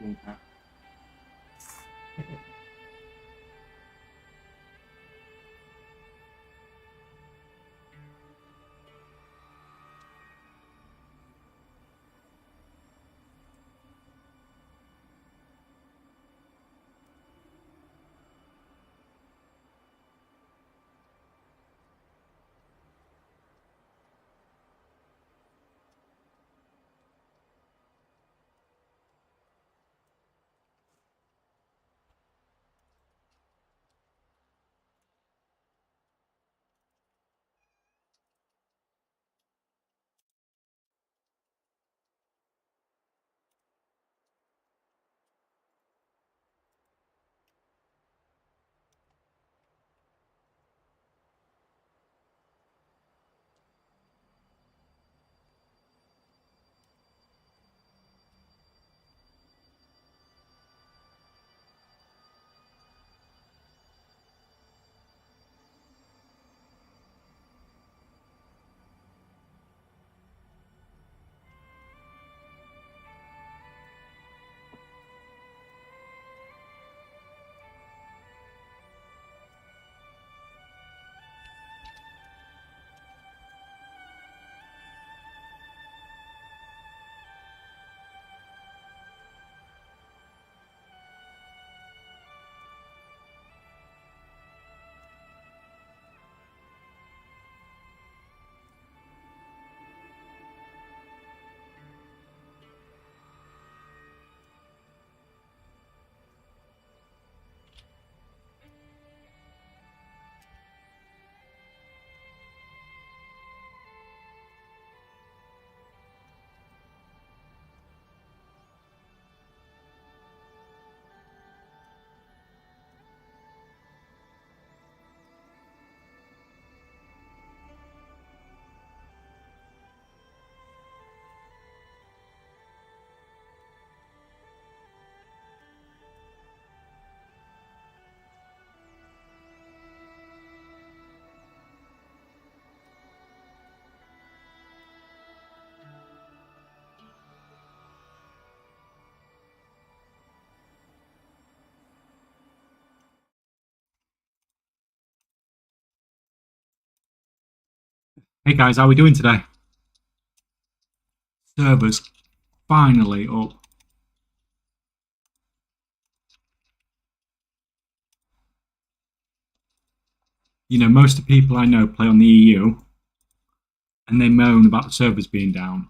Bunker. Hey guys, how are we doing today? Servers finally up. You know, most of the people I know play on the EU and they moan about the servers being down.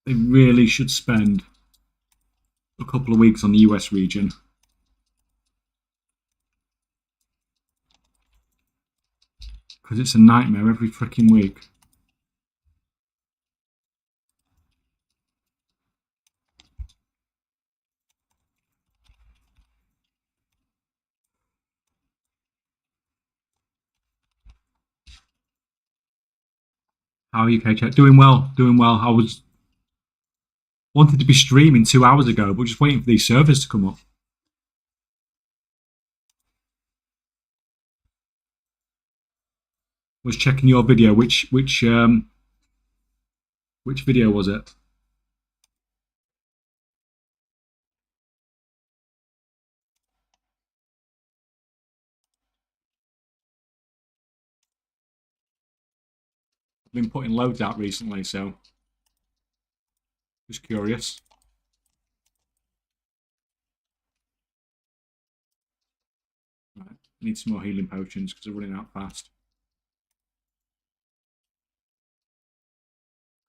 They really should spend a couple of weeks on the US region. Because it's a nightmare every freaking week. How are you, KChat? Doing well, doing well. I was wanted to be streaming 2 hours ago, but just waiting for these servers to come up. Was checking your video. Which video was it? I've been putting loads out recently, so just curious. Right. I need some more healing potions because they're running out fast.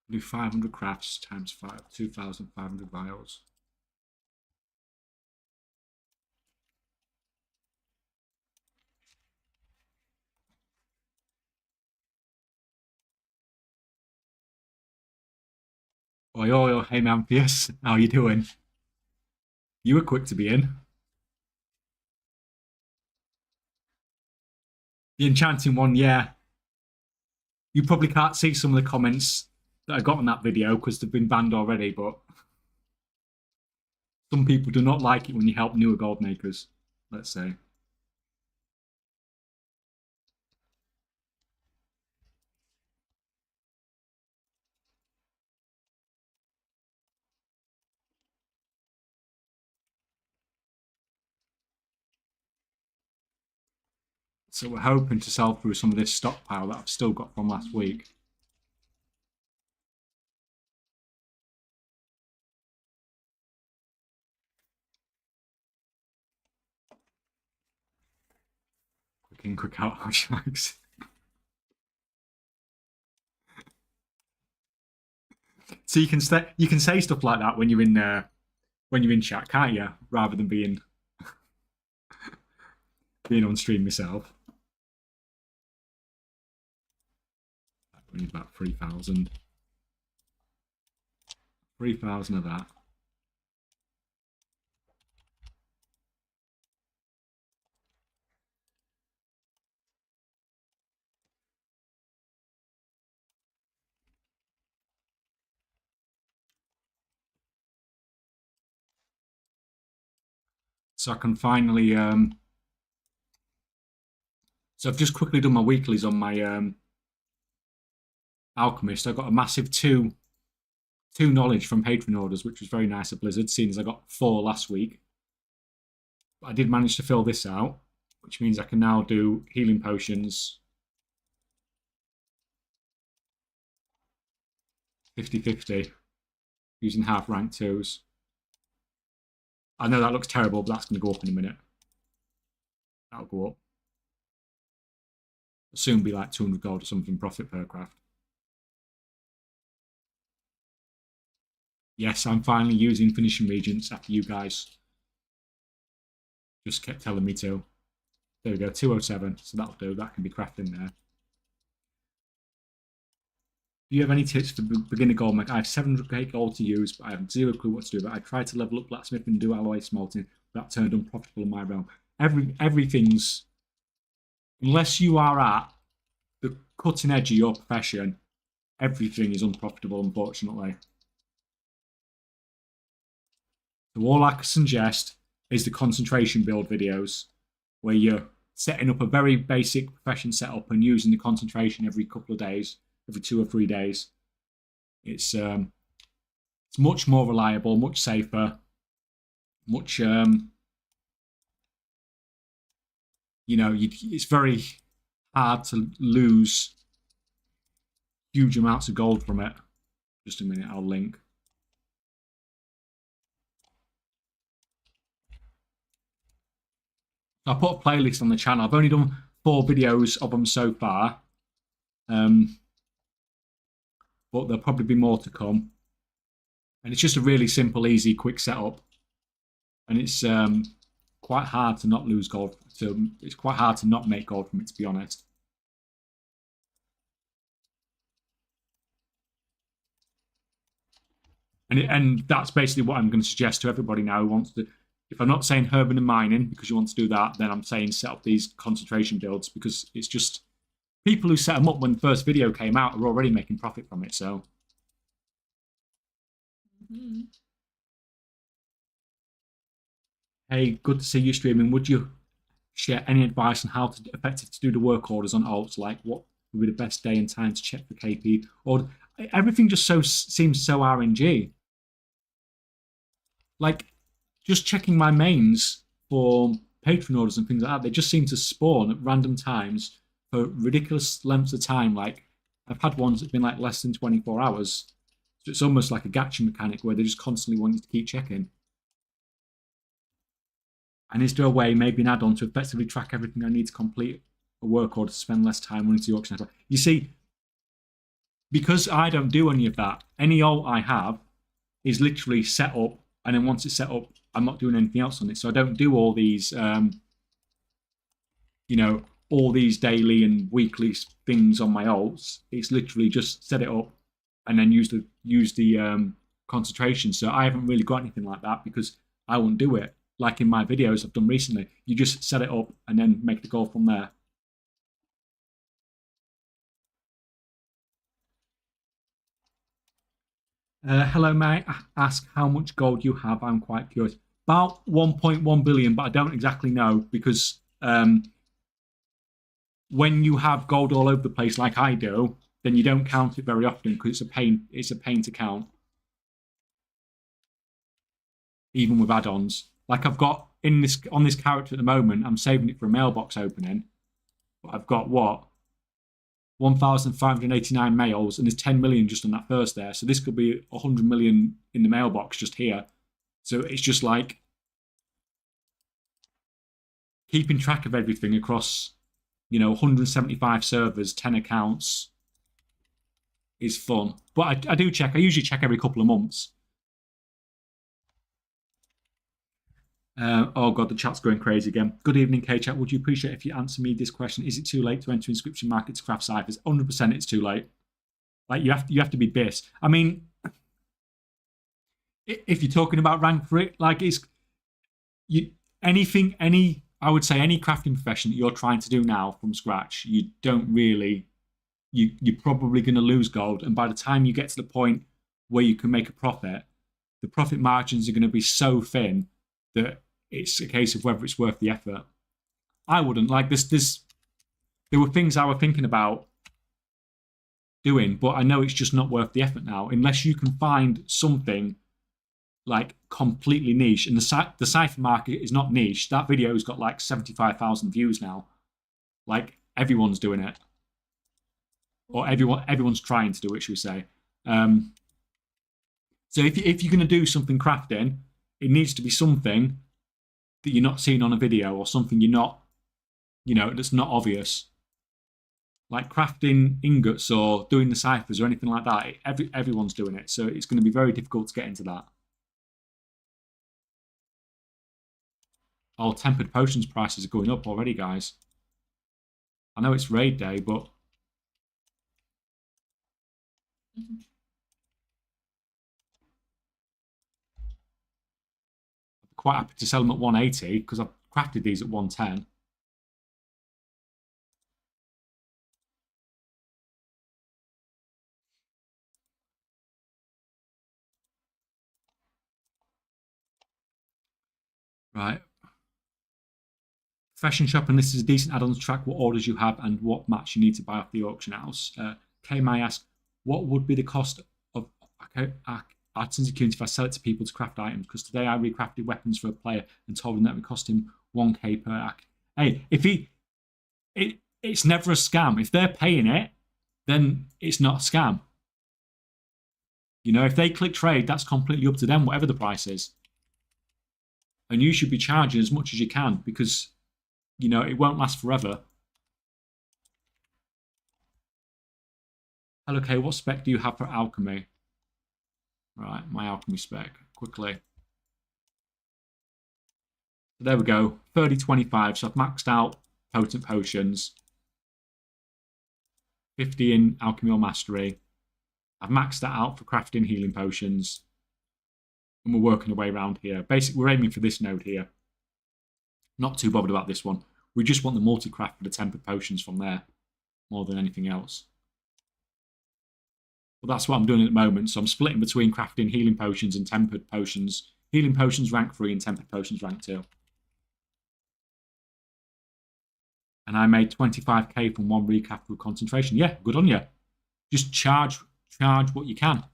Do 500 crafts times 2,500 vials. Oi, oi, oi, hey Mamphius, how you doing? You were quick to be in. The enchanting one, yeah. You probably can't see some of the comments that I got on that video because they've been banned already, but some people do not like it when you help newer gold makers, let's say. So we're hoping to sell through some of this stockpile that I've still got from last week. Quick in, quick out, hashtags. So you can say stuff like that when you're in chat, can't you? Rather than being on stream myself. We need about 3,000. 3,000 of that. So I can finally. So I've just quickly done my weeklies on my Alchemist. I got a massive two knowledge from Patreon orders, which was very nice at Blizzard, seeing as I got 4 last week. But I did manage to fill this out, which means I can now do healing potions 50-50 using half rank 2s. I know that looks terrible, but that's going to go up in a minute. That'll go up. It'll soon be like 200 gold or something profit per craft. Yes, I'm finally using finishing regents after you guys just kept telling me to. There we go, 207. So that'll do. That can be crafted in there. Do you have any tips for beginner gold mech? I have 700k gold to use, but I have zero clue what to do. But I tried to level up blacksmithing and do alloy smelting. That turned unprofitable in my realm. Everything's, unless you are at the cutting edge of your profession, everything is unprofitable, unfortunately. So all I can suggest is the concentration build videos, where you're setting up a very basic profession setup and using the concentration every couple of days, every 2 or 3 days. It's much more reliable, much safer, much it's very hard to lose huge amounts of gold from it. Just a minute, I'll link. I put a playlist on the channel. I've only done 4 videos of them so far. But there'll probably be more to come. And it's just a really simple, easy, quick setup. And it's quite hard to not lose gold. It's quite hard to not make gold from it, to be honest. And that's basically what I'm going to suggest to everybody now who wants to. If I'm not saying urban and mining because you want to do that, then I'm saying set up these concentration builds, because it's just people who set them up when the first video came out are already making profit from it. So, hey, good to see you streaming. Would you share any advice on how to effective to do the work orders on alts? Like, what would be the best day and time to check for KP? Or everything just seems so RNG. Like, just checking my mains for Patreon orders and things like that, they just seem to spawn at random times for ridiculous lengths of time. Like, I've had ones that've been like less than 24 hours. So it's almost like a gacha mechanic where they just constantly want you to keep checking. And is there a way, maybe an add-on, to effectively track everything I need to complete a work order to spend less time running to the auction? You see, because I don't do any of that, any alt I have is literally set up, and then once it's set up, I'm not doing anything else on it. So I don't do all these, all these daily and weekly things on my alts. It's literally just set it up and then use the concentration. So I haven't really got anything like that because I won't do it. Like in my videos I've done recently, you just set it up and then make the goal from there. Hello, may I ask how much gold you have? I'm quite curious. About 1.1 billion, but I don't exactly know because when you have gold all over the place like I do, then you don't count it very often because it's a pain. It's a pain to count, even with add-ons. Like I've got on this character at the moment, I'm saving it for a mailbox opening, But I've got what? 1,589 mails, and there's 10 million just on that first there. So this could be 100 million in the mailbox just here. So it's just like keeping track of everything across, 175 servers, 10 accounts is fun. But I do check. I usually check every couple of months. Oh god, the chat's going crazy again. Good evening, K-Chat. Would you appreciate if you answer me this question? Is it too late to enter inscription market to craft ciphers? 100% it's too late. Like you have to be BIS. I mean, if you're talking about rank for it, like I would say any crafting profession that you're trying to do now from scratch, you don't really, you're probably going to lose gold. And by the time you get to the point where you can make a profit, the profit margins are going to be so thin that it's a case of whether it's worth the effort. I wouldn't like this. There were things I was thinking about doing, but I know it's just not worth the effort now unless you can find something like completely niche. And the cipher market is not niche. That video's got like 75,000 views now. Like everyone's doing it, or everyone's trying to do it, should we say? So if you're going to do something crafting, it needs to be something that you're not seeing on a video, or something you're not, that's not obvious. Like crafting ingots or doing the ciphers or anything like that. Everyone's doing it, so it's going to be very difficult to get into that. Oh, tempered potions prices are going up already, guys. I know it's raid day, but I'm quite happy to sell them at 180 because I've crafted these at 110. Right. Fashion shop, and this is a decent add-on to track what orders you have and what mats you need to buy off the auction house. K-Mai asks, what would be the cost of Artisan Security if I sell it to people to craft items? Because today I recrafted weapons for a player and told him that it would cost him 1k per act. Hey, it's never a scam. If they're paying it, then it's not a scam. If they click trade, that's completely up to them, whatever the price is. And you should be charging as much as you can because, it won't last forever. Hello, Kay, what spec do you have for alchemy? Right, my alchemy spec, quickly. So there we go, 30-25. So I've maxed out potent potions. 50 in alchemy or mastery. I've maxed that out for crafting healing potions. And we're working our way around here. Basically, we're aiming for this node here. Not too bothered about this one. We just want the multi-craft for the tempered potions from there, more than anything else. Well, that's what I'm doing at the moment. So I'm splitting between crafting healing potions and tempered potions. Healing potions rank 3 and tempered potions rank 2. And I made 25k from one recap with concentration. Yeah, good on you. Just charge what you can.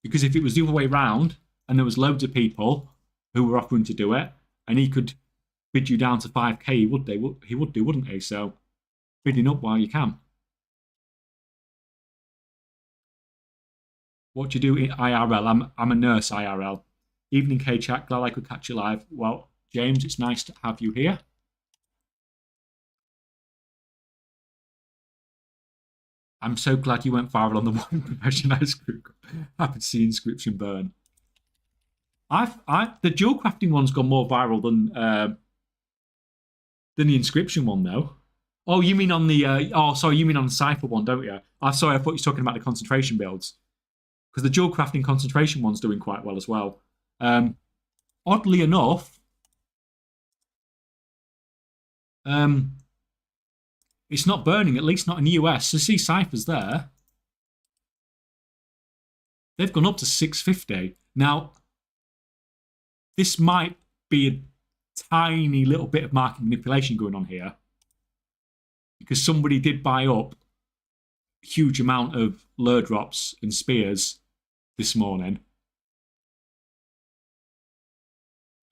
Because if it was the other way round and there was loads of people who were offering to do it and he could bid you down to 5k, he would do, wouldn't he? So bidding up while you can. What do you do in IRL? I'm a nurse IRL. Evening K-Chat, glad I could catch you live. Well, James, it's nice to have you here. I'm so glad you went viral on the one professionalised group. Happy to see inscription burn. The dual crafting one's gone more viral than the inscription one though. Oh, you mean on the you mean on the cipher one, don't you? Sorry, I thought you were talking about the concentration builds. Because the dual crafting concentration one's doing quite well as well. Oddly enough, it's not burning, at least not in the US. So see ciphers there. They've gone up to 650. Now, this might be a tiny little bit of market manipulation going on here. Because somebody did buy up a huge amount of lure drops and spears this morning.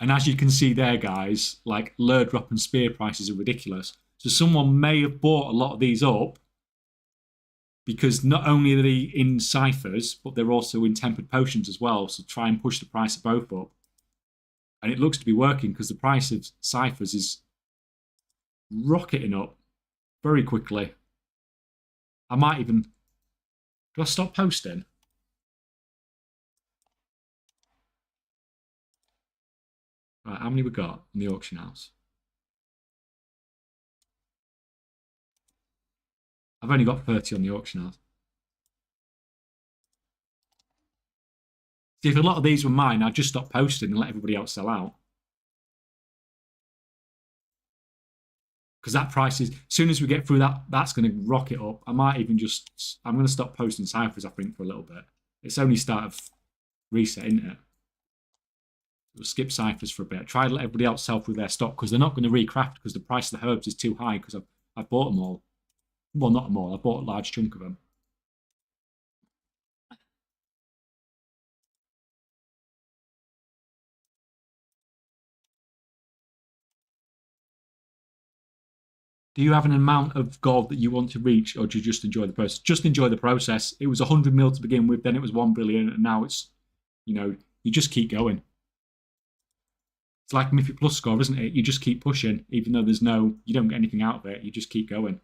And as you can see there, guys, like lure drop and spear prices are ridiculous. So someone may have bought a lot of these up because not only are they in ciphers, but they're also in tempered potions as well. So try and push the price of both up. And it looks to be working because the price of ciphers is rocketing up very quickly. I might even... Do I stop posting? Right, how many we got in the auction house? I've only got 30 on the auction house. See, if a lot of these were mine, I'd just stop posting and let everybody else sell out. Because that price is, as soon as we get through that, that's going to rocket up. I might even just, I'm going to stop posting ciphers, I think, for a little bit. It's only start of reset, isn't it? We'll skip ciphers for a bit. Try to let everybody else sell through their stock because they're not going to recraft because the price of the herbs is too high because I've bought them all. Well, not them all. I bought a large chunk of them. Do you have an amount of gold that you want to reach, or do you just enjoy the process? Just enjoy the process. It was 100 mil to begin with, then it was 1 billion, and now it's, you know, you just keep going. It's like Mythic Plus score, isn't it? You just keep pushing, even though you don't get anything out of it. You just keep going.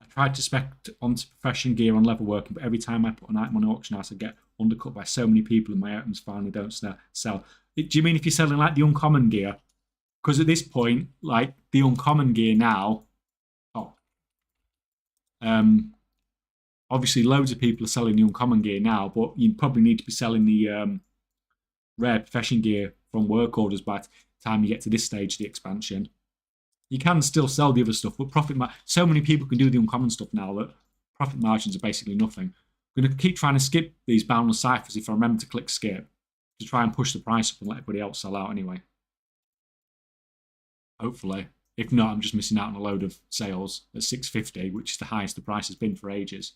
I tried to spec onto profession gear on level working, but every time I put an item on auction house, I get undercut by so many people, and my items finally don't sell. Do you mean if you're selling like the uncommon gear? Because at this point, like the uncommon gear now, obviously loads of people are selling the uncommon gear now, but you probably need to be selling the rare profession gear from work orders by the time you get to this stage of the expansion. You can still sell the other stuff, but so many people can do the uncommon stuff now that profit margins are basically nothing. I'm going to keep trying to skip these boundless ciphers if I remember to click skip to try and push the price up and let everybody else sell out anyway. Hopefully. If not, I'm just missing out on a load of sales at 650, which is the highest the price has been for ages.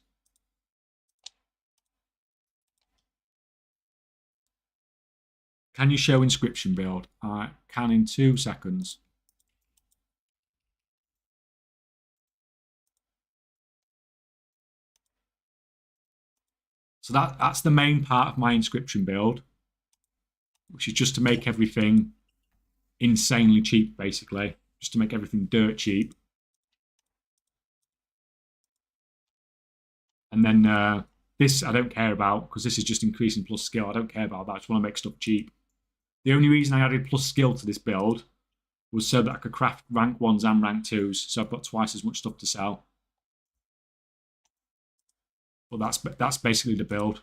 Can you show inscription build? I can in 2 seconds. So that's the main part of my inscription build, which is just to make everything insanely cheap, basically. Just to make everything dirt cheap. And then this I don't care about because this is just increasing plus skill. I don't care about that. I just want to make stuff cheap. The only reason I added plus skill to this build was so that I could craft rank 1s and rank 2s. So I've got twice as much stuff to sell. But that's basically the build.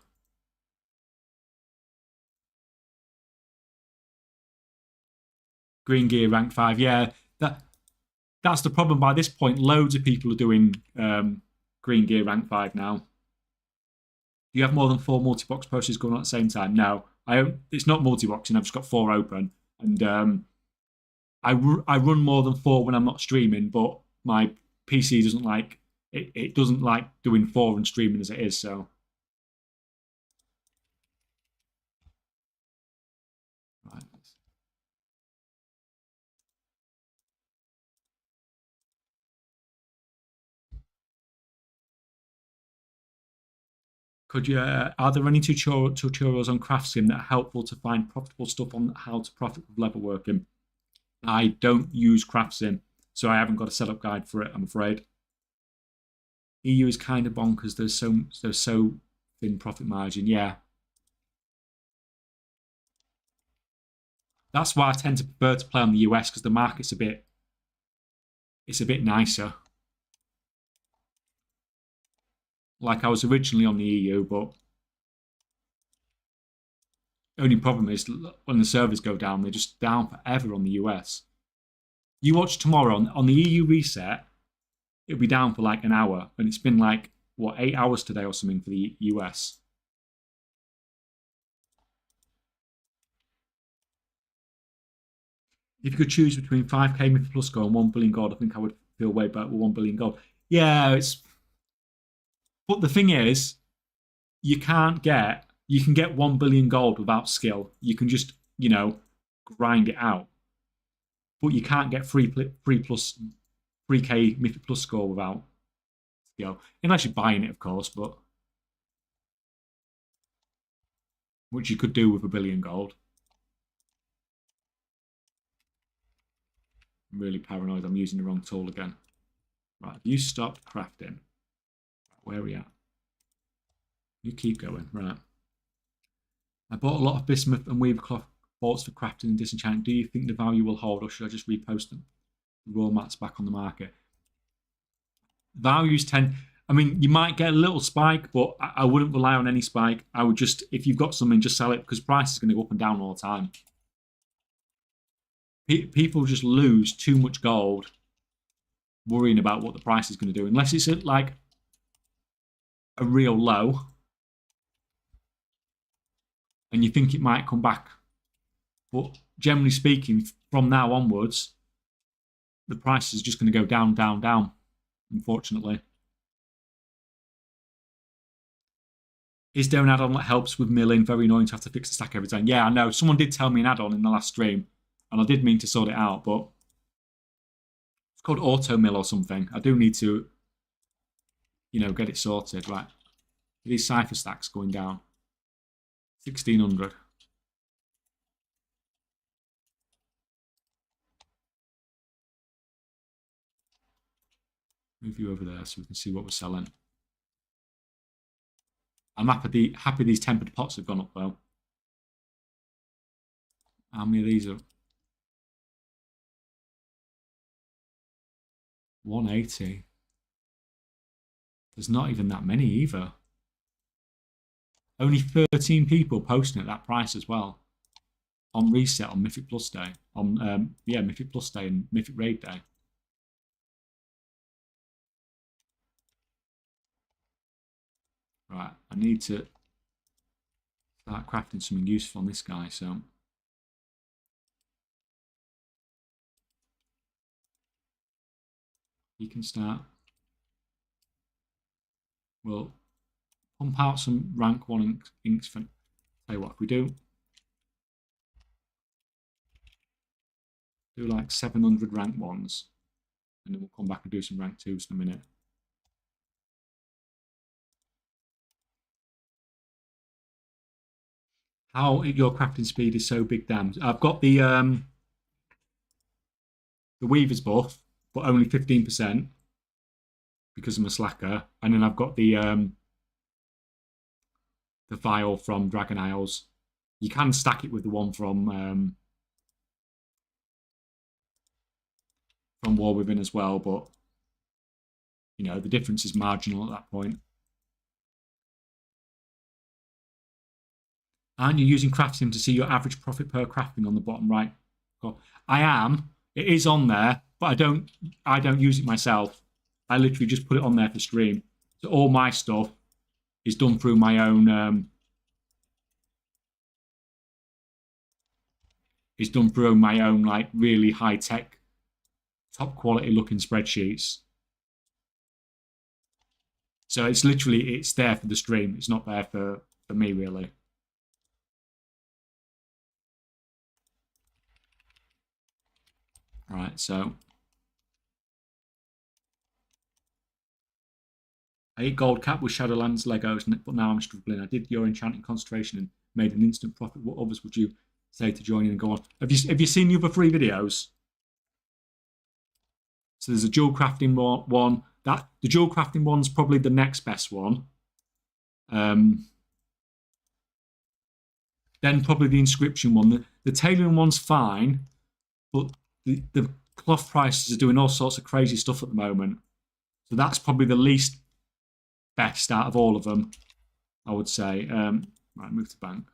Green gear rank 5, yeah. That's the problem. By this point, loads of people are doing green gear rank 5 now. Do you have more than 4 multi-box posters going on at the same time? No, it's not multi-boxing. I've just got 4 open, and I run more than 4 when I'm not streaming. But my PC doesn't like it doesn't like doing 4 and streaming as it is. So. Right. Are there any tutorials on CraftSim that are helpful to find profitable stuff on how to profit with level working? I don't use CraftSim, so I haven't got a setup guide for it, I'm afraid. EU is kind of bonkers. There's so thin profit margin. Yeah. That's why I tend to prefer to play on the US because the market's a bit nicer. Like I was originally on the EU, but the only problem is when the servers go down, they're just down forever on the US. You watch tomorrow on the EU reset, it'll be down for like an hour, and it's been like, what, 8 hours today or something for the US. If you could choose between 5k Mythic Plus gold and 1 billion gold, I think I would feel way better with 1 billion gold. Yeah, but the thing is, you can't get You can get 1 billion gold without skill. You can just, you know, grind it out. But you can't get 3K Mythic Plus score without skill. Unless you're buying it, of course, but which you could do with 1 billion gold. I'm really paranoid. I'm using the wrong tool again. Right, have you stopped crafting? Where are we at? You keep going. Right. I bought a lot of bismuth and weaver cloth bolts for crafting and disenchanting. Do you think the value will hold, or should I just repost them? The raw mats back on the market. Values tend... I mean, you might get a little spike, but I wouldn't rely on any spike. I would just, if you've got something, just sell it, because price is going to go up and down all the time. People just lose too much gold worrying about what the price is going to do, unless it's at like a real low and you think it might come back. But generally speaking, from now onwards, the price is just going to go down, down, down, unfortunately. Is there an add-on that helps with milling? Very annoying to have to fix the stack every time. Yeah, I know. Someone did tell me an add-on in the last stream, and I did mean to sort it out, but it's called auto mill or something. I do need to, you know, get it sorted. Right. These cipher stacks going down. 1600. Move you over there so we can see what we're selling. I'm happy these tempered pots have gone up though. How many of these are? 180. There's not even that many either. Only 13 people posting at that price as well. On reset on Mythic Plus Day. On yeah, Mythic Plus Day and Mythic Raid Day. Right, I need to start crafting something useful on this guy, so he can start. We'll pump out some rank 1 inks for, tell you what, if we do like 700 rank 1s, and then we'll come back and do some rank 2s in a minute. How your crafting speed is so big, damn. I've got the Weaver's buff, but only 15% because I'm a slacker, and then I've got the vial from Dragon Isles. You can stack it with the one from War Within as well, but you know the difference is marginal at that point. Aren't you using crafting to see your average profit per crafting on the bottom right? I am. It is on there, but I don't use it myself. I literally just put it on there for stream. So all my stuff is done through my own like really high tech, top quality looking spreadsheets. So it's literally, it's there for the stream. It's not there for me really. All right, so I ate gold cap with Shadowlands Legos, but now I'm struggling. I did your enchanting concentration and made an instant profit. What others would you say to join in and go on? Have you seen the other 3 videos? So there's a dual crafting one. The dual crafting one's probably the next best one. Then probably the inscription one. The tailoring one's fine, but the cloth prices are doing all sorts of crazy stuff at the moment. So that's probably the least best out of all of them, I would say. Right, move to bank.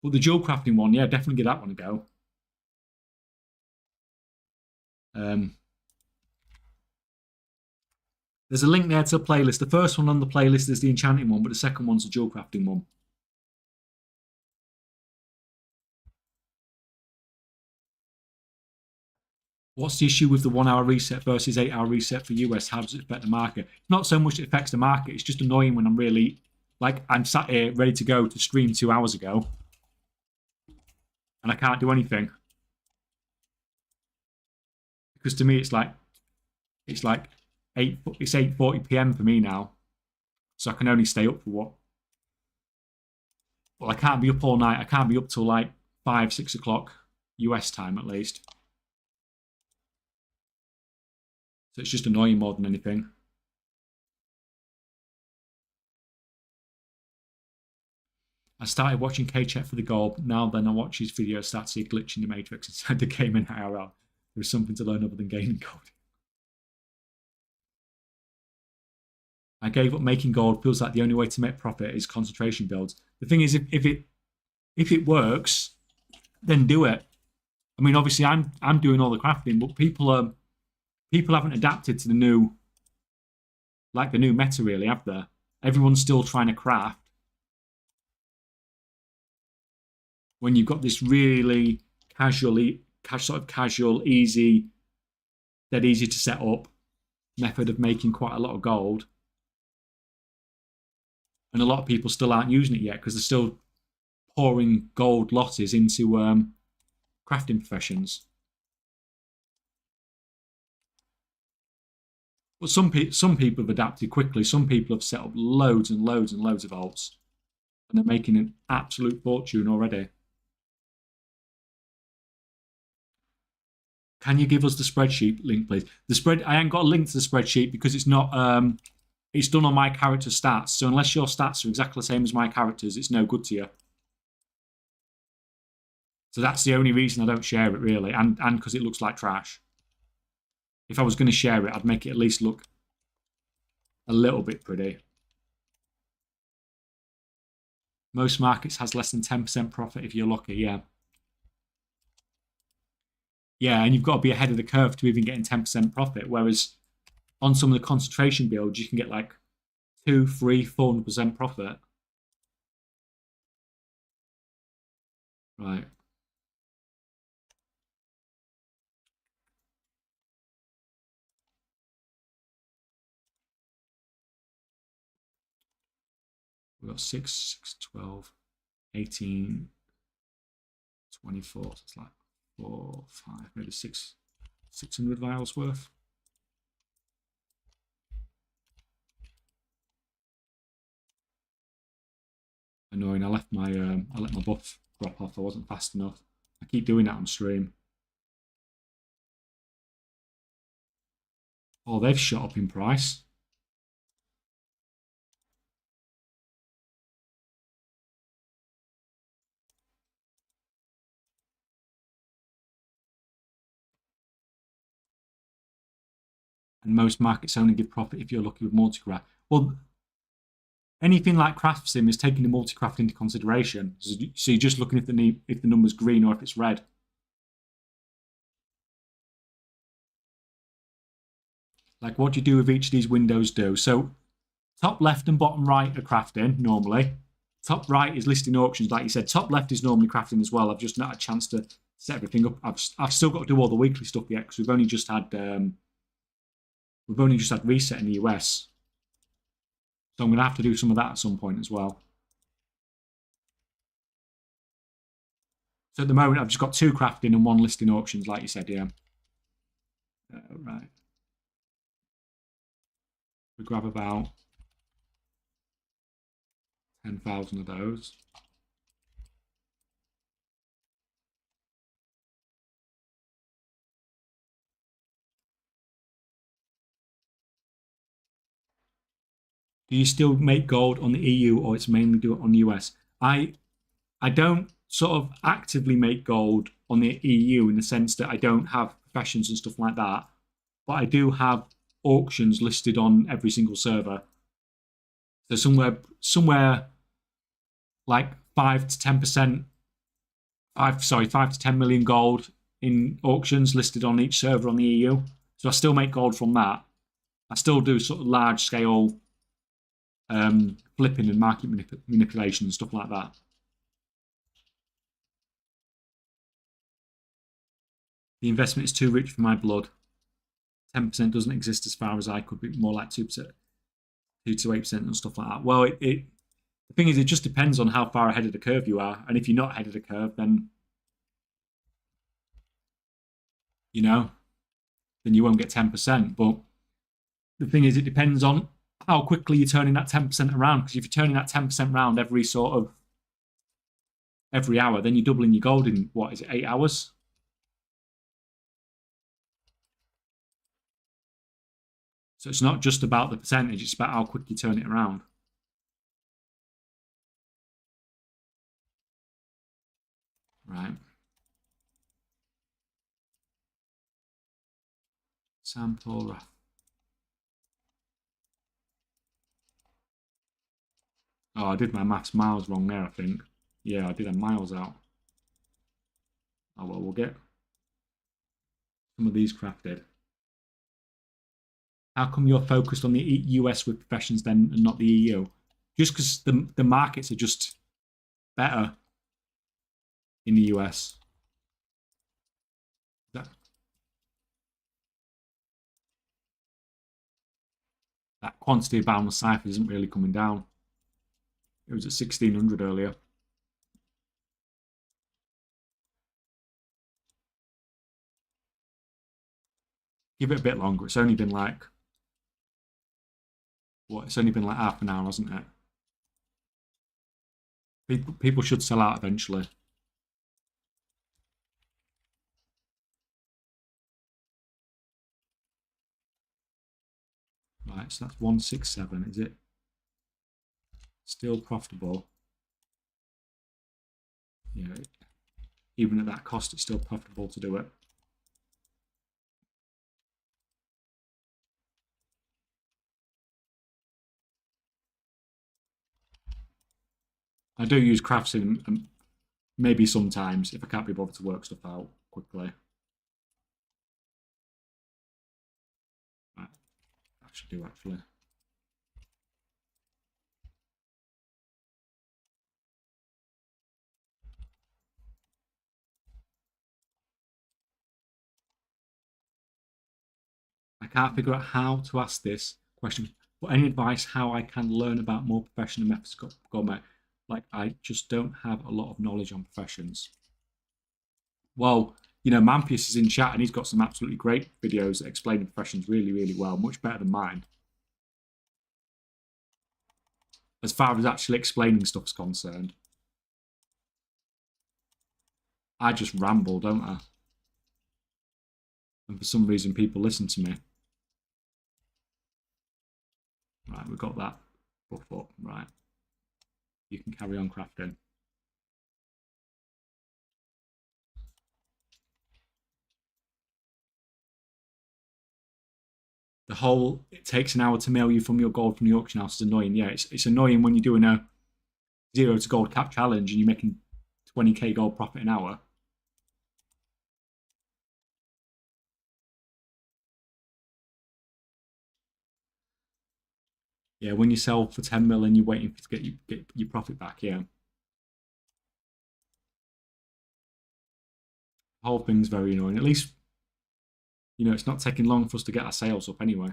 But the dual crafting one, yeah, definitely give that one a go. There's a link there to the playlist. The first one on the playlist is the enchanting one, but the second one's the dual crafting one. What's the issue with the 1 hour reset versus 8 hour reset for US? How does it affect the market? Not so much it affects the market. It's just annoying when I'm really Like, I'm sat here ready to go to stream 2 hours ago, and I can't do anything. Because to me, it's like 8:40 p.m. for me now. So I can only stay up for what? Well, I can't be up all night. I can't be up till like 5, 6 o'clock US time at least. So it's just annoying more than anything. I started watching K-Check for the goal. Now then I watch his videos, start to see a glitch in the matrix inside the game in IRL. There is something to learn other than gaining gold. I gave up making gold. Feels like the only way to make profit is concentration builds. The thing is, if it works, then do it. I mean, obviously, I'm doing all the crafting, but people haven't adapted to the new meta really, have they? Everyone's still trying to craft. When you've got this really casual, easy, dead easy to set up method of making quite a lot of gold. And a lot of people still aren't using it yet because they're still pouring gold losses into crafting professions. But some people have adapted quickly. Some people have set up loads and loads and loads of alts, and they're making an absolute fortune already. Can you give us the spreadsheet link, please? I ain't got a link to the spreadsheet because it's not. It's done on my character stats. So unless your stats are exactly the same as my characters, it's no good to you. So that's the only reason I don't share it, really, and because it looks like trash. If I was going to share it, I'd make it at least look a little bit pretty. Most markets has less than 10% profit if you're lucky, yeah. Yeah, and you've got to be ahead of the curve to even getting 10% profit, whereas on some of the concentration builds, you can get like 2, 3, 400% profit. Right. We've got 6, 12, 18, 24. So it's like 4, 5, maybe 600 vials worth. Annoying. I let my buff drop off. I wasn't fast enough. I keep doing that on stream. Oh, they've shot up in price. And most markets only give profit if you're lucky with multi-craft. Well, anything like craft sim is taking the multi-craft into consideration. So you're just looking if the number's green or if it's red. Like, what do you do with each of these windows do? So top left and bottom right are crafting normally. Top right is listing auctions, like you said. Top left is normally crafting as well. I've just not had a chance to set everything up. I've still got to do all the weekly stuff yet because we've only just had reset in the US. So I'm going to have to do some of that at some point as well. So at the moment, I've just got 2 crafting and 1 listing auctions, like you said, yeah. Right. We grab about 10,000 of those. Do you still make gold on the EU or it's mainly do it on the US? I don't sort of actively make gold on the EU in the sense that I don't have professions and stuff like that, but I do have auctions listed on every single server. So somewhere like 5 to 10%, 5 to 10 million gold in auctions listed on each server on the EU. So I still make gold from that. I still do sort of large scale flipping and market manipulation and stuff like that. The investment is too rich for my blood. 10% doesn't exist as far as I could be, more like 2%, 2 to 8% and stuff like that. Well, The thing is, it just depends on how far ahead of the curve you are. And if you're not ahead of the curve, then, you know, then you won't get 10%. But the thing is, it depends on how quickly you're turning that 10% around. Because if you're turning that 10% round every hour, then you're doubling your gold in, what is it, 8 hours? So it's not just about the percentage, it's about how quick you turn it around. Right. Sample. Oh, I did my maths miles wrong there, I think. Yeah, I did a miles out. Oh, well, we'll get some of these crafted. How come you're focused on the US with professions then and not the EU? Just because the markets are just better in the US. That quantity of boundless cipher isn't really coming down. It was at 1600 earlier. Give it a bit longer. It's only been like, what? It's only been like half an hour, hasn't it? People should sell out eventually. Right, so that's 167. Is it still profitable? Yeah, even at that cost, it's still profitable to do it. I do use crafts in maybe sometimes if I can't be bothered to work stuff out quickly. Right, that should do actually. I can't figure out how to ask this question. But any advice how I can learn about more professional methods of government? Like, I just don't have a lot of knowledge on professions. Well, Mampius is in chat and he's got some absolutely great videos that explain the professions really, really well, much better than mine. As far as actually explaining stuff's concerned. I just ramble, don't I? And for some reason, people listen to me. Right, we've got that buff up. Right. You can carry on crafting. The whole, it takes an hour to mail you from your gold from the auction house is annoying. Yeah, it's annoying when you're doing a 0 to gold cap challenge and you're making 20k gold profit an hour. Yeah, when you sell for 10 mil and you're waiting to get your profit back, yeah. The whole thing's very annoying. At least, it's not taking long for us to get our sales up anyway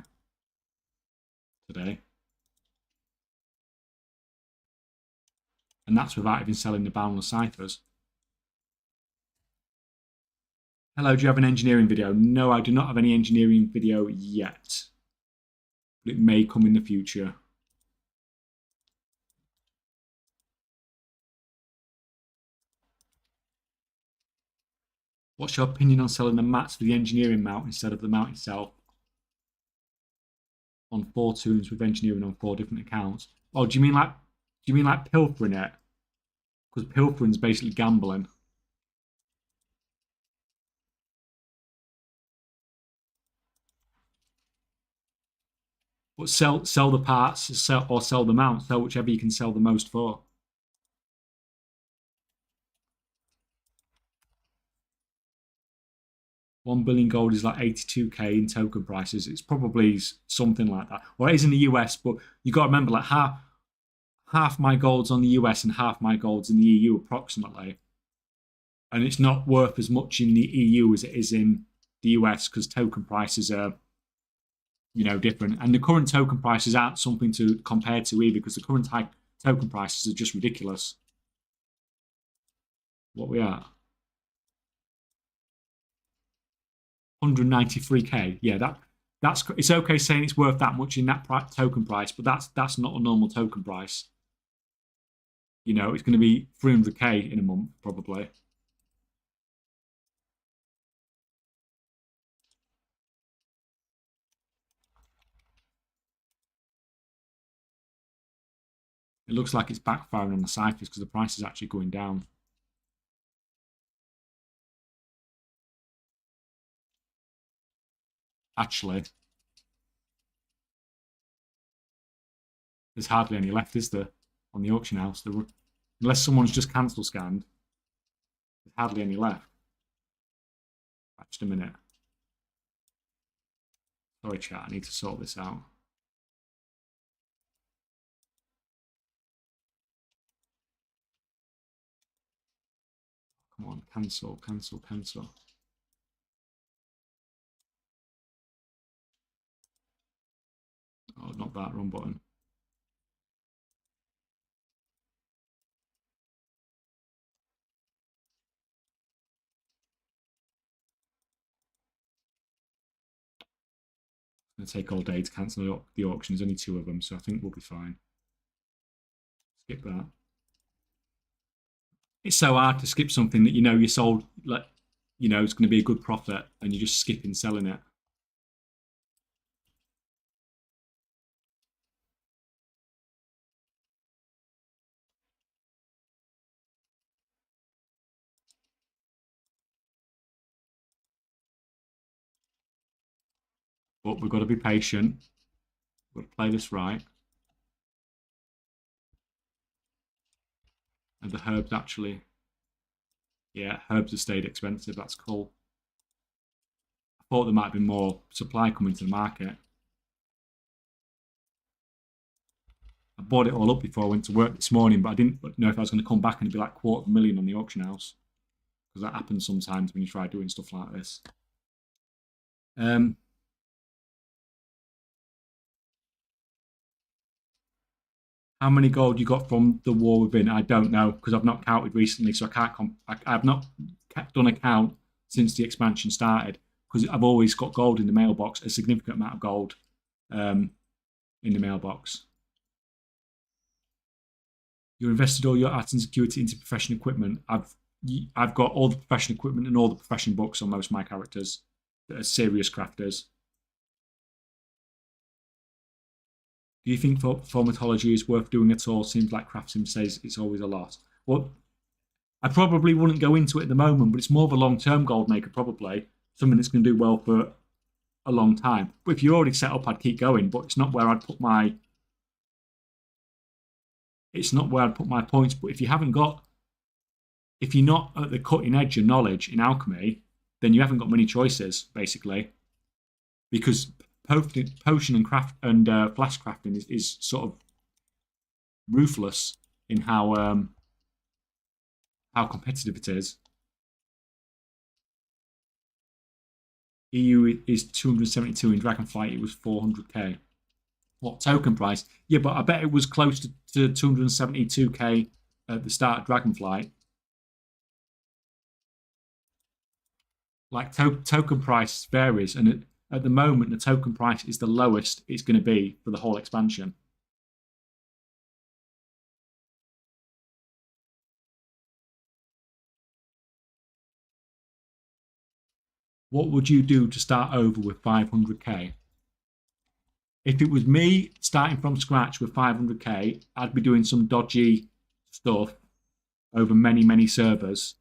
today. And that's without even selling the boundless ciphers. Hello, do you have an engineering video? No, I do not have any engineering video yet. But it may come in the future. What's your opinion on selling the mats for the engineering mount instead of the mount itself? On 4 tunes with engineering on 4 different accounts. Oh, do you mean like pilfering it? Because pilfering's basically gambling. But sell the parts, or sell the mount. Sell whichever you can sell the most for. $1 billion gold is like 82k in token prices. It's probably something like that. Well, it is in the US, but you got to remember, like half my gold's on the US and half my gold's in the EU approximately. And it's not worth as much in the EU as it is in the US because token prices are, different. And the current token prices aren't something to compare to either because the current token prices are just ridiculous. What we at? 193k. Yeah, that's it's okay saying it's worth that much in that token price, but that's not a normal token price. You know, it's going to be 300k in a month probably. It looks like it's backfiring on the ciphers because the price is actually going down. Actually, there's hardly any left, is there, on the auction house? Unless someone's just cancel scanned, there's hardly any left. Just a minute. Sorry, chat. I need to sort this out. Come on, cancel, cancel, cancel. Oh, not that, wrong button. It's going to take all day to cancel the auction. There's only 2 of them, so I think we'll be fine. Skip that. It's so hard to skip something that you know you sold, like, you know, it's going to be a good profit, and you're just skipping selling it. But we've got to be patient. We've got to play this right. And the herbs actually, yeah, herbs have stayed expensive. That's cool. I thought there might be more supply coming to the market. I bought it all up before I went to work this morning, but I didn't know if I was going to come back and it'd be like $250,000 on the auction house, because that happens sometimes when you try doing stuff like this. How many gold you got from the war within? I don't know, because I've not counted recently, so I can't. I've not done a count since the expansion started, because I've always got gold in the mailbox, a significant amount of gold in the mailbox. You invested all your art and security into professional equipment. I've got all the professional equipment and all the profession books on most of my characters that are serious crafters. Do you think formatology is worth doing at all? Seems like Craftsman says it's always a loss. Well, I probably wouldn't go into it at the moment, but it's more of a long-term gold maker, probably. Something that's going to do well for a long time. But if you're already set up, I'd keep going, but it's not where I'd put my... It's not where I'd put my points, but if you haven't got... If you're not at the cutting edge of knowledge in alchemy, then you haven't got many choices, basically. Because potion and craft and flash crafting is sort of ruthless in how competitive it is. EU is 272 in Dragonflight. It was 400k. What token price? Yeah, but I bet it was close to 272k at the start of Dragonflight. Like token price varies, and at the moment, the token price is the lowest it's going to be for the whole expansion. What would you do to start over with 500k? If it was me starting from scratch with 500k, I'd be doing some dodgy stuff over many, many servers.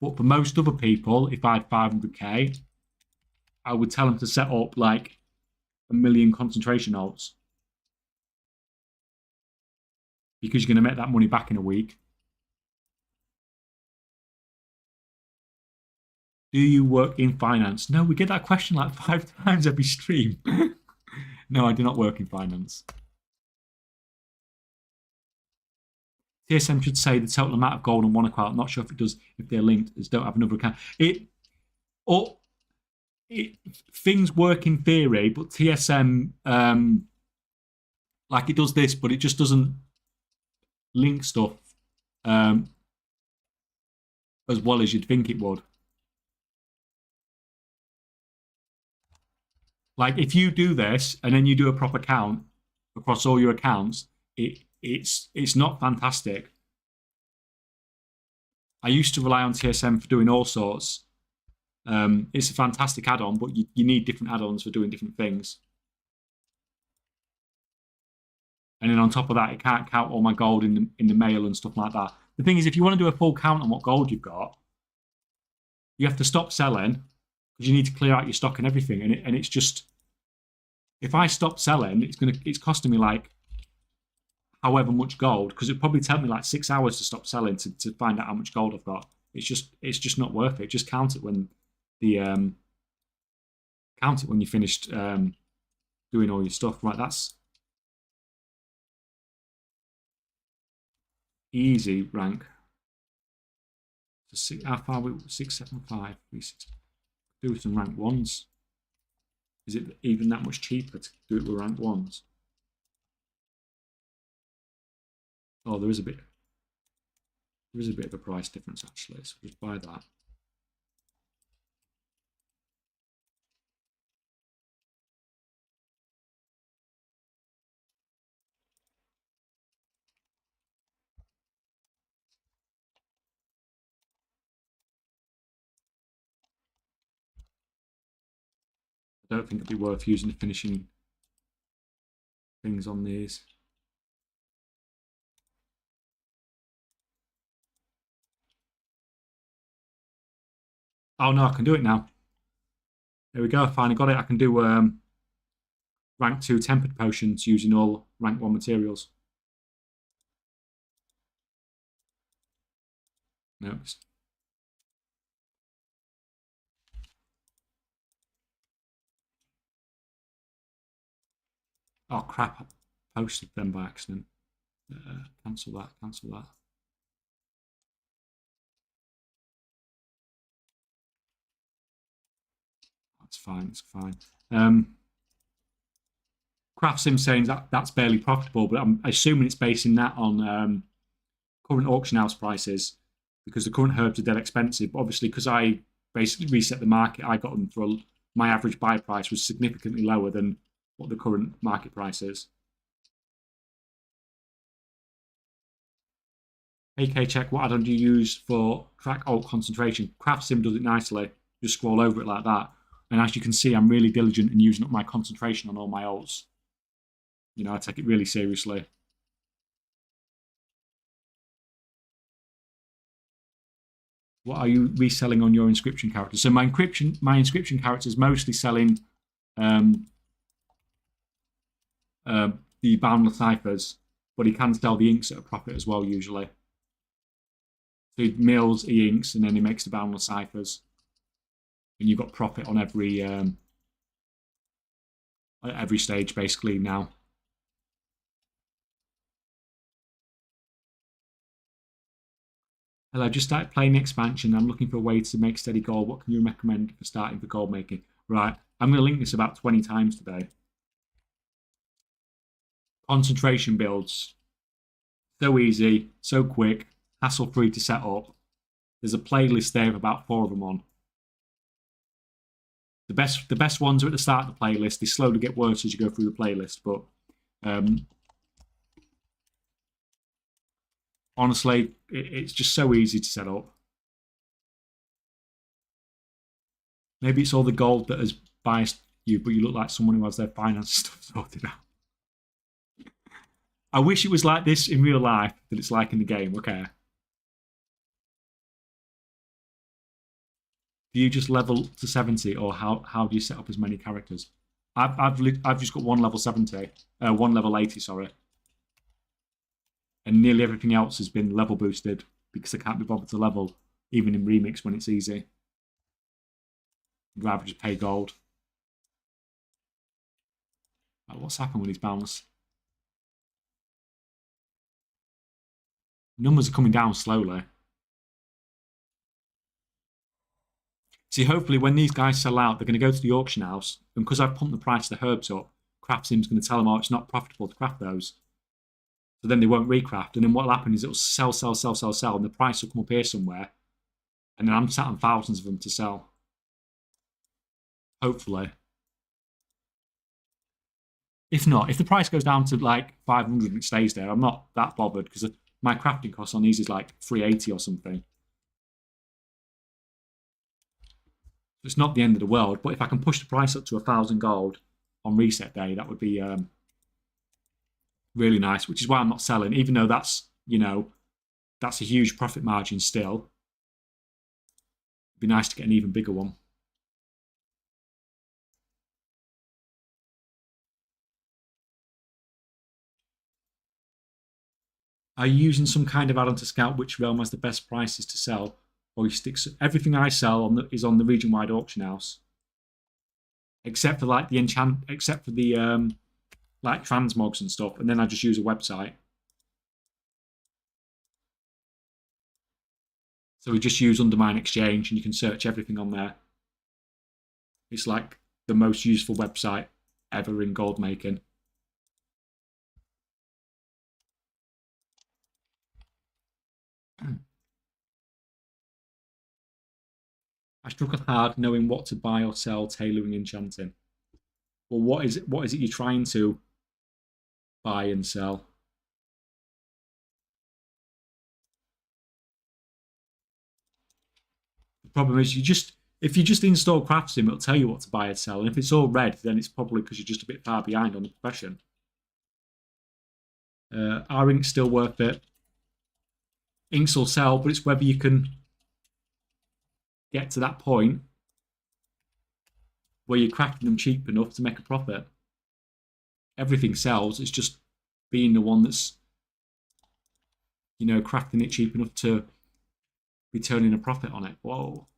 But for most other people, if I had 500k, I would tell them to set up like 1 million concentration alts, because you're going to make that money back in a week. Do you work in finance? No, we get that question like 5 times every stream. No, I do not work in finance. TSM should say the total amount of gold on one account. I'm not sure if it does if they're linked, as don't have another account. Things work in theory, but TSM like it does this, but it just doesn't link stuff um, as well as you'd think it would. Like if you do this and then you do a proper count across all your accounts, it's not fantastic. I used to rely on TSM for doing all sorts. It's a fantastic add-on, but you need different add-ons for doing different things. And then on top of that, it can't count all my gold in the mail and stuff like that. The thing is, if you want to do a full count on what gold you've got, you have to stop selling because you need to clear out your stock and everything. And it's just, if I stop selling, it's costing me like however much gold, because it'd probably take me like 6 hours to stop selling to find out how much gold I've got. It's just not worth it. Just count it when the count it when you finished doing all your stuff. Right, that's easy rank. So how far we 675 do some rank ones. Is it even that much cheaper to do it with rank ones? Oh, there is a bit of a price difference actually, so just buy that. I don't think it'd be worth using the finishing things on these. Oh no, I can do it now. There we go, I finally got it. I can do rank 2 tempered potions using all rank 1 materials. No, oh crap, I posted them by accident. Cancel that, cancel that. That's fine, it's fine. Craft Sim saying that's barely profitable, but I'm assuming it's basing that on current auction house prices, because the current herbs are dead expensive. But obviously, because I basically reset the market, I got them for my average buy price was significantly lower than what the current market price is. AK check, what add-on do you use for track alt concentration? Craft Sim does it nicely. Just scroll over it like that. And as you can see, I'm really diligent in using up my concentration on all my alts. You know, I take it really seriously. What are you reselling on your inscription characters? So my inscription character is mostly selling the boundless ciphers, but he can sell the inks at a profit as well usually. So he mills e-inks and then he makes the boundless ciphers, and you've got profit on every stage basically now. Hello, I just started playing the expansion. I'm looking for a way to make steady gold. What can you recommend for starting for gold making? Right, I'm going to link this about 20 times today. Concentration builds. So easy, so quick, hassle-free to set up. There's a playlist there of about 4 of them on. The best ones are at the start of the playlist. They slowly get worse as you go through the playlist, but honestly, it's just so easy to set up. Maybe it's all the gold that has biased you, but you look like someone who has their finance stuff sorted out. I wish it was like this in real life, that it's like in the game. Okay. Do you just level to 70, or how do you set up as many characters? I've just got one level 70, one level 80, sorry. And nearly everything else has been level boosted because I can't be bothered to level, even in Remix when it's easy. I'd rather just pay gold. What's happened with these boundless? Numbers are coming down slowly. See, hopefully when these guys sell out, they're going to go to the auction house, and because I've pumped the price of the herbs up, craft sim's going to tell them, oh, it's not profitable to craft those. So then they won't recraft. And then what'll happen is it'll sell, and the price will come up here somewhere. And then I'm sat on thousands of them to sell. Hopefully. If not, if the price goes down to like 500 and it stays there, I'm not that bothered because my crafting cost on these is like 380 or something. It's not the end of the world, but if I can push the price up to 1,000 gold on reset day, that would be really nice, which is why I'm not selling, even though that's, you know, that's a huge profit margin still. It'd be nice to get an even bigger one. Are you using some kind of add-on to scout which realm has the best prices to sell? Or you stick everything I sell is on the region-wide auction house, except for like the like transmogs and stuff, and then I just use a website. So we just use Undermine Exchange, and you can search everything on there. It's like the most useful website ever in gold making. I struggle hard knowing what to buy or sell, tailoring, enchanting. Well, what is it you're trying to buy and sell? The problem is if you just install Craft Sim, it'll tell you what to buy and sell. And if it's all red, then it's probably because you're just a bit far behind on the profession. Are inks still worth it? Inks will sell, but it's whether you can get to that point where you're crafting them cheap enough to make a profit. Everything sells. It's just being the one that's, you know, crafting it cheap enough to be turning a profit on it. Whoa.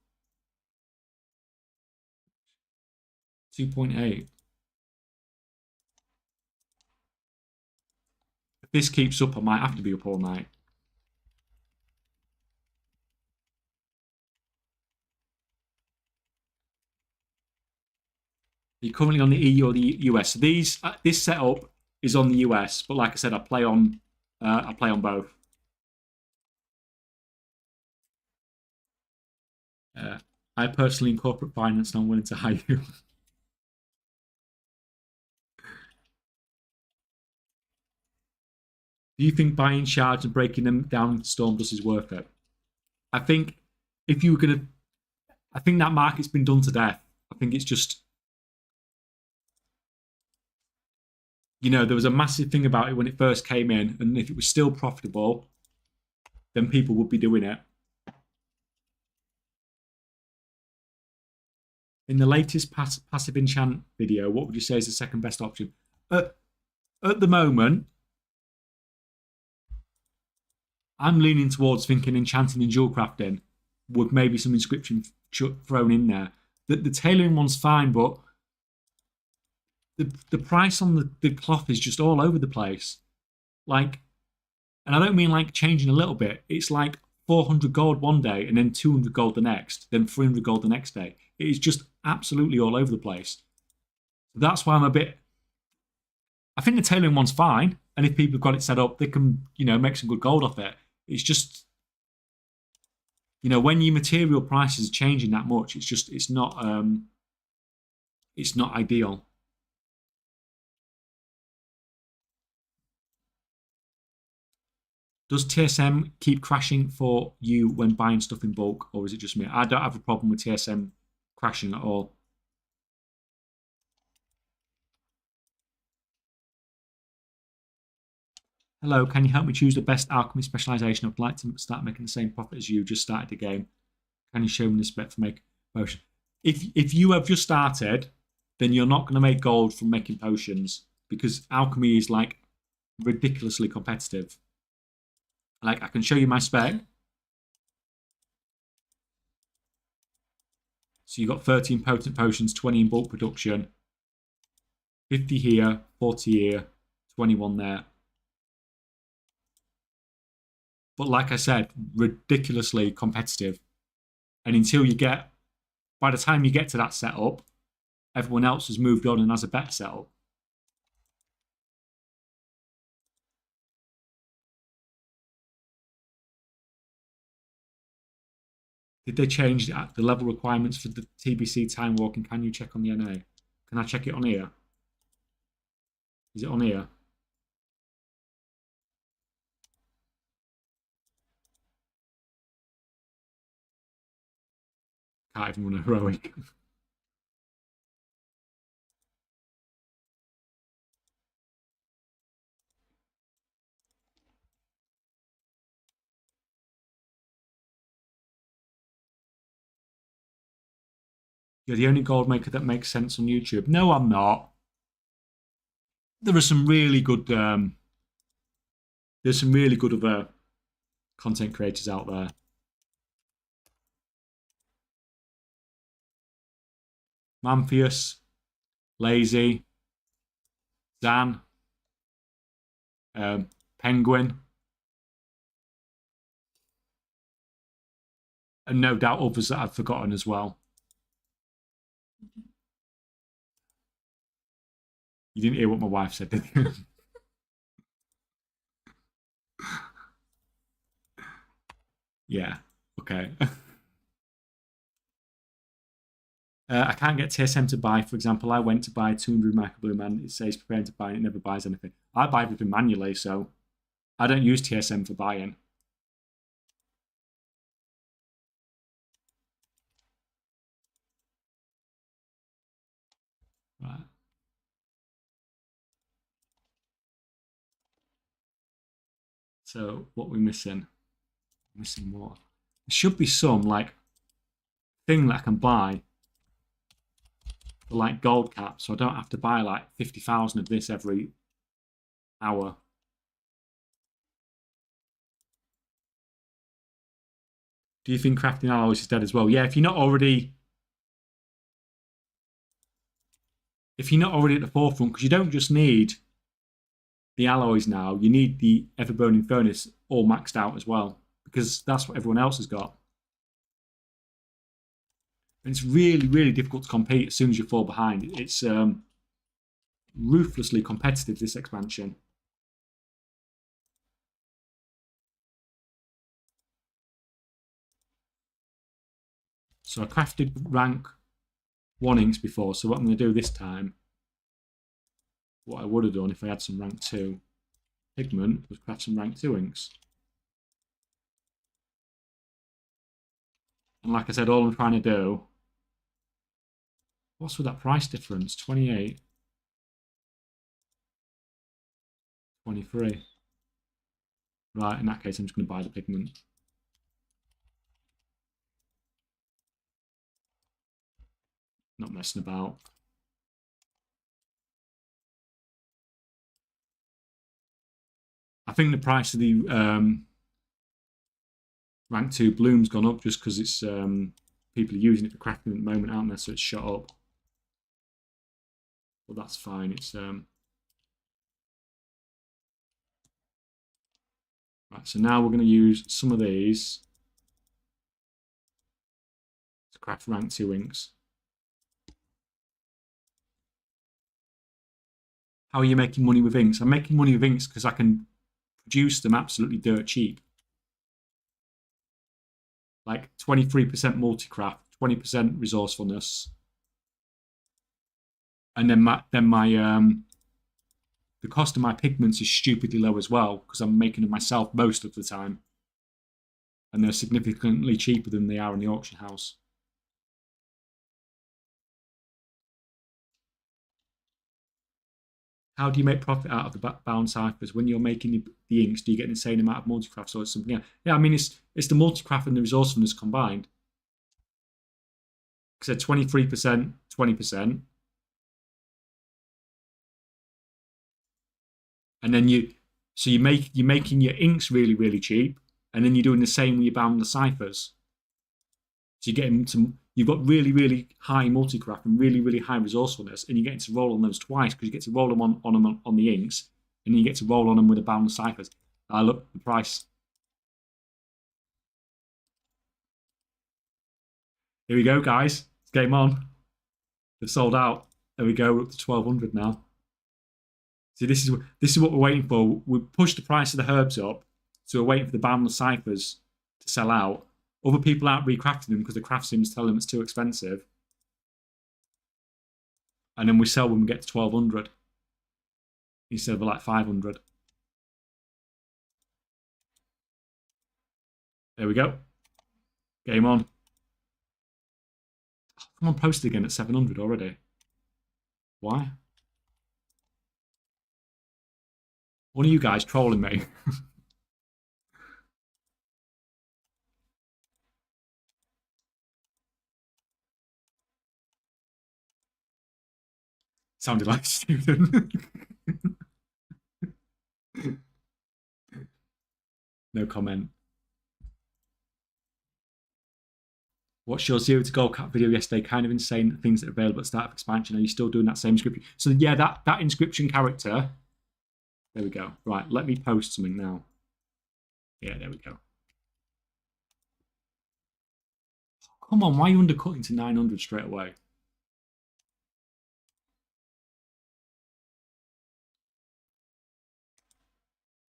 2.8. If this keeps up, I might have to be up all night. You're currently on the EU or the US. So this setup is on the US, but like I said, I play on both. I personally in corporate finance, and I'm willing to hire you. Do you think buying shards and breaking them down into storm dust is worth it? I think if you were gonna, I think that market's been done to death. I think it's just, you know, there was a massive thing about it when it first came in, and if it was still profitable, then people would be doing it. In the latest passive enchant video, what would you say is the second best option? At the moment, I'm leaning towards thinking enchanting and jewel crafting with maybe some inscription thrown in there. The tailoring one's fine, but the price on the cloth is just all over the place. Like, and I don't mean like changing a little bit. It's like 400 gold one day and then 200 gold the next, then 300 gold the next day. It is just absolutely all over the place. That's why I'm a bit... I think the tailoring one's fine, and if people have got it set up, they can, you know, make some good gold off it. It's just, you know, when your material prices are changing that much, it's not ideal. Does TSM keep crashing for you when buying stuff in bulk, or is it just me? I don't have a problem with TSM crashing at all. Hello, can you help me choose the best alchemy specialization? I'd like to start making the same profit as you. Just started the game. Can you show me the spec for make potion? If you have just started, then you're not going to make gold from making potions because alchemy is like ridiculously competitive. Like, I can show you my spec. So you've got 13 potent potions, 20 in bulk production, 50 here, 40 here, 21 there. But like I said, ridiculously competitive. And until you get, by the time you get to that setup, everyone else has moved on and has a better setup. Did they change the level requirements for the TBC time walking? Can you check on the NA? Can I check it on here? Is it on here? Can't even run a heroic. You're the only gold maker that makes sense on YouTube. No, I'm not. There are some really good. There's some really good other content creators out there. Mamphius, Lazy, Zan, Penguin, and no doubt others that I've forgotten as well. You didn't hear what my wife said, did you? Yeah, okay. I can't get TSM to buy. For example, I went to buy 200 Microblue Man. It says preparing to buy and it never buys anything. I buy everything manually, so I don't use TSM for buying. Right. So what we're missing? Missing what? There should be some like thing that I can buy for like gold caps, so I don't have to buy like 50,000 of this every hour. Do you think crafting alloys is dead as well? Yeah, if you're not already at the forefront, because you don't just need the alloys now, you need the ever burning furnace all maxed out as well, because that's what everyone else has got. And it's really, really difficult to compete as soon as you fall behind. It's ruthlessly competitive, this expansion. So I crafted rank 1 inks before, so what I'm going to do this time, what I would have done if I had some rank 2 pigment, was craft some rank 2 inks. And like I said, all I'm trying to do, what's with that price difference? 28, 23. Right, in that case, I'm just going to buy the pigment. Not messing about. I think the price of the rank 2 bloom's gone up just because it's people are using it for crafting at the moment, aren't they? So it's shot up. But that's fine. It's right. So now we're going to use some of these to craft rank 2 inks. How are you making money with inks? I'm making money with inks because I can produce them absolutely dirt cheap. Like 23% multi-craft, 20% resourcefulness. And then the cost of my pigments is stupidly low as well because I'm making them myself most of the time. And they're significantly cheaper than they are in the auction house. How do you make profit out of the bound ciphers? When you're making the inks, do you get an insane amount of multi-crafts or something else? Yeah, I mean, it's the multi-craft and the resourcefulness combined. Like I said, 23%, 20%. And then you're making your inks really, really cheap, and then you're doing the same with your bound the ciphers. So you're getting you've got really, really high multi-craft and really, really high resourcefulness, and you're getting to roll on those twice because you get to roll them on the inks, and then you get to roll on them with the bound ciphers. Look, the price. Here we go, guys. It's game on. They've sold out. There we go. We're up to 1,200 now. See, this is what we're waiting for. We pushed the price of the herbs up, so we're waiting for the boundless ciphers to sell out, Other people aren't recrafting them because the craft sims tell them it's too expensive. And then we sell when we get to 1200 instead of like 500. There we go. Game on. Someone posted again at 700 already. Why? One of you guys trolling me. Sounded like a student. No comment. Watched your 0 to Gold Cap video yesterday. Kind of insane things that are available at the start of expansion. Are you still doing that same inscription? So yeah, that inscription character. There we go. Right, let me post something now. Yeah, there we go. Come on, why are you undercutting to 900 straight away?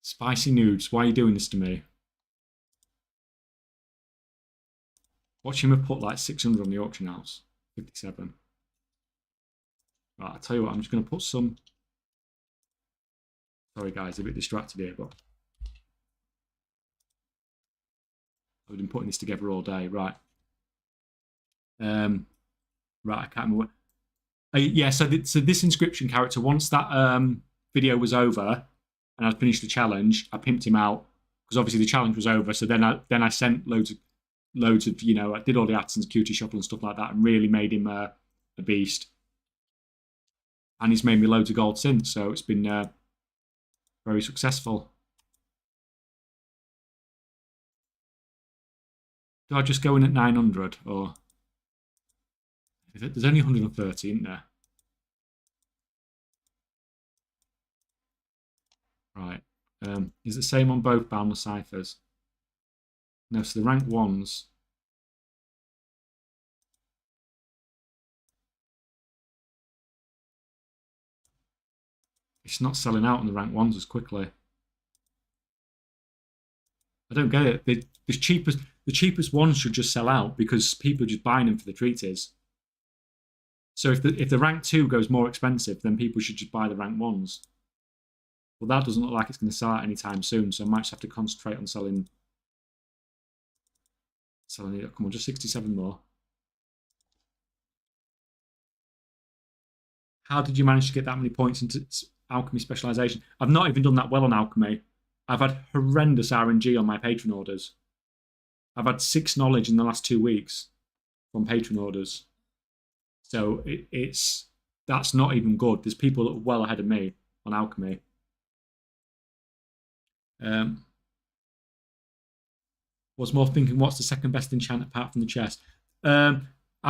Spicy nudes, why are you doing this to me? Watch him have put like 600 on the auction house. 57. Right, I'll tell you what, I'm just going to put some... Sorry guys, a bit distracted here, but... I've been putting this together all day, right. Right, I can't remember. Yeah, so this inscription character, once that video was over and I'd finished the challenge, I pimped him out because obviously the challenge was over. So then I sent loads of I did all the ads and security shuffle and stuff like that, and really made him a beast. And he's made me loads of gold since, so it's been very successful. Do I just go in at 900 or? There's only 130, isn't there? Right. Is it the same on both Boundless Ciphers? No, so the rank 1s. It's not selling out on the rank 1s as quickly. I don't get it. The cheapest ones should just sell out because people are just buying them for the treaties. So if the rank 2 goes more expensive, then people should just buy the rank 1s. Well, that doesn't look like it's going to sell out anytime soon, so I might just have to concentrate on selling it. Come on, just 67 more. How did you manage to get that many points into alchemy specialization? I've not even done that well on alchemy. I've had horrendous RNG on my patron orders. I've had 6 knowledge in the last 2 weeks from patron orders. So that's not even good. There's people that are well ahead of me on alchemy. Was more thinking, what's the second best enchant apart from the chest? I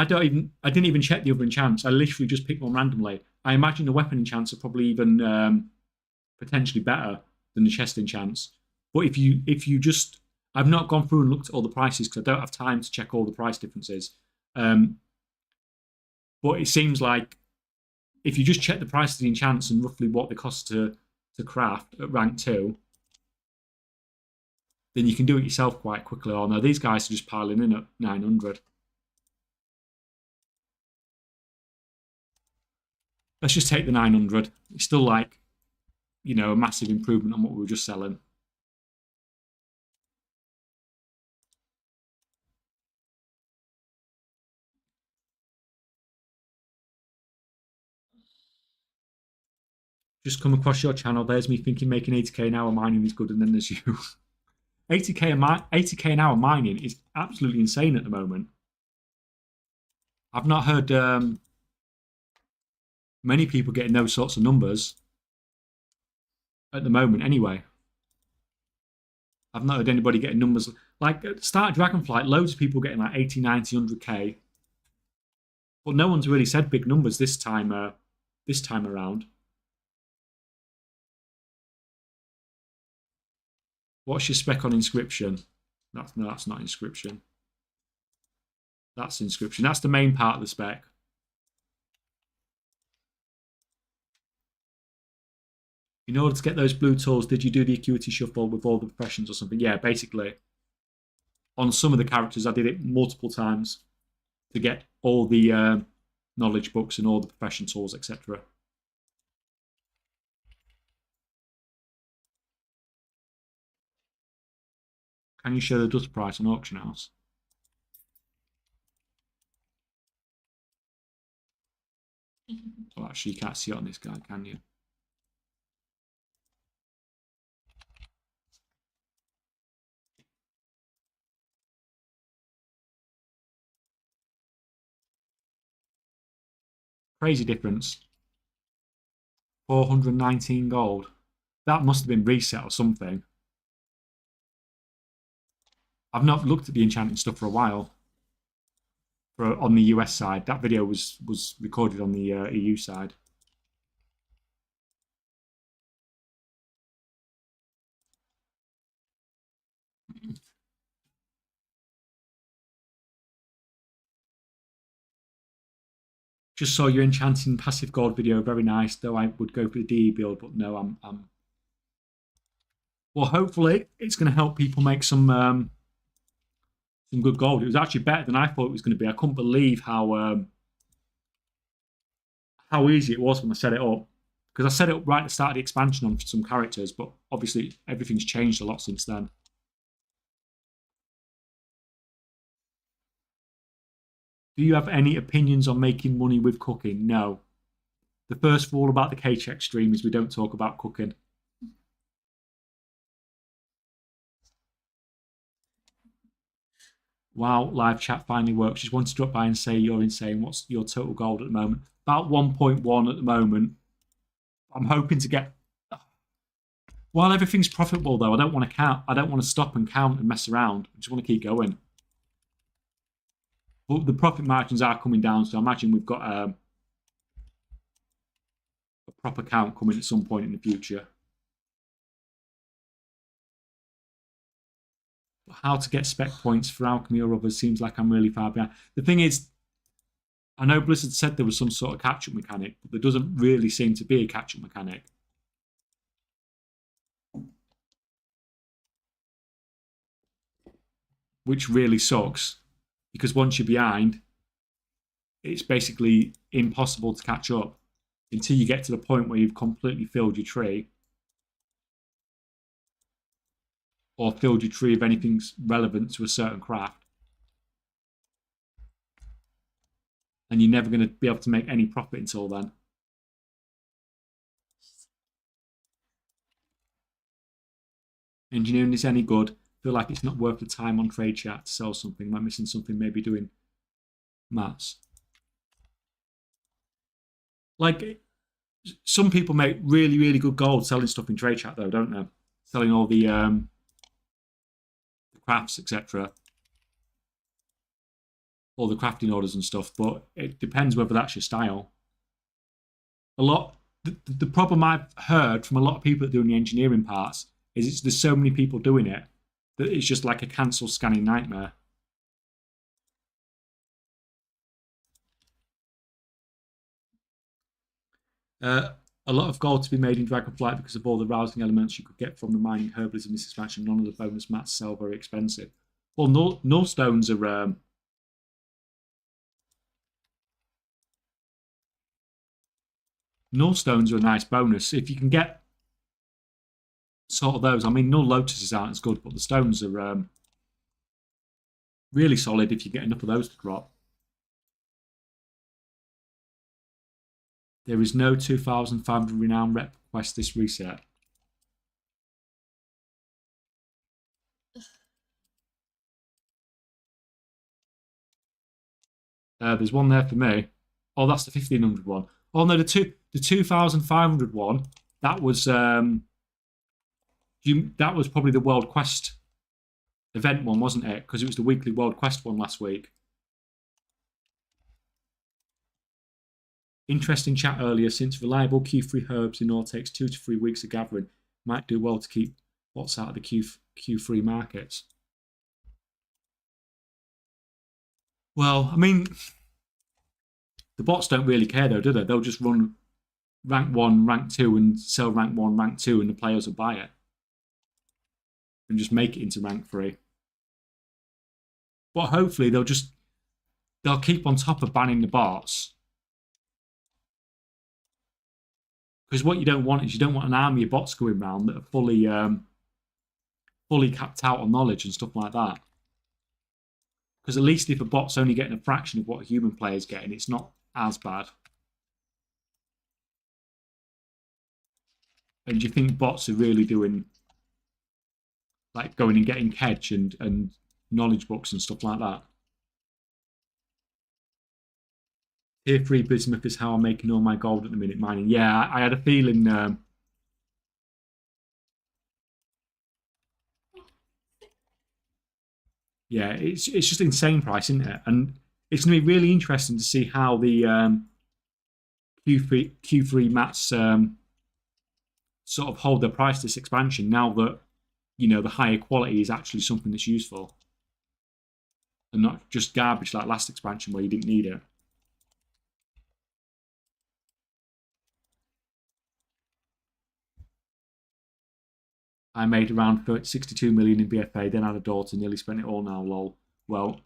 didn't even check the other enchants. I literally just picked one randomly. I imagine the weapon enchants are probably even potentially better than the chest enchants. But if you just, I've not gone through and looked at all the prices because I don't have time to check all the price differences. But it seems like if you just check the price of the enchants and roughly what they cost to craft at rank 2, then you can do it yourself quite quickly. Oh no, these guys are just piling in at 900. Let's just take the 900. It's still like, a massive improvement on what we were just selling. Just come across your channel. There's me thinking making 80k an hour mining is good, and then there's you. 80k an hour mining is absolutely insane at the moment. I've not heard many people getting those sorts of numbers at the moment anyway. I've not heard anybody getting numbers like at the start of Dragonflight, loads of people getting like 80, 90, 100k. But no one's really said big numbers this time around. What's your spec on inscription? That's not inscription. That's inscription. That's the main part of the spec. In order to get those blue tools, did you do the acuity shuffle with all the professions or something? Yeah, basically. on some of the characters, I did it multiple times to get all the knowledge books and all the profession tools, etc. Can you show the dust price on auction house? Well, actually, you can't see it on this guy, can you? Crazy difference. 419 gold. That must have been reset or something. I've not looked at the enchanting stuff for a while. On the US side, that video was recorded on the EU side. Just saw your enchanting passive gold video, very nice. Though I would go for the DE build, but no, I'm. Well, hopefully it's going to help people make some good gold. It was actually better than I thought it was going to be. I couldn't believe how easy it was when I set it up, because I set it up right at the start of the expansion on some characters, but obviously everything's changed a lot since then. Do you have any opinions on making money with cooking? No. The first rule about the K-Check stream is we don't talk about cooking. Wow, live chat finally works. Just wanted to drop by and say you're insane. What's your total gold at the moment? About 1.1 at the moment. I'm hoping to get... While everything's profitable, though, I don't want to count. I don't want to stop and count and mess around. I just want to keep going. But the profit margins are coming down, so I imagine we've got a proper count coming at some point in the future. How to get spec points for alchemy or others seems like I'm really far behind. The thing is, I know Blizzard said there was some sort of catch-up mechanic, but there doesn't really seem to be a catch-up mechanic. Which really sucks, because once you're behind, it's basically impossible to catch up until you get to the point where you've completely filled your tree, or filled your tree of anything relevant to a certain craft. And you're never going to be able to make any profit until then. Engineering is any good? Feel like it's not worth the time on trade chat to sell something. Am I missing something? Maybe doing maths. Like, some people make really, really good gold selling stuff in trade chat, though, don't they? Selling all the crafts, etc. All the crafting orders and stuff, but it depends whether that's your style. The problem I've heard from a lot of people that doing the engineering parts is there's so many people doing it that it's just like a cancel scanning nightmare. A lot of gold to be made in Dragonflight because of all the rousing elements you could get from the mining herbalism in this expansion. None of the bonus mats sell very expensive. Well, null stones are null stones are a nice bonus if you can get sort of those. I mean, null lotuses aren't as good, but the stones are really solid if you get enough of those to drop. There is no 2,500 renown rep quest this reset. There's one there for me. Oh, that's the 1,500 one. Oh no, the 2,500 one. That was probably the World Quest event one, wasn't it? Because it was the weekly World Quest one last week. Interesting chat earlier. Since reliable Q3 herbs in all takes 2 to 3 weeks of gathering, might do well to keep bots out of the Q3 markets. Well, I mean, the bots don't really care though, do they? They'll just run rank 1, rank 2 and sell rank 1, rank 2 and the players will buy it. And just make it into rank 3. But hopefully they'll keep on top of banning the bots. Because what you don't want is you don't want an army of bots going around that are fully capped out on knowledge and stuff like that. Because at least if a bot's only getting a fraction of what a human player's getting, it's not as bad. And do you think bots are really doing, like, going and getting Kedge and knowledge books and stuff like that? Tier 3 bismuth is how I'm making all my gold at the minute mining. Yeah, I had a feeling. Yeah, it's just insane price, isn't it? And it's going to be really interesting to see how the Q3 mats sort of hold their price this expansion now that the higher quality is actually something that's useful and not just garbage like last expansion where you didn't need it. I made around 62 million in BFA, then had a daughter, nearly spent it all now, lol. Well,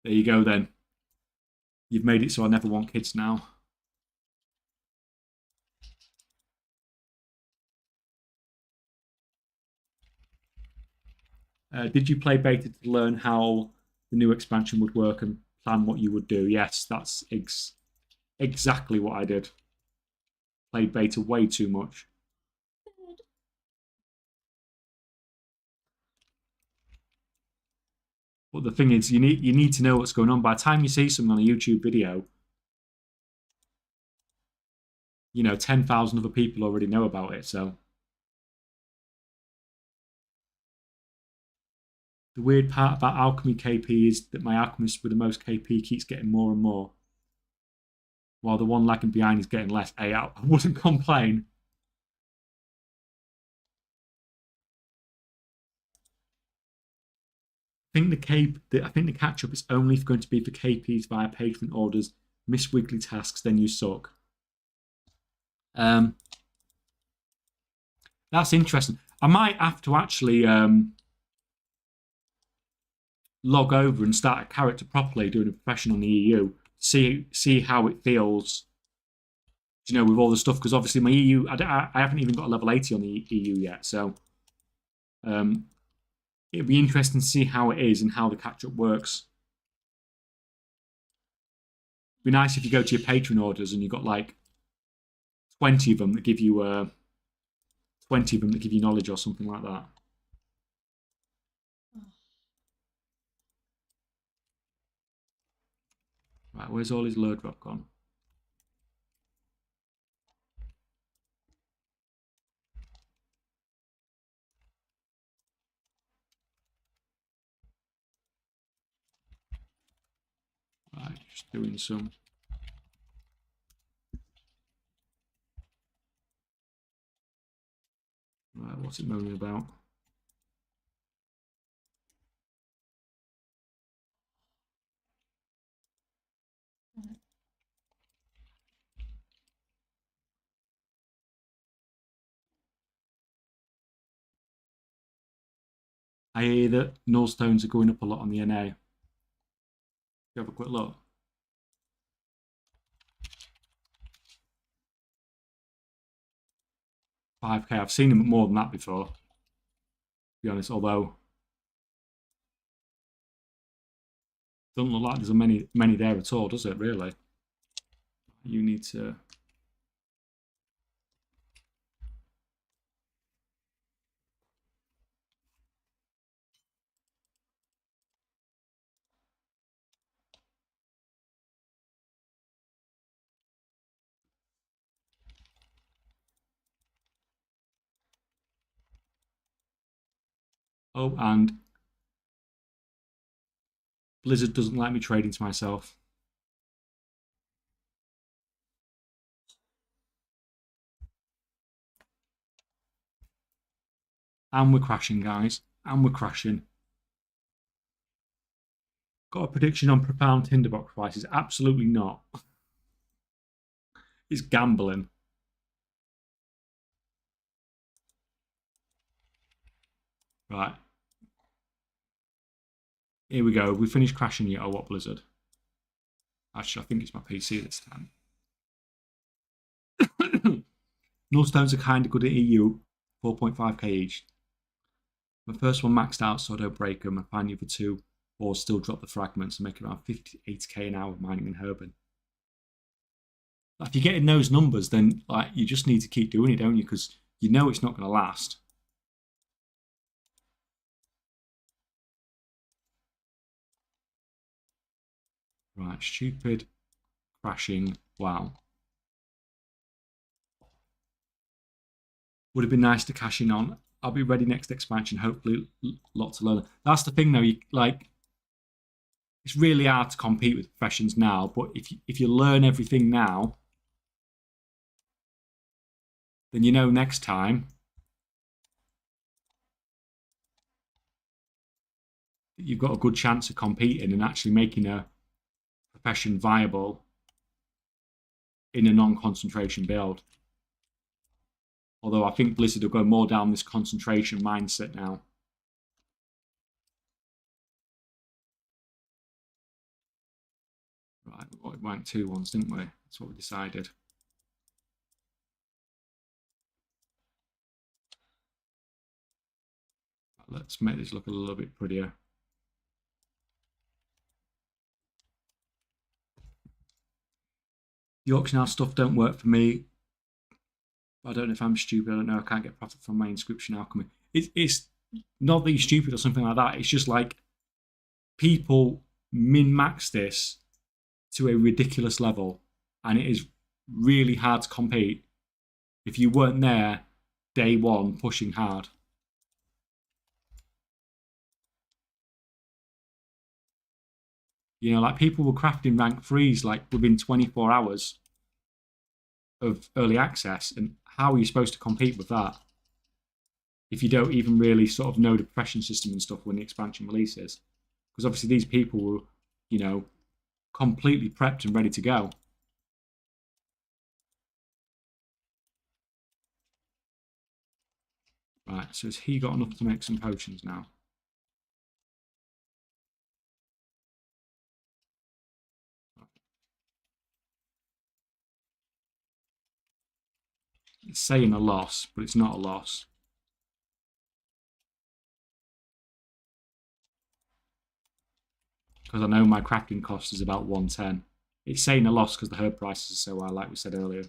there you go then. You've made it so I never want kids now. Did you play beta to learn how the new expansion would work and plan what you would do? Yes, that's exactly what I did. Played beta way too much. But the thing is, you need to know what's going on. By the time you see something on a YouTube video, 10,000 other people already know about it. So the weird part about alchemy KP is that my alchemist with the most KP keeps getting more and more, while the one lagging behind is getting less. Hey, I wouldn't complain. I think the catch up is only going to be for KPs via patron orders, miss weekly tasks, then you suck. That's interesting. I might have to actually log over and start a character properly, doing a profession on the EU. See how it feels. With all the stuff, because obviously my EU, I haven't even got a level 80 on the EU yet, so it'd be interesting to see how it is and how the catch up works. It'd be nice if you go to your patron orders and you've got like 20 of them that give you 20 of them that give you knowledge or something like that. Right, where's all his load drop gone? Right, just doing some. Right, what's it moaning about? I hear that nullstones are going up a lot on the NA. You have a quick look. 5k. I've seen them more than that before, to be honest, although doesn't look like there's many there at all, does it, really? You need to... Oh, and Blizzard doesn't like me trading to myself. And we're crashing, guys. And we're crashing. Got a prediction on profound tinderbox prices? Absolutely not. It's gambling. Right. Here we go. We finished crashing yet, or what, Blizzard? Actually, I think it's my PC this time. Nullstones are kind of good at EU, 4.5k each. My first one maxed out, so I don't break them. I find the other two, or still drop the fragments and make around 58k an hour mining and herbing. If you're getting those numbers, then like you just need to keep doing it, don't you? Because you know it's not going to last. Right, stupid, crashing, wow. Would have been nice to cash in on. I'll be ready next expansion. Hopefully, lot to learn. That's the thing, though. You like, it's really hard to compete with professions now. But if you learn everything now, then you know next time that you've got a good chance of competing and actually making a profession viable in a non-concentration build. Although I think Blizzard will go more down this concentration mindset now. Right, we went 2-1s, didn't we? That's what we decided. Let's make this look a little bit prettier. The auction house stuff don't work for me. I don't know if I'm stupid. I don't know. I can't get profit from my inscription alchemy. It's not that you're stupid or something like that. It's just like people min-max this to a ridiculous level, and it is really hard to compete if you weren't there day one pushing hard. You know, like people were crafting rank 3s like within 24 hours of early access, and how are you supposed to compete with that if you don't even really sort of know the profession system and stuff when the expansion releases? Because obviously these people were, you know, completely prepped and ready to go. Right, so has he got enough to make some potions now? It's saying a loss, but it's not a loss. Because I know my crafting cost is about 110. It's saying a loss because the herb prices are so high, like we said earlier.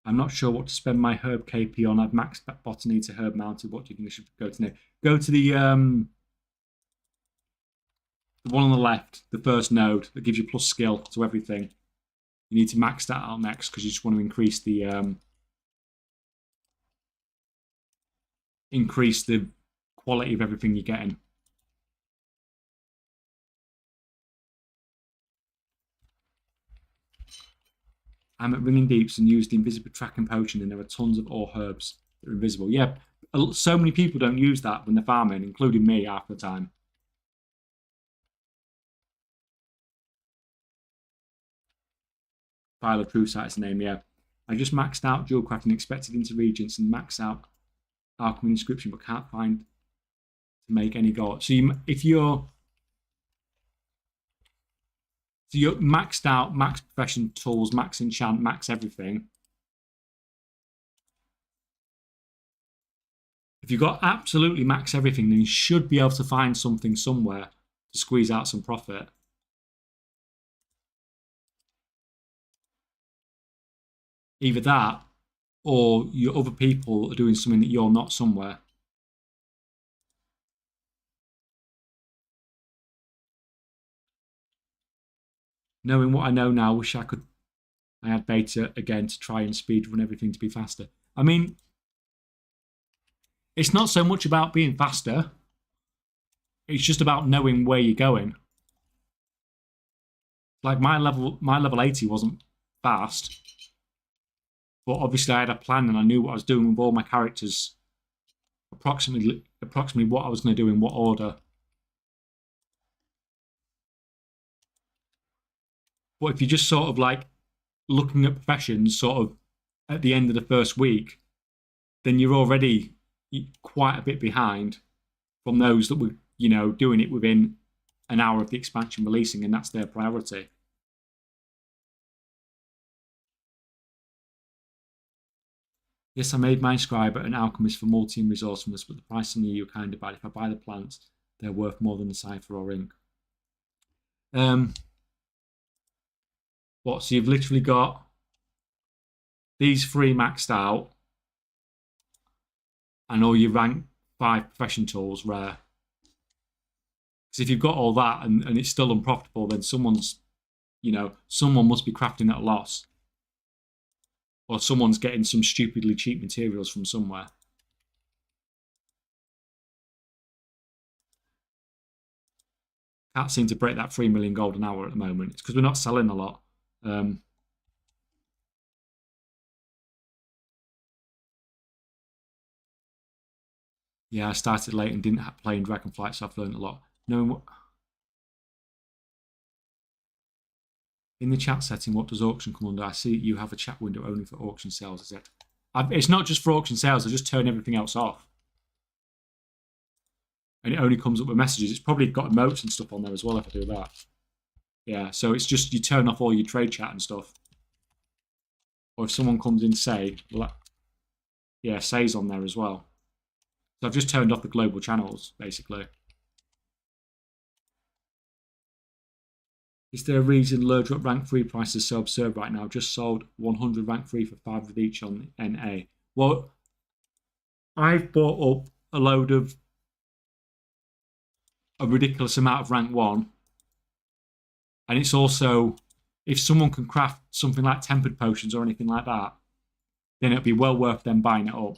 I'm not sure what to spend my herb KP on. I've maxed botany to herb mounted. What do you think I should go to now? Go to the one on the left, the first node that gives you plus skill to everything. You need to max that out next because you just want to increase the quality of everything you're getting. I'm at Ringing Deeps and used the invisible tracking potion, and there are tons of ore herbs that are invisible. Yeah, so many people don't use that when they're farming, including me half the time. File of True Sight is the name, yeah. I just maxed out dual crafting, expected into regents, and maxed out alchemy inscription, but can't find to make any gold. So if you're maxed out, max profession tools, max enchant, max everything. If you've got absolutely max everything, then you should be able to find something somewhere to squeeze out some profit. Either that, or your other people are doing something that you're not somewhere. Knowing what I know now, I wish I had beta again to try and speed run everything to be faster. I mean, it's not so much about being faster. It's just about knowing where you're going. Like my level 80 wasn't fast, but obviously I had a plan and I knew what I was doing with all my characters, approximately what I was going to do in what order. But if you just sort of like looking at professions sort of at the end of the first week, then you're already quite a bit behind from those that were, doing it within an hour of the expansion releasing, and that's their priority. Yes, I made my scribe an alchemist for multi and resourcefulness, but the price on the EU are kind of bad. If I buy the plants, they're worth more than the cipher or ink. So you've literally got these 3 maxed out, and all your rank 5 profession tools rare. Because if you've got all that and it's still unprofitable, then someone must be crafting at a loss. Or someone's getting some stupidly cheap materials from somewhere. Can't seem to break that 3 million gold an hour at the moment. It's because we're not selling a lot. Yeah, I started late and didn't play in Dragonflight, so I've learned a lot. Knowing what... In the chat setting, what does auction come under? I see you have a chat window only for auction sales, is it? It's not just for auction sales, I just turn everything else off. And it only comes up with messages. It's probably got emotes and stuff on there as well if I do that. Yeah, so it's just you turn off all your trade chat and stuff. Or if someone comes in, say, well, yeah, say's on there as well. So I've just turned off the global channels, basically. Is there a reason Lurdrop rank 3 price is so absurd right now? Just sold 100 rank 3 for 500 each on NA. Well, I've bought up a load of a ridiculous amount of rank 1. And it's also, if someone can craft something like tempered potions or anything like that, then it'll be well worth them buying it up.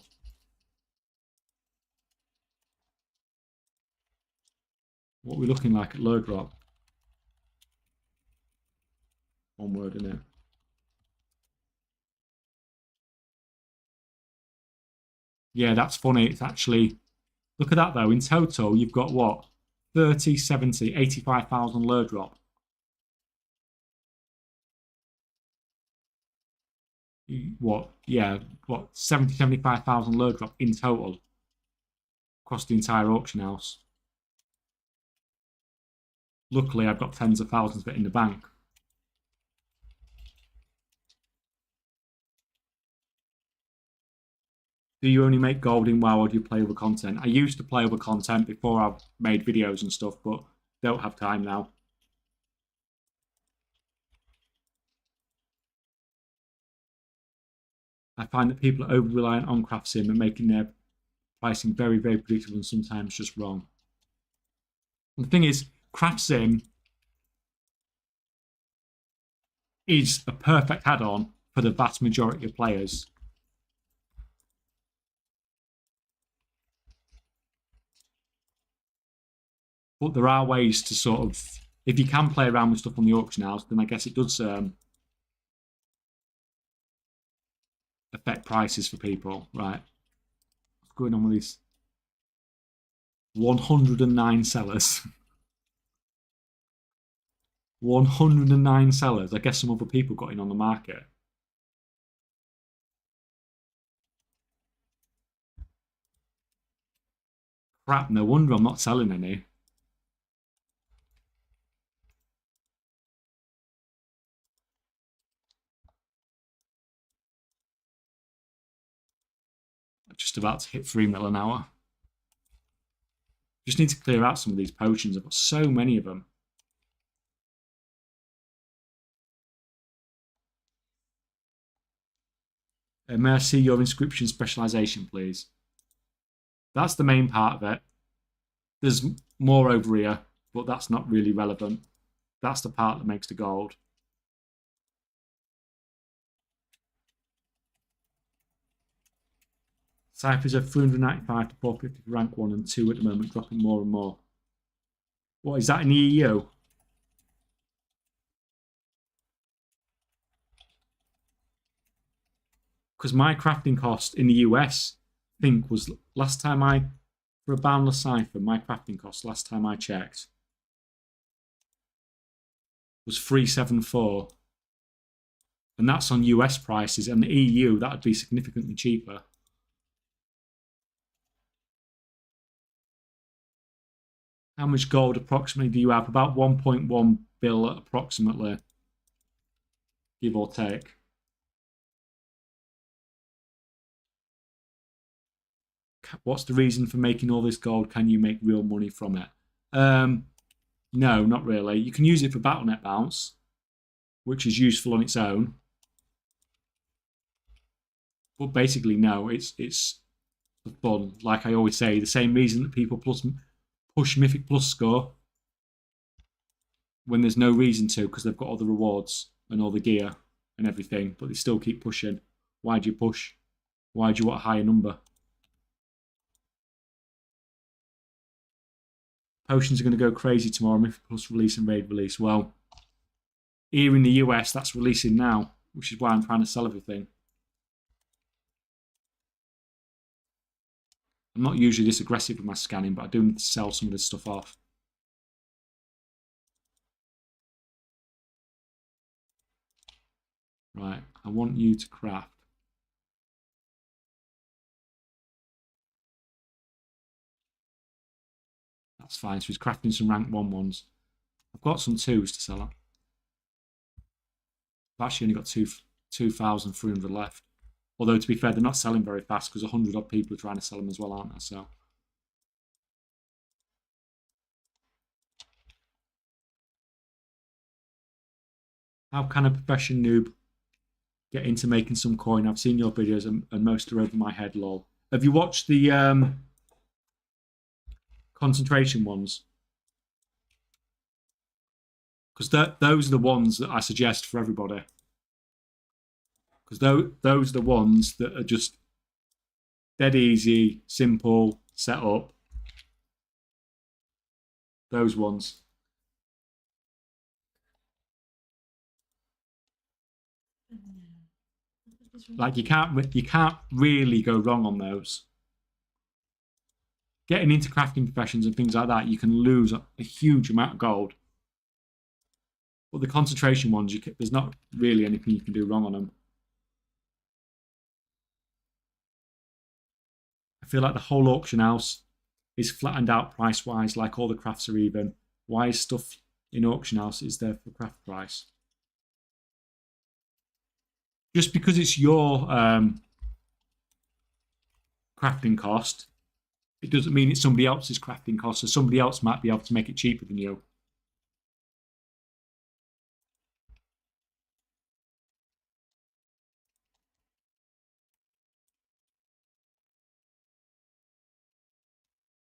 What are we looking like at Lurdrop? One word, isn't it? Yeah, that's funny. It's actually, look at that though. In total, you've got what? 30, 70, 85,000 Lurdrop. What? Yeah, what? 70, 75,000 Lurdrop in total across the entire auction house. Luckily, I've got tens of thousands of it in the bank. Do you only make gold in WoW or do you play other content? I used to play other content before I made videos and stuff, but don't have time now. I find that people are over-reliant on craft sim and making their pricing very, very predictable and sometimes just wrong. And the thing is, craft sim is a perfect add-on for the vast majority of players. But there are ways to sort of, if you can play around with stuff on the auction house, then I guess it does affect prices for people, right? What's going on with these? 109 sellers. 109 sellers. I guess some other people got in on the market. Crap, no wonder I'm not selling any. Just about to hit 3 mil an hour. Just need to clear out some of these potions. I've got so many of them. May I see your inscription specialization, please? That's the main part of it. There's more over here, but that's not really relevant. That's the part that makes the gold. Ciphers are 395 to 450 for rank 1 and 2 at the moment, dropping more and more. What, is that in the EU? Because my crafting cost in the US, I think, was last time for a boundless cipher, my crafting cost last time I checked was 374. And that's on US prices. And the EU, that would be significantly cheaper. How much gold approximately do you have? About 1.1 bill approximately, give or take. What's the reason for making all this gold? Can you make real money from it? No, not really. You can use it for BattleNet bounce, which is useful on its own. But basically, no, it's for fun. Like I always say, the same reason that people push Mythic Plus score when there's no reason to, because they've got all the rewards and all the gear and everything, but they still keep pushing. Why do you push? Why do you want a higher number? Potions are going to go crazy tomorrow. Mythic Plus release and raid release. Well, here in the US, that's releasing now, which is why I'm trying to sell everything. I'm not usually this aggressive with my scanning, but I do need to sell some of this stuff off. Right, I want you to craft. That's fine. So he's crafting some rank 1 ones. I've got some 2s to sell. I've actually only got 2,300 left. Although, to be fair, they're not selling very fast because 100 odd people are trying to sell them as well, aren't they? So, how can a profession noob get into making some coin? I've seen your videos and most are over my head, lol. Have you watched the concentration ones? Because those are the ones that I suggest for everybody. Because those are the ones that are just dead easy, simple, set up. Those ones. Like you can't really go wrong on those. Getting into crafting professions and things like that, you can lose a huge amount of gold. But the concentration ones, there's not really anything you can do wrong on them. I feel like the whole auction house is flattened out price-wise, like all the crafts are even. Why is stuff in auction house is there for craft price? Just because it's your crafting cost, it doesn't mean it's somebody else's crafting cost, so somebody else might be able to make it cheaper than you.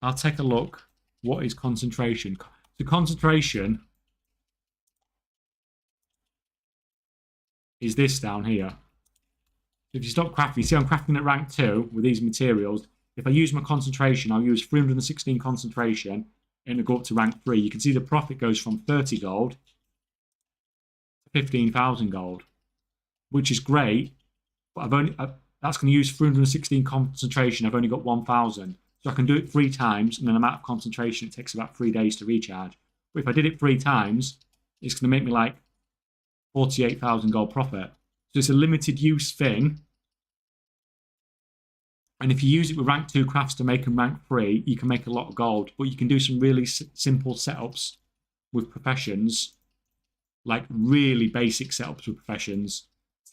I'll take a look. What is concentration? So concentration is this down here. If you stop crafting, you see I'm crafting at rank 2 with these materials. If I use my concentration, I'll use 316 concentration and it'll go up to rank 3. You can see the profit goes from 30 gold to 15,000 gold, which is great, but that's going to use 316 concentration. I've only got 1,000. So I can do it 3 times, and then I'm out of concentration. It takes about 3 days to recharge. But if I did it 3 times, it's going to make me like 48,000 gold profit. So it's a limited use thing. And if you use it with rank 2 crafts to make them rank 3, you can make a lot of gold. But you can do some really simple setups with professions, like really basic setups with professions,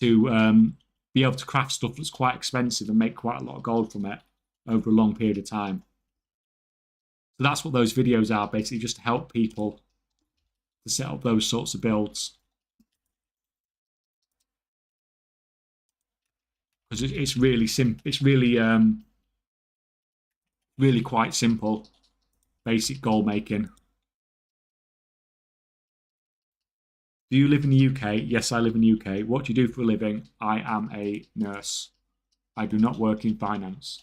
to be able to craft stuff that's quite expensive and make quite a lot of gold from it over a long period of time. So that's what those videos are, basically, just to help people to set up those sorts of builds. Because it's really simple. It's really, really quite simple, basic goal making. Do you live in the UK? Yes, I live in the UK. What do you do for a living? I am a nurse. I do not work in finance.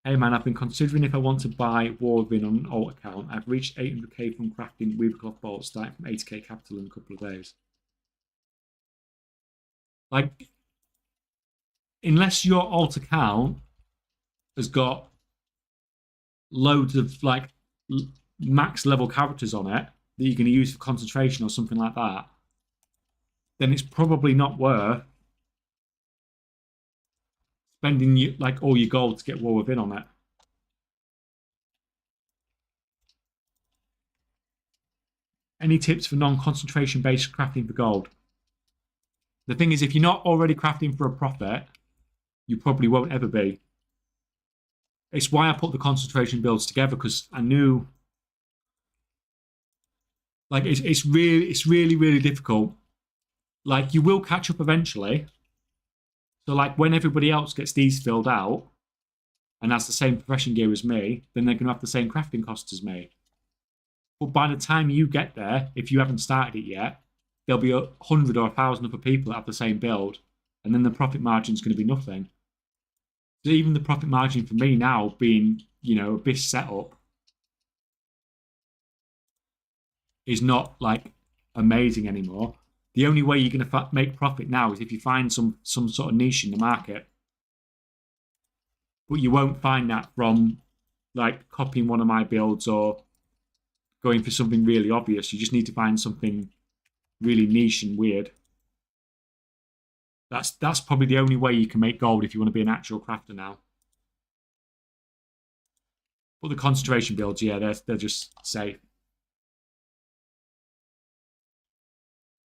Hey man, I've been considering if I want to buy Warwin on an alt account. I've reached 800k from crafting Weavercloth bolts, starting from 80k capital in a couple of days. Like, unless your alt account has got loads of like max level characters on it that you're going to use for concentration or something like that, then it's probably not worth spending like all your gold to get War Within on it. Any tips for non-concentration based crafting for gold? The thing is, if you're not already crafting for a profit, you probably won't ever be. It's why I put the concentration builds together, because I knew, like, it's really difficult. Like, you will catch up eventually. So, like, when everybody else gets these filled out and has the same profession gear as me, then they're going to have the same crafting costs as me. But by the time you get there, if you haven't started it yet, there'll be 100 or 1,000 other people that have the same build, and then the profit margin is going to be nothing. So even the profit margin for me now being, a Abyss setup is not like amazing anymore. The only way you're going to make profit now is if you find some sort of niche in the market. But you won't find that from like copying one of my builds or going for something really obvious. You just need to find something really niche and weird. That's probably the only way you can make gold if you want to be an actual crafter now. But the concentration builds, yeah, they're just safe.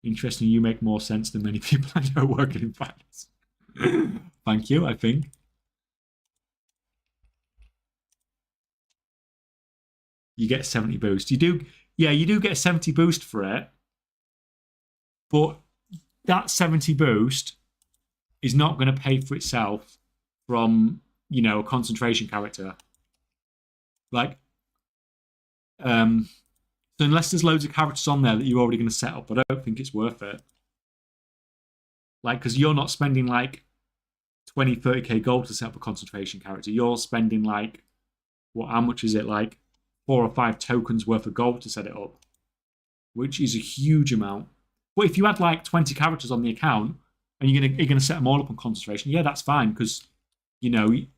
Interesting, you make more sense than many people I know working in finance. Thank you, I think. You get 70 boost. You do get a 70 boost for it. But that 70 boost is not going to pay for itself from, a concentration character. Like, so unless there's loads of characters on there that you're already going to set up, I don't think it's worth it. Like, because you're not spending like 20, 30k gold to set up a concentration character. You're spending like, how much is it? Like 4 or 5 tokens worth of gold to set it up, which is a huge amount. But if you had like 20 characters on the account and you're gonna set them all up on concentration, yeah, that's fine, because the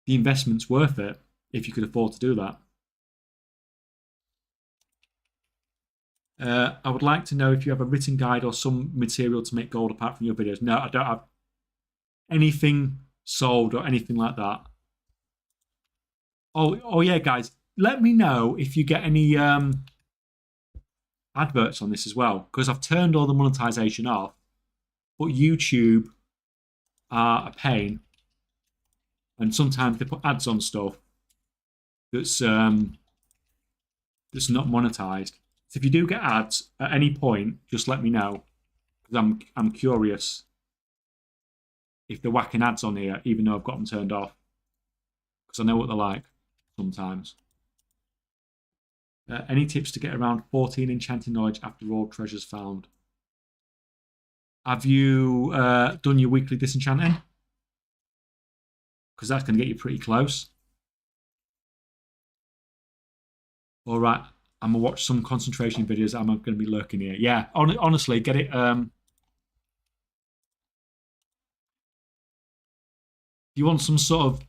investment's worth it if you could afford to do that. I would like to know if you have a written guide or some material to make gold apart from your videos. No, I don't have anything sold or anything like that. Oh yeah, guys, let me know if you get any adverts on this as well, because I've turned all the monetization off, but YouTube are a pain, and sometimes they put ads on stuff that's not monetized. So if you do get ads at any point, just let me know, because I'm curious if they're whacking ads on here, even though I've got them turned off, because I know what they're like sometimes. Any tips to get around 14 enchanting knowledge after all treasures found? Have you done your weekly disenchanting? Because that's going to get you pretty close. All right, I'm going to watch some concentration videos. I'm going to be lurking here. Yeah, honestly, get it. You want some sort of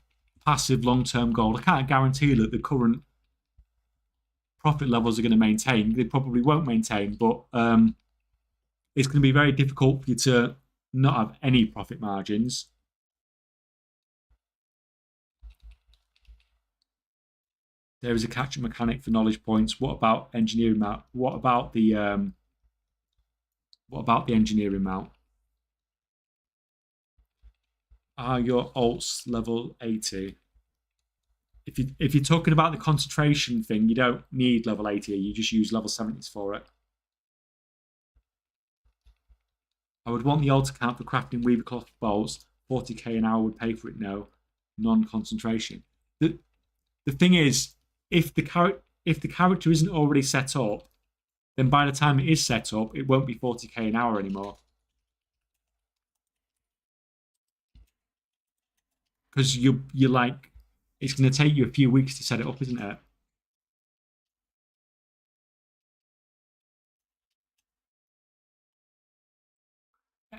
passive long-term goal. I can't guarantee that the current profit levels are going to maintain. They probably won't maintain, but it's going to be very difficult for you to not have any profit margins. There is a catch-up mechanic for knowledge points. What about engineering mount? What about the engineering mount? Are your alts level 80? If you're talking about the concentration thing, you don't need level 80. You just use level 70s for it. I would want the alt account for crafting weaver cloth bolts. 40k an hour would pay for it. No, non-concentration. The thing is, if the character isn't already set up, then by the time it is set up, it won't be 40k an hour anymore. Because you're like, it's going to take you a few weeks to set it up, isn't it?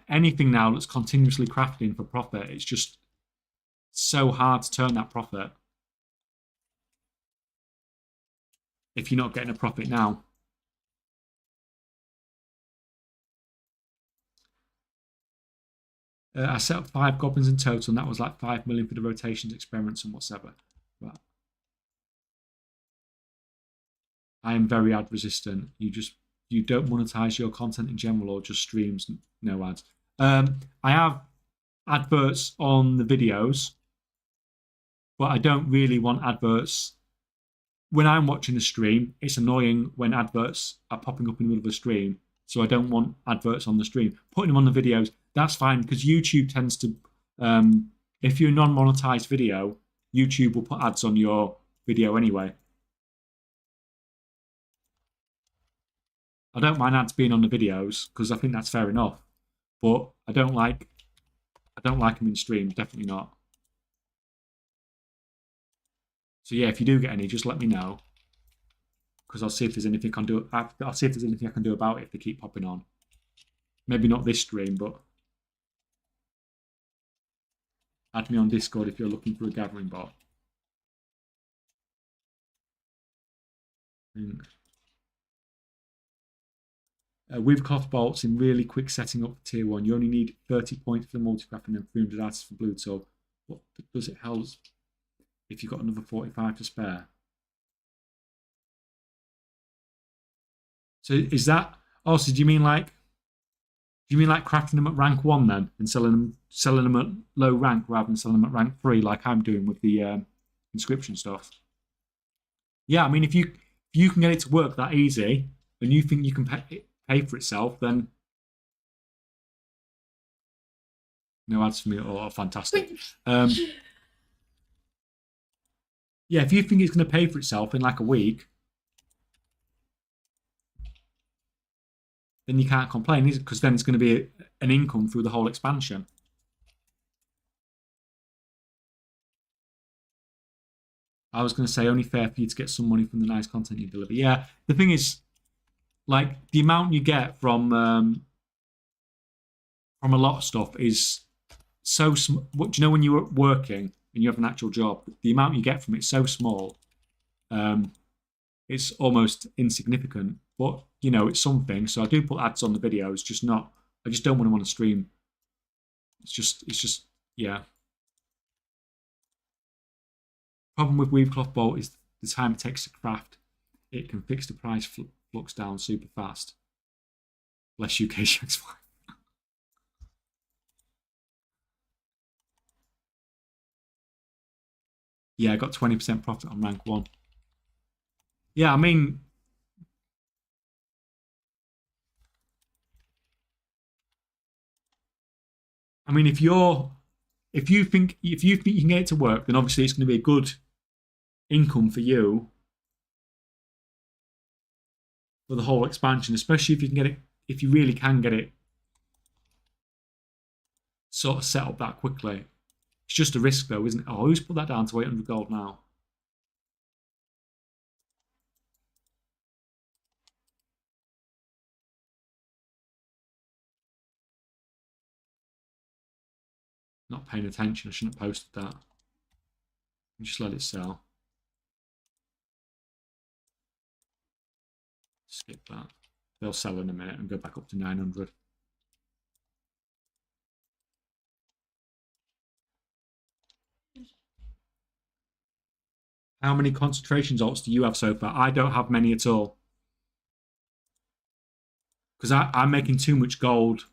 Anything now that's continuously crafting for profit, it's just so hard to turn that profit. if you're not getting a profit now. I set up 5 goblins in total, and that was like 5 million for the rotations, experiments, and whatsoever. But I am very ad resistant. You don't monetize your content in general, or just streams, no ads. I have adverts on the videos, but I don't really want adverts when I'm watching a stream. It's annoying when adverts are popping up in the middle of a stream, so I don't want adverts on the stream. Putting them on the videos, that's fine, because YouTube tends to, if you're a non-monetized video, YouTube will put ads on your video anyway. I don't mind ads being on the videos because I think that's fair enough, but I don't like them in streams. Definitely not. So yeah, if you do get any, just let me know, because I'll see if there's anything I can do. I'll see if there's anything I can do about it if they keep popping on. Maybe not this stream, but add me on Discord if you're looking for a gathering bot. With cloth bolts in really quick setting up for tier 1, you only need 30 points for the multicraft and then 300 artists for blue. So what does it help if you've got another 45 to spare? So is that also? Do you mean like crafting them at rank 1 then, and selling them at low rank rather than selling them at rank 3 like I'm doing with the inscription stuff? Yeah, I mean, if you can get it to work that easy and you think you can pay for itself, then no ads for me. Oh, fantastic. Yeah, if you think it's going to pay for itself in like a week, then you can't complain, is it? Because then it's going to be an income through the whole expansion. I was going to say only fair for you to get some money from the nice content you deliver. Yeah, the thing is, like the amount you get from a lot of stuff is so small. What do you know when you're working and you have an actual job? The amount you get from it is so small. It's almost insignificant, but you know it's something. So I do put ads on the videos, just not. I just don't want to stream. It's just yeah. Problem with weave cloth bolt is the time it takes to craft. It can fix the price flux down super fast. Less UK checks. Yeah, I got 20% profit on rank 1. Yeah, I mean, if you think you can get it to work, then obviously it's going to be a good income for you for the whole expansion, especially if you can get it, if you really can get it sort of set up that quickly. It's just a risk though, isn't it? Oh, who's put that down to 800 gold now? Not paying attention. I shouldn't have posted that. Just let it sell. Skip that. They'll sell in a minute and go back up to 900. How many concentration alts do you have so far? I don't have many at all. Because I'm making too much gold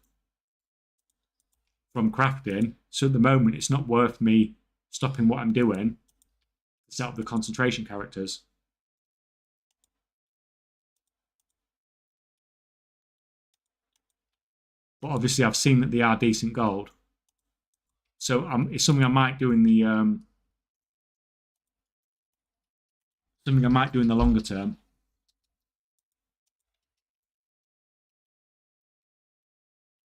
from crafting. So at the moment, it's not worth me stopping what I'm doing to set up the concentration characters. But obviously, I've seen that they are decent gold. So it's something I might do in the longer term.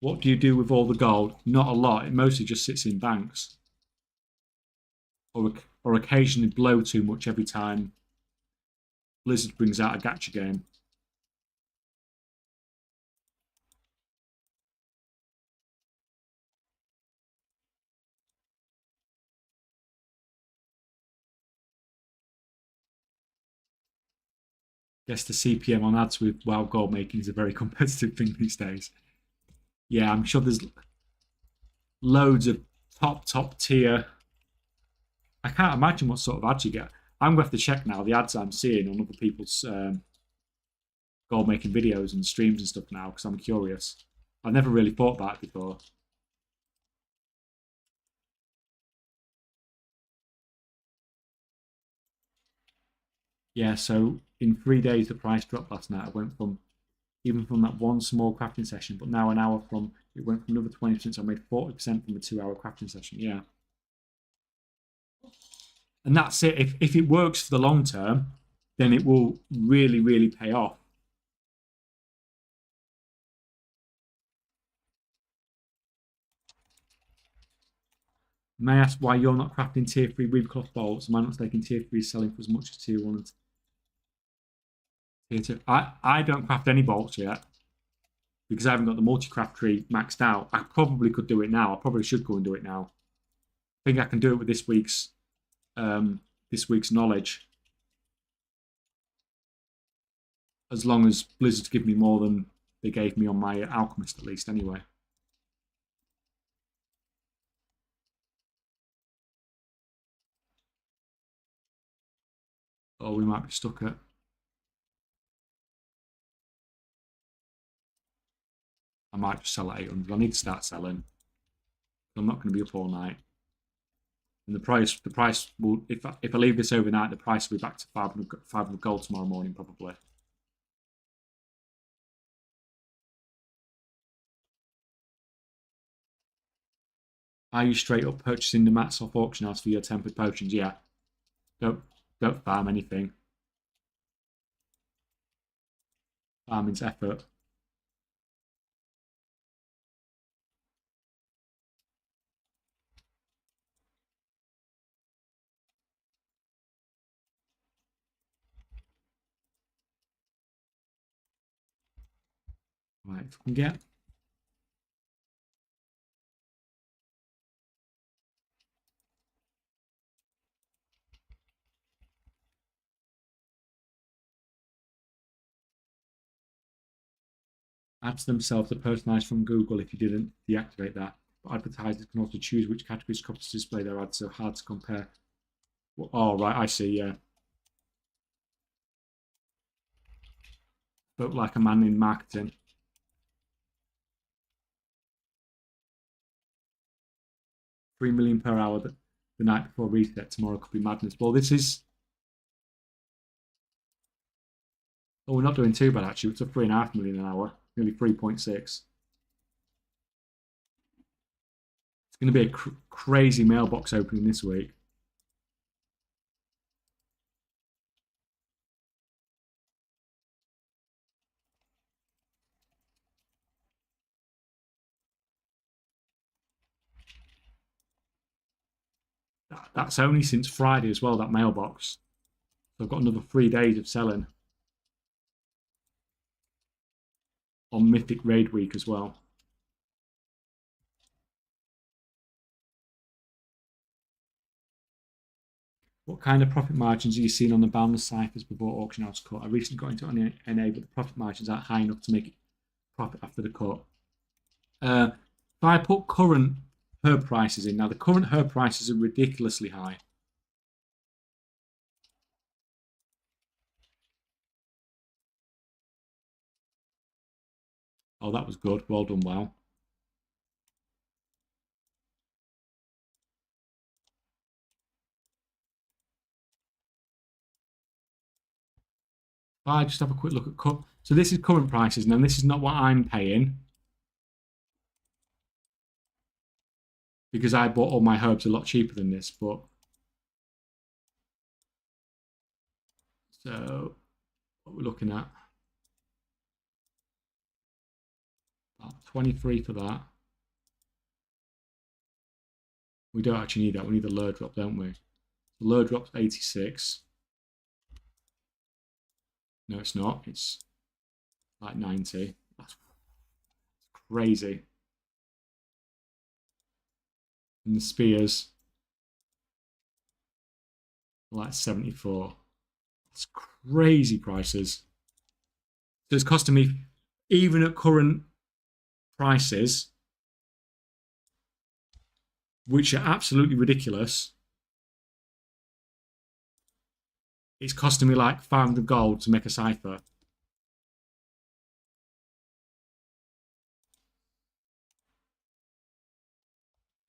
What do you do with all the gold? Not a lot. It mostly just sits in banks, or occasionally blow too much every time Blizzard brings out a gacha game. Guess the CPM on ads with WoW gold making is a very competitive thing these days. Yeah, I'm sure there's loads of top tier. I can't imagine what sort of ads you get. I'm going to have to check now the ads I'm seeing on other people's gold making videos and streams and stuff now because I'm curious. I've never really thought about it before. Yeah, so in 3 days the price dropped last night. I went from even from that one small crafting session, but now an hour from it went from another 20%, so I made 40% from a 2 hour crafting session. Yeah. And that's it. If it works for the long term, then it will really, really pay off. May I ask why you're not crafting tier 3 weave-cloth bolts? Am I not mistaken? Tier 3 is selling for as much as tier 1 and tier 2. I don't craft any bolts yet because I haven't got the multi-craft tree maxed out. I probably could do it now. I probably should go and do it now. I think I can do it with this week's knowledge. As long as Blizzard give me more than they gave me on my Alchemist, at least, anyway. Or we might be stuck at. I might just sell at 800. I need to start selling. I'm not going to be up all night. And the price will, if I leave this overnight, the price will be back to 500 gold tomorrow morning, probably. Are you straight up purchasing the mats off auction house for your tempered potions? Yeah. Don't farm anything. Farming's effort. Right, if we can get. Ads themselves are personalized from Google if you didn't deactivate that. But advertisers can also choose which categories to display their ads, so hard to compare. Oh, right, I see, yeah. But like a man in marketing. 3 million per hour the night before reset. Tomorrow could be madness. Well, this is. Oh, we're not doing too bad, actually. It's a 3.5 million an hour, nearly 3.6. It's going to be a crazy mailbox opening this week. That's only since Friday as well, that mailbox. So I've got another 3 days of selling on Mythic Raid Week as well. What kind of profit margins are you seeing on the boundless ciphers before auction house cut? I recently got into NA, but the profit margins aren't high enough to make it profit after the cut. If I put current herb prices in, now the current herb prices are ridiculously high. Oh, that was good. Well done, wow. I just have a quick look at cut. So this is current prices, and this is not what I'm paying because I bought all my herbs a lot cheaper than this. But so what we're looking at, 23 for that. We don't actually need that. We need the lure drop, don't we? The lure drop's 86. No, it's not. It's like 90. That's crazy. And the spears, like 74. That's crazy prices. So it's costing me, even at current prices, which are absolutely ridiculous, it's costing me like 500 gold to make a cipher.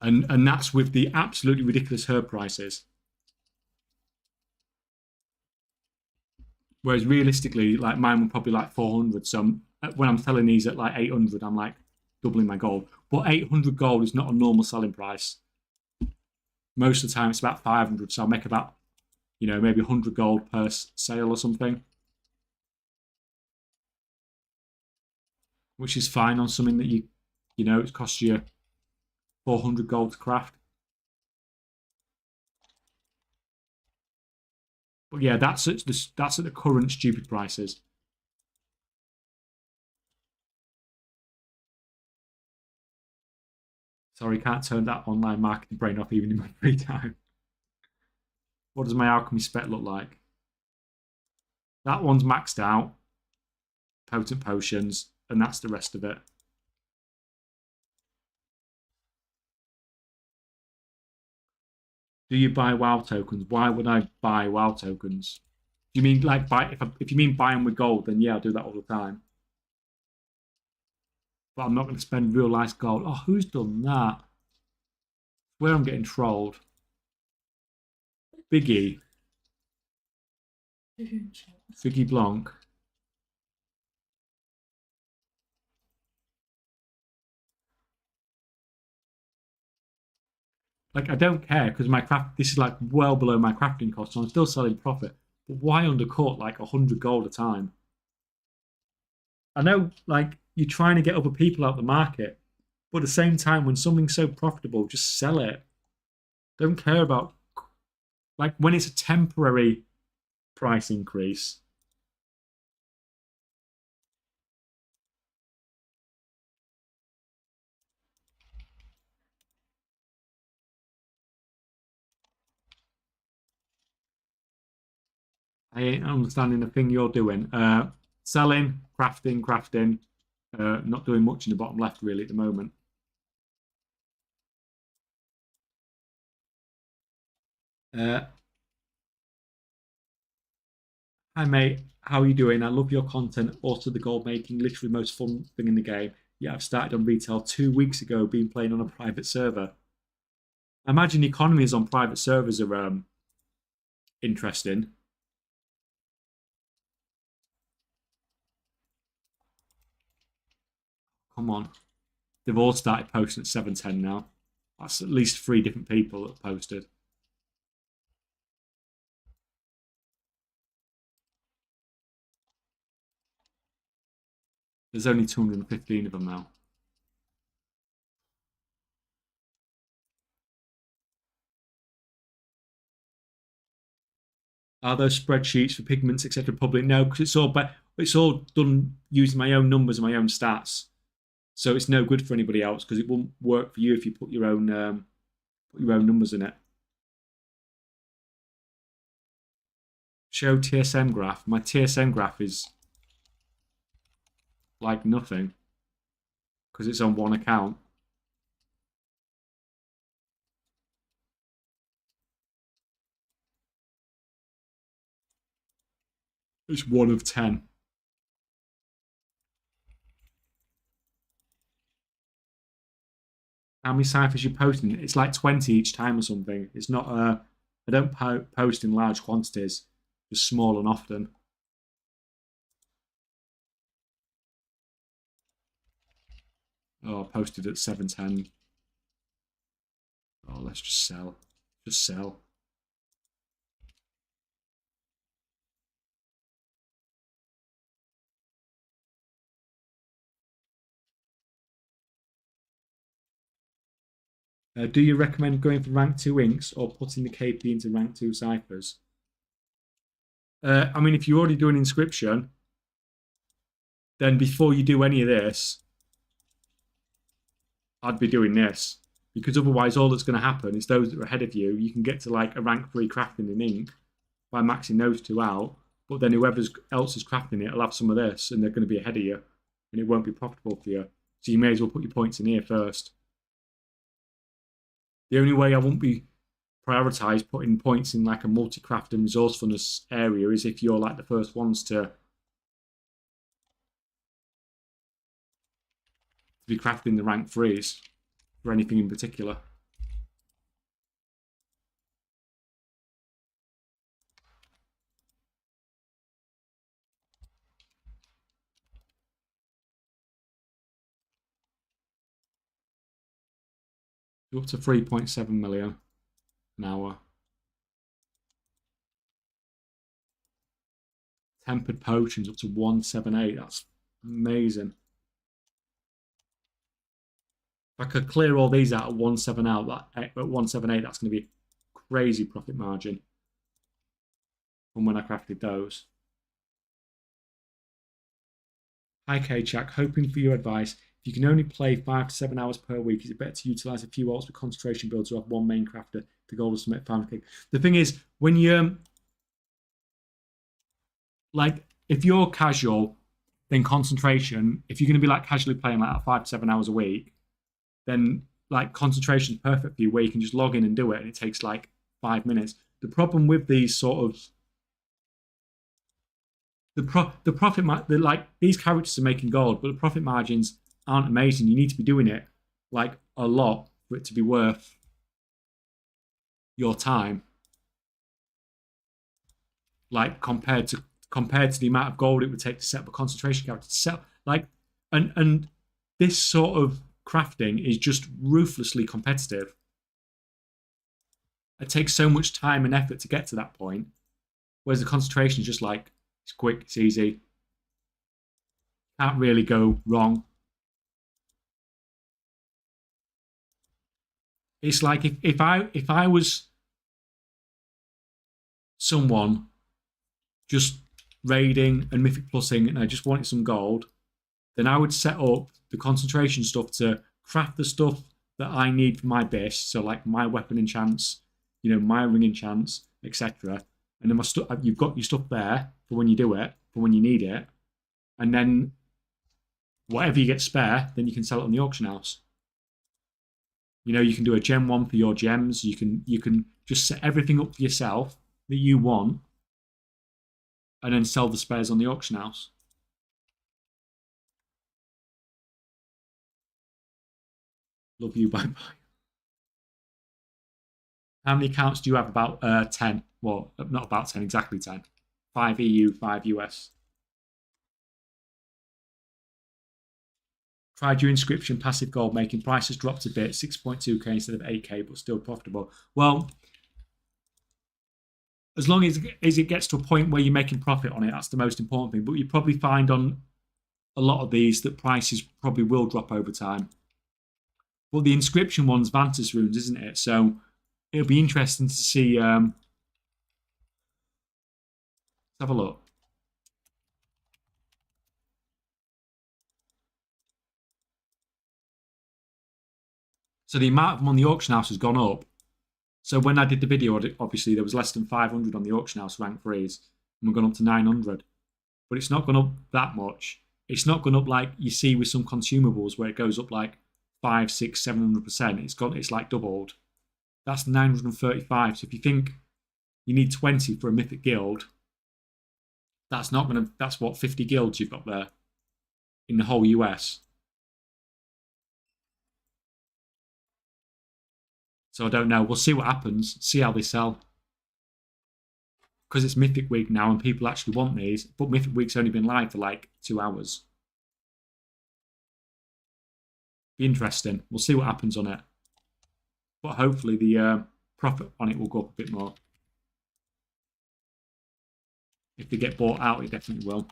And that's with the absolutely ridiculous herb prices. Whereas realistically, like mine were probably like 400. So when I'm selling these at like 800, I'm like doubling my gold. But 800 gold is not a normal selling price. Most of the time, it's about 500. So I'll make about, maybe 100 gold per sale or something, which is fine on something that it costs you 400 gold to craft. But yeah, that's at the current stupid prices. Sorry, can't turn that online marketing brain off even in my free time. What does my alchemy spec look like? That one's maxed out. Potent potions, and that's the rest of it. Do you buy WoW tokens? Why would I buy WoW tokens? Do you mean like buy? If you mean buy them with gold, then yeah, I'll do that all the time. But I'm not going to spend real life gold. Oh, who's done that? Where I'm getting trolled. Biggie. Biggie Blanc. Like, I don't care because this is like well below my crafting cost, so I'm still selling profit. But why undercut like 100 gold a time? I know, like, you're trying to get other people out the market, but at the same time, when something's so profitable, just sell it. Don't care about, like, when it's a temporary price increase. I ain't understanding the thing you're doing. Selling, crafting. Not doing much in the bottom left really at the moment. Hi mate, how are you doing? I love your content. Also the gold making, literally the most fun thing in the game. Yeah, I've started on retail 2 weeks ago, been playing on a private server. I imagine economies on private servers are interesting. Come on. They've all started posting at 7:10 now. That's at least 3 different people that have posted. There's only 215 of them now. Are those spreadsheets for pigments, etc., public? No, because it's all done using my own numbers and my own stats. So it's no good for anybody else because it won't work for you if you put your own numbers in it. Show TSM graph. My TSM graph is like nothing because it's on one account. It's 1 of 10. How many ciphers you posting? It's like 20 each time or something. It's not. I don't post in large quantities, just small and often. Oh, I posted at 7:10. Oh, let's just sell. Just sell. Do you recommend going for rank 2 inks or putting the KP into rank 2 ciphers? I mean, if you're already doing inscription, then before you do any of this, I'd be doing this. Because otherwise, all that's going to happen is those that are ahead of you, you can get to like a rank 3 crafting in ink by maxing those 2 out. but then whoever else is crafting it will have some of this, and they're going to be ahead of you, and it won't be profitable for you. So you may as well put your points in here first. The only way I won't be prioritize putting points in like a multi-craft and resourcefulness area is if you're like the first ones to be crafting the rank 3s for anything in particular. Up to 3.7 million an hour. Tempered potions up to 178. That's amazing. If I could clear all these out at 178, that's going to be a crazy profit margin from when I crafted those. Hi K-Chak, hoping for your advice. If you can only play 5 to 7 hours per week, is it better to utilise a few alts with concentration builds or have one main crafter? The goal is to make farm cake. The thing is, when you like, if you're casual, then concentration, if you're going to be like casually playing like 5 to 7 hours a week, then like concentration is perfect for you, where you can just log in and do it, and it takes like 5 minutes. The problem with these sort of the profit like these characters are making gold, but the profit margins aren't amazing. You need to be doing it like a lot for it to be worth your time. Like compared to the amount of gold it would take to set up a concentration character to set like and this sort of crafting is just ruthlessly competitive. It takes so much time and effort to get to that point, whereas the concentration is just like it's quick, it's easy, can't really go wrong. It's like if I was someone just raiding and mythic plusing and I just wanted some gold, then I would set up the concentration stuff to craft the stuff that I need for my base. So like my weapon enchants, my ring enchants, etc. And then you've got your stuff there for when you do it, for when you need it, and then whatever you get spare, then you can sell it on the auction house. You can do a gem one for your gems. You can just set everything up for yourself that you want, and then sell the spares on the auction house. Love you, bye bye. How many accounts do you have? About 10. Well, not about 10, exactly 10. 5 EU, 5 US. Tried your inscription passive gold making. Prices dropped a bit, 6.2k instead of 8k, but still profitable. Well, as long as it gets to a point where you're making profit on it, that's the most important thing. But you probably find on a lot of these that prices probably will drop over time. But the inscription one's Vantas runes, isn't it? So it'll be interesting to see. Let's have a look. So the amount of them on the auction house has gone up. So when I did the video, obviously there was less than 500 on the auction house rank 3s, and we've gone up to 900. But it's not gone up that much. It's not gone up like you see with some consumables where it goes up like 5, 6, 700%. It's like doubled. That's 935. So if you think you need 20 for a mythic guild, that's what 50 guilds you've got there in the whole US. So I don't know. We'll see what happens. See how they sell. Because it's Mythic Week now and people actually want these. But Mythic Week's only been live for like 2 hours. Be interesting. We'll see what happens on it. But hopefully the profit on it will go up a bit more. If they get bought out, it definitely will.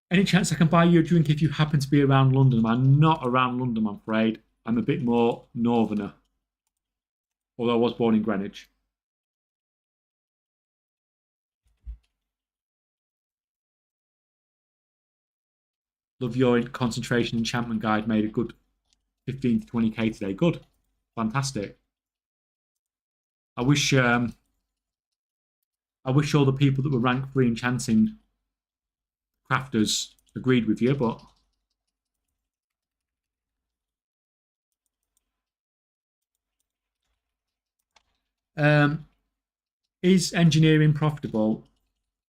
Any chance I can buy you a drink if you happen to be around London? I'm not around London, I'm afraid. I'm a bit more northerner. Although I was born in Greenwich. Love your concentration enchantment guide. Made a good 15 to 20k today. Good. Fantastic. I wish I wish all the people that were rank 3 enchanting crafters agreed with you, but um, is engineering profitable?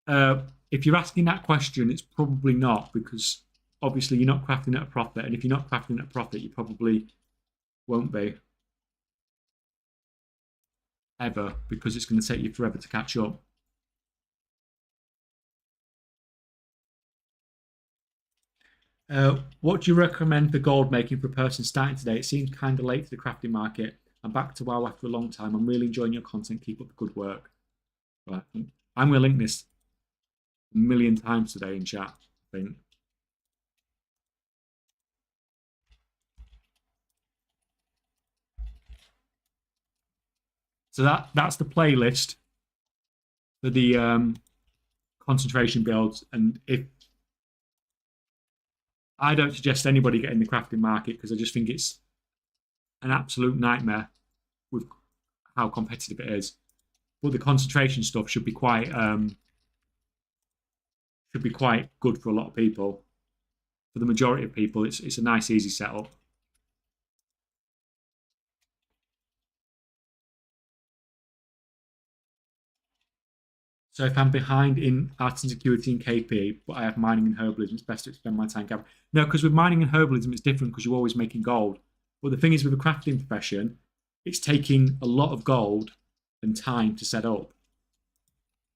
If you're asking that question, it's probably not, because obviously you're not crafting at a profit, and if you're not crafting at a profit, you probably won't be ever, because it's going to take you forever to catch up. What do you recommend for gold making for a person starting today? It seems kind of late to the crafting market. I'm back to WoW after a long time. I'm really enjoying your content. Keep up the good work. Right. I'm going to link this a million times today in chat, I think. So that's the playlist for the concentration builds. And if I don't suggest anybody get in the crafting market, because I just think it's an absolute nightmare with how competitive it is. But the concentration stuff should be quite good for a lot of people. For the majority of people, it's a nice, easy setup. So if I'm behind in arts and security and KP, but I have mining and herbalism, it's best to spend my time gathering. No, because with mining and herbalism, it's different because you're always making gold. But the thing is, with the crafting profession, it's taking a lot of gold and time to set up.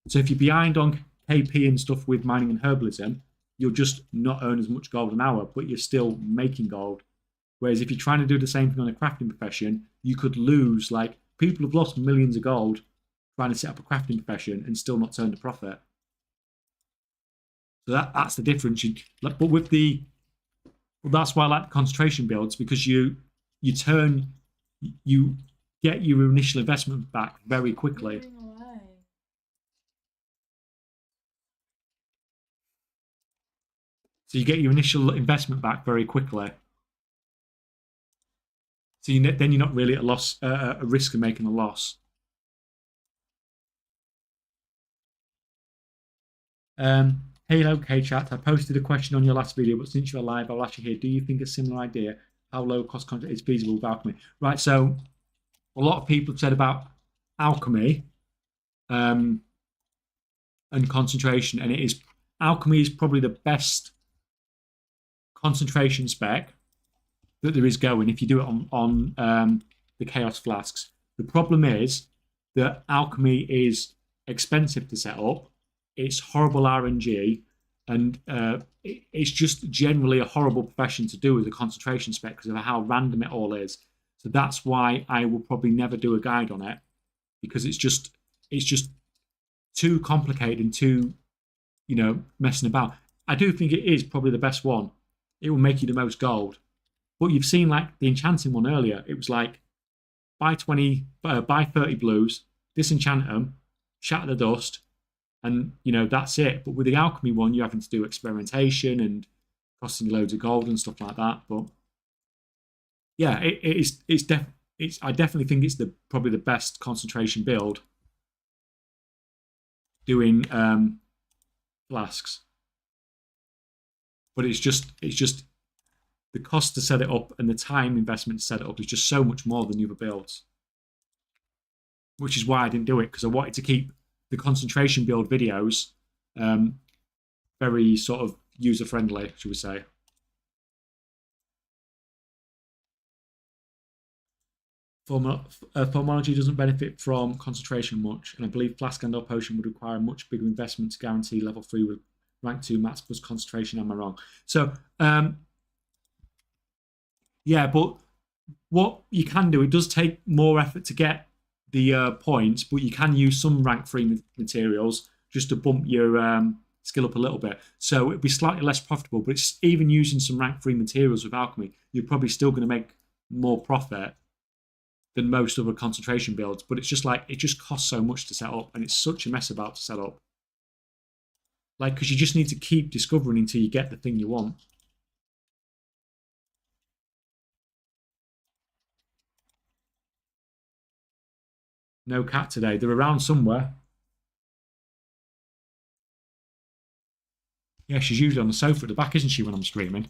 So if you're behind on KP and stuff with mining and herbalism, you'll just not earn as much gold an hour, but you're still making gold. Whereas if you're trying to do the same thing on a crafting profession, you could lose, like, people have lost millions of gold trying to set up a crafting profession and still not turn a profit. So that's the difference. But with the, well, that's why I like the concentration builds, because you get your initial investment back very quickly. So you get your initial investment back very quickly. So then you're not really at a risk of making a loss. Hey, okay, chat. I posted a question on your last video, but since you're live, I'll ask you here. Do you think a similar idea, how low cost contract is feasible with alchemy? Right. So a lot of people have said about alchemy and concentration, and alchemy is probably the best concentration spec that there is going if you do it on the chaos flasks. The problem is that alchemy is expensive to set up. It's horrible RNG, and it's just generally a horrible profession to do with a concentration spec because of how random it all is. So that's why I will probably never do a guide on it, because it's just too complicated and too, messing about. I do think it is probably the best one. It will make you the most gold. But you've seen, like, the enchanting one earlier. It was like buy 30 blues, disenchant them, shatter the dust, and that's it. But with the alchemy one, you're having to do experimentation and costing loads of gold and stuff like that. But yeah, I definitely think it's probably the best concentration build doing flasks. But it's just the cost to set it up and the time investment to set it up is just so much more than the other builds. Which is why I didn't do it, because I wanted to keep the concentration build videos very sort of user friendly, should we say. Formology doesn't benefit from concentration much, and I believe Flask and or Potion would require a much bigger investment to guarantee level 3 with rank 2 mats plus concentration. Am I wrong? So, yeah, but what you can do, it does take more effort to get the points, but you can use some rank 3 materials just to bump your skill up a little bit. So it'd be slightly less profitable, but it's even using some rank 3 materials with alchemy, you're probably still going to make more profit than most other concentration builds. But it's just like, it just costs so much to set up, and it's such a mess about to set up. Like, because you just need to keep discovering until you get the thing you want. No cat today. They're around somewhere. Yeah, she's usually on the sofa at the back, isn't she, when I'm streaming?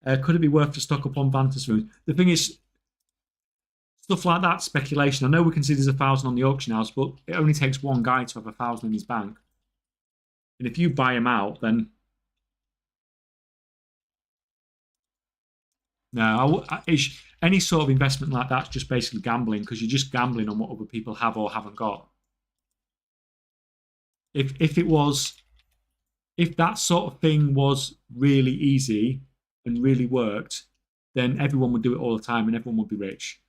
Could it be worth to stock up on Vantas rooms? The thing is, stuff like that, speculation. I know we can see there's 1,000 on the auction house, but it only takes one guy to have 1,000 in his bank. And if you buy him out, then no, any sort of investment like that's just basically gambling because you're just gambling on what other people have or haven't got. If it was, if that sort of thing was really easy and really worked, then everyone would do it all the time and everyone would be rich.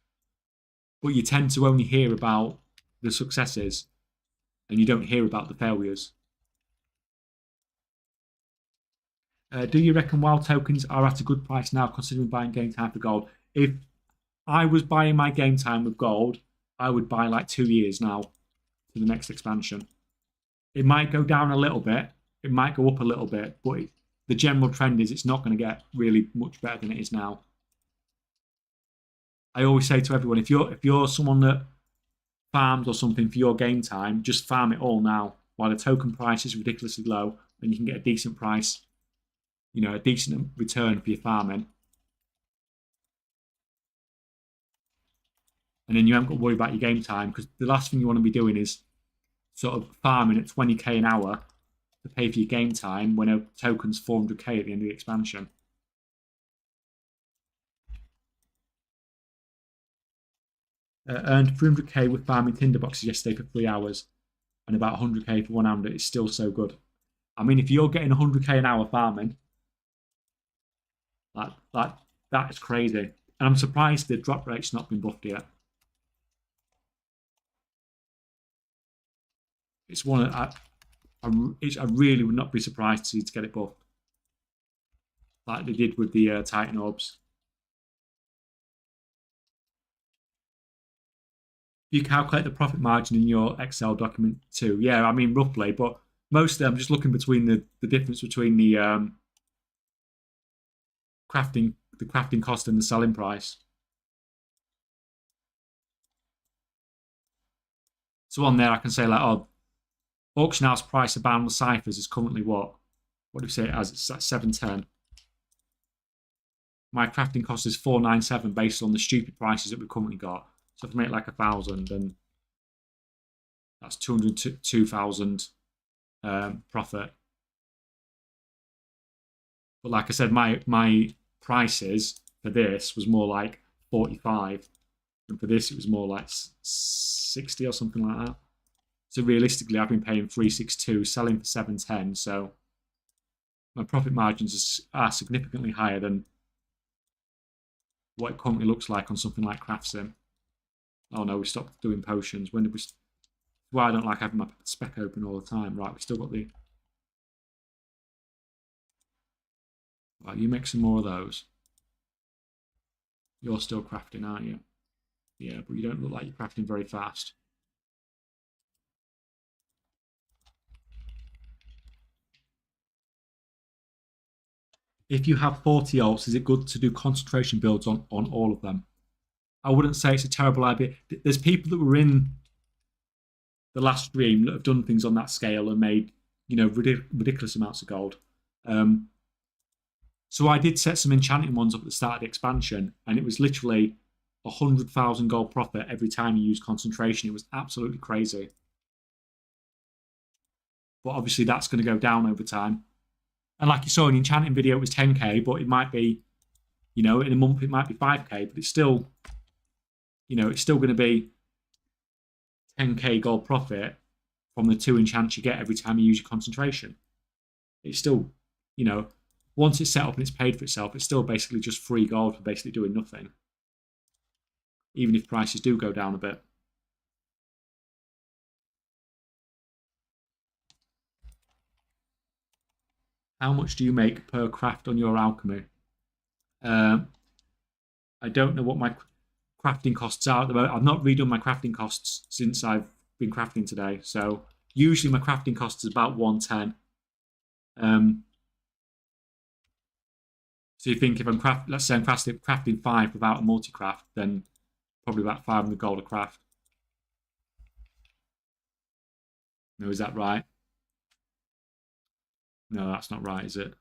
But you tend to only hear about the successes and you don't hear about the failures. Do you reckon WoW tokens are at a good price now, considering buying game time for gold? If I was buying my game time with gold, I would buy like 2 years now to the next expansion. It might go down a little bit, it might go up a little bit, but the general trend is it's not going to get really much better than it is now. I always say to everyone, if you're someone that farms or something for your game time, just farm it all now while the token price is ridiculously low, and you can get a decent price, a decent return for your farming. And then you haven't got to worry about your game time because the last thing you want to be doing is sort of farming at 20k an hour to pay for your game time when a token's 400k at the end of the expansion. Earned 300k with farming tinderboxes yesterday for 3 hours and about 100k for 1 hour. It's still so good. I mean, if you're getting 100k an hour farming, that is crazy. And I'm surprised the drop rate's not been buffed yet. It's one I really would not be surprised to see to get it buffed, like they did with the Titan Orbs. You calculate the profit margin in your Excel document too. Yeah, I mean roughly, but mostly I'm just looking between the difference between the crafting cost and the selling price. So on there I can say like, oh, auction house price of boundless ciphers is currently what? What do we say it as? It's at 710. My crafting cost is 497 based on the stupid prices that we've currently got. So if I make like 1,000, then that's 202,000 profit. But like I said, my prices for this was more like 45, and for this it was more like 60 or something like that. So realistically, I've been paying 362, selling for 710. So my profit margins are significantly higher than what it currently looks like on something like CraftSim. Oh no, we stopped doing potions. When did we? Why I don't like having my spec open all the time. Right, we still got the. Right, you make some more of those. You're still crafting, aren't you? Yeah, but you don't look like you're crafting very fast. If you have 40 alts, is it good to do concentration builds on all of them? I wouldn't say it's a terrible idea. There's people that were in the last stream that have done things on that scale and made, ridiculous amounts of gold. So I did set some enchanting ones up at the start of the expansion, and it was literally 100,000 gold profit every time you use concentration. It was absolutely crazy. But obviously that's going to go down over time. And like you saw in the enchanting video, it was 10k, but it might be, in a month it might be 5k, but it's still, it's still going to be 10k gold profit from the 2 enchants you get every time you use your concentration. It's still, once it's set up and it's paid for itself, it's still basically just free gold for basically doing nothing. Even if prices do go down a bit. How much do you make per craft on your alchemy? I don't know what my crafting costs are at the moment. I've not redone my crafting costs since I've been crafting today. So usually my crafting cost is about 110. So you think if I'm let's say I'm crafting 5 without a multi-craft, then probably about 500 gold a craft. No, is that right? No, that's not right, is it?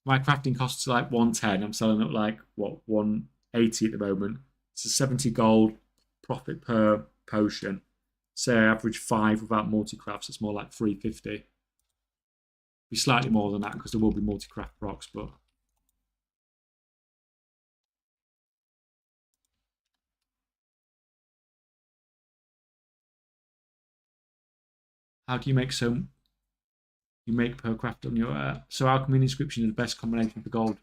My crafting costs like 110. I'm selling at like what 180 at the moment. It's a 70 gold profit per potion. Say I average 5 without multi-crafts, it's more like 350. Be slightly more than that because there will be multi-craft procs, but how do you make so you make per craft on your so alchemy inscription is the best combination for gold.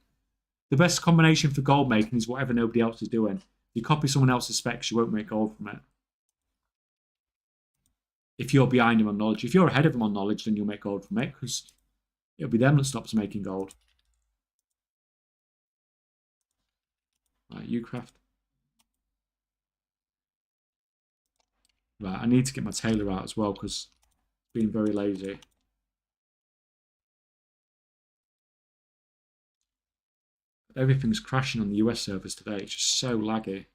The best combination for gold making is whatever nobody else is doing. If you copy someone else's specs, you won't make gold from it. If you're behind them on knowledge, if you're ahead of them on knowledge, then you'll make gold from it because it'll be them that stops making gold. Right, you craft. Right, I need to get my tailor out as well because being very lazy. Everything's crashing on the US servers today. It's just so laggy.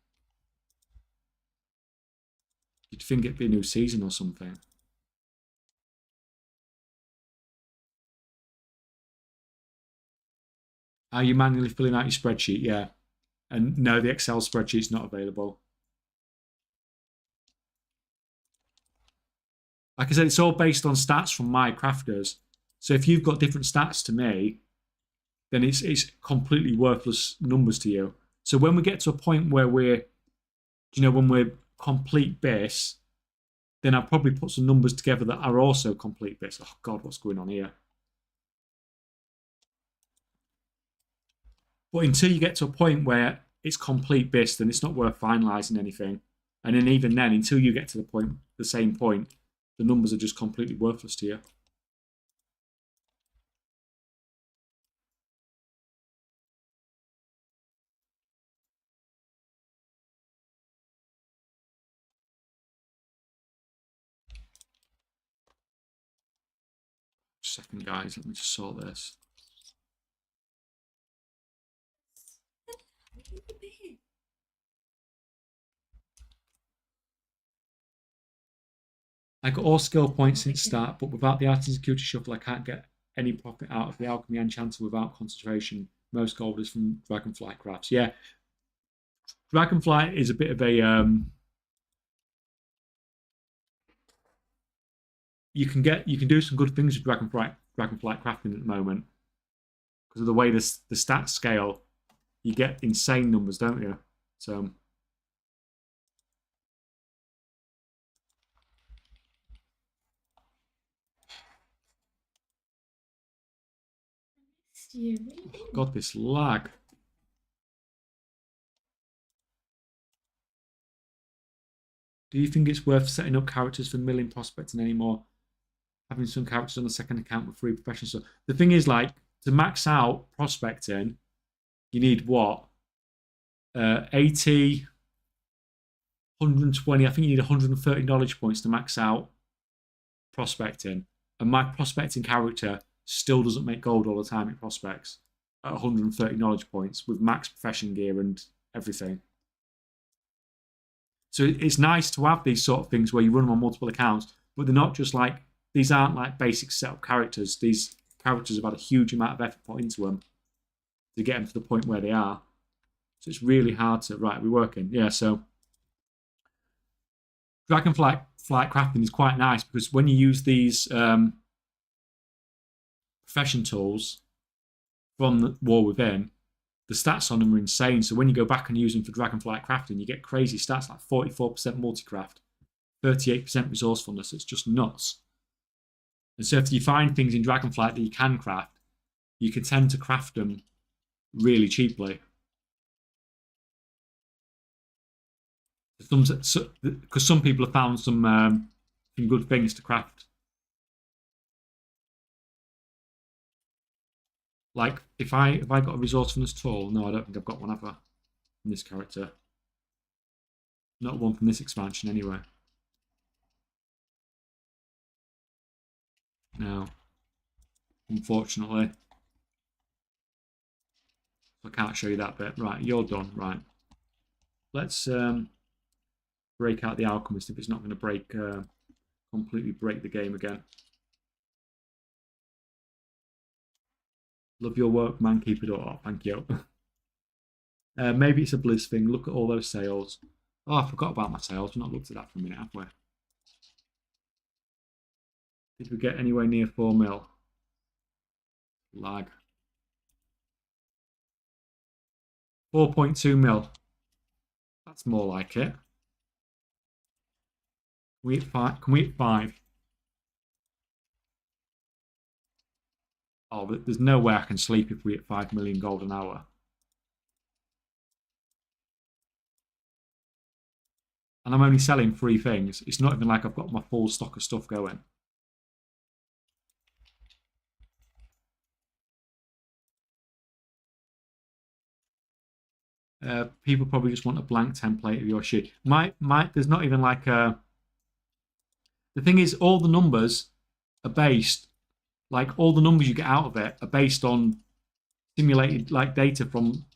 You'd think it'd be a new season or something. Are you manually filling out your spreadsheet? Yeah. And no, the Excel spreadsheet's not available. Like I said, it's all based on stats from my crafters. So if you've got different stats to me, then it's completely worthless numbers to you. So when we get to a point where we're, when we're complete base, then I'll probably put some numbers together that are also complete base. Oh God, what's going on here? But until you get to a point where it's complete base, then it's not worth finalizing anything. And then even then, until you get to the same point, the numbers are just completely worthless to you. Second, guys, let me just sort this. I got all skill points since start, but without the art and security shuffle, I can't get any profit out of the alchemy enchanter without concentration. Most gold is from dragonflight crafts. Yeah, dragonflight is a bit of a you can do some good things with dragonflight crafting at the moment because of the way the stats scale. You get insane numbers, don't you? So God, this lag. Do you think it's worth setting up characters for milling prospecting anymore? Having some characters on the second account with free professions. So the thing is, like, to max out prospecting, you need what? 80, 120. I think you need 130 knowledge points to max out prospecting. And my prospecting character still doesn't make gold all the time. It prospects at 130 knowledge points with max profession gear and everything. So it's nice to have these sort of things where you run them on multiple accounts, but they're not just like, these aren't like basic setup characters. These characters have had a huge amount of effort put into them to get them to the point where they are. So it's really hard to, right, we're working. Yeah, so Dragonflight crafting is quite nice because when you use these profession tools from the War Within, the stats on them are insane. So when you go back and use them for Dragonflight crafting, you get crazy stats like 44% multi-craft, 38% resourcefulness. It's just nuts. And so if you find things in Dragonflight that you can craft, you can tend to craft them really cheaply. Because some people have found some good things to craft. Like if I got a resourcefulness tool, no, I don't think I've got one ever in this character. Not one from this expansion anyway. No, unfortunately. I can't show you that bit. Right, you're done. Right, let's break out the alchemist if it's not going to completely break the game again. Love your work, man. Keep it up. Thank you. Maybe it's a Blizz thing. Look at all those sales. Oh, I forgot about my sales. We've not looked at that for a minute, have we? Did we get anywhere near 4 mil? Lag. 4.2 mil. That's more like it. Can we hit 5? Can we hit 5? Oh, there's no way I can sleep if we hit 5 million gold an hour. And I'm only selling 3 things. It's not even like I've got my full stock of stuff going. People probably just want a blank template of your sheet. There's not even like a. The thing is, all the numbers are based, like all the numbers you get out of it are based on simulated like data from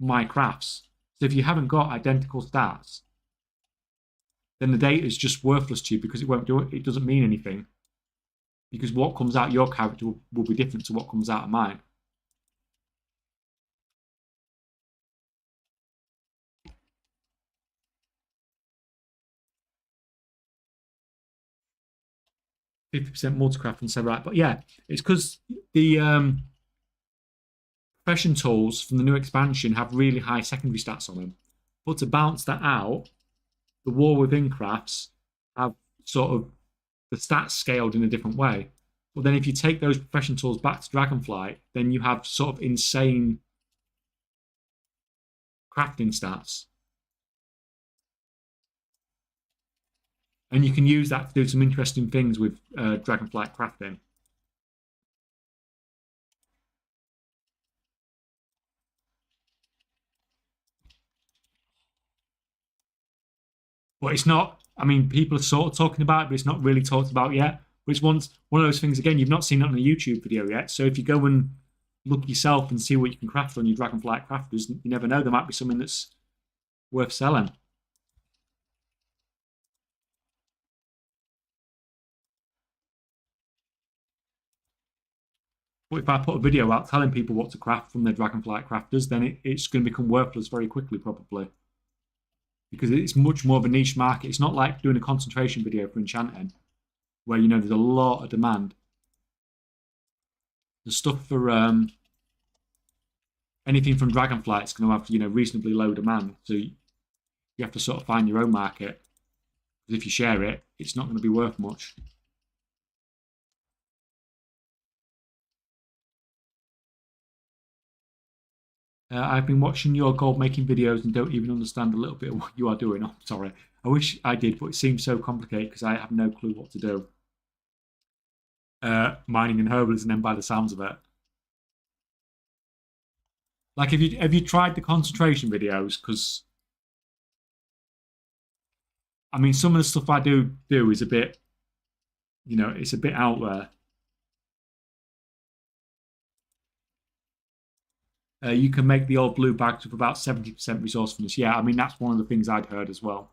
my crafts. So if you haven't got identical stats, then the data is just worthless to you because it won't do it. It doesn't mean anything because what comes out your character will be different to what comes out of mine. %, multicraft and so right, but yeah, it's because the profession tools from the new expansion have really high secondary stats on them. But to balance that out, the war within crafts have sort of the stats scaled in a different way. But then if you take those profession tools back to Dragonflight, then you have sort of insane crafting stats. And you can use that to do some interesting things with Dragonflight crafting. But it's not, I mean, people are sort of talking about it, but it's not really talked about yet. But it's one of those things, again, you've not seen it on a YouTube video yet. So if you go and look yourself and see what you can craft on your Dragonflight crafters, you never know, there might be something that's worth selling. But if I put a video out telling people what to craft from their Dragonflight crafters, then it's going to become worthless very quickly, probably. Because it's much more of a niche market. It's not like doing a concentration video for enchanting, where you know there's a lot of demand. The stuff for anything from Dragonflight is going to have reasonably low demand. So you have to sort of find your own market. Because if you share it, it's not going to be worth much. I've been watching your gold making videos and don't even understand a little bit of what you are doing. I'm sorry. I wish I did, but it seems so complicated because I have no clue what to do. Mining and herbalism, then by the sounds of it. Like, have you tried the concentration videos? Because I mean, some of the stuff I do is a bit, it's a bit out there. You can make the old blue bags with about 70% resourcefulness. Yeah, I mean, that's one of the things I'd heard as well.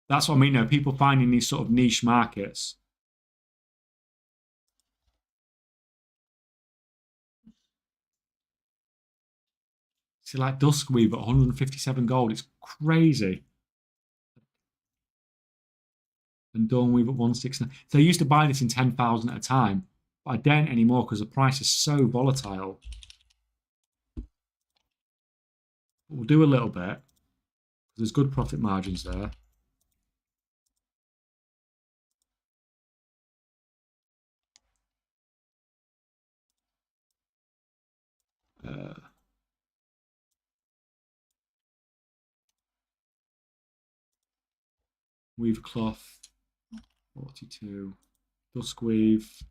That's what I mean. People finding these sort of niche markets. See, like Duskweave at 157 gold. It's crazy. And Dawnweave at 169. So I used to buy this in 10,000 at a time, but I don't anymore because the price is so volatile. But we'll do a little bit. There's good profit margins there. Weave cloth, 42. Duskweave,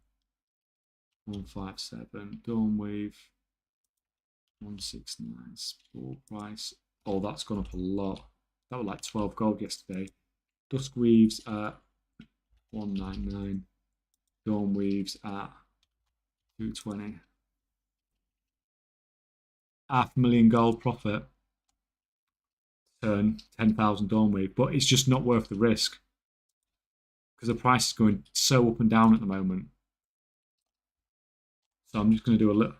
157. Dawnweave, 169. Full price. Oh, that's gone up a lot. That was like 12 gold yesterday. Duskweaves at 199. Dawnweaves at 220. $500,000 gold profit. turn 10,000 on me, but it's just not worth the risk because the price is going so up and down at the moment. So I'm just going to do a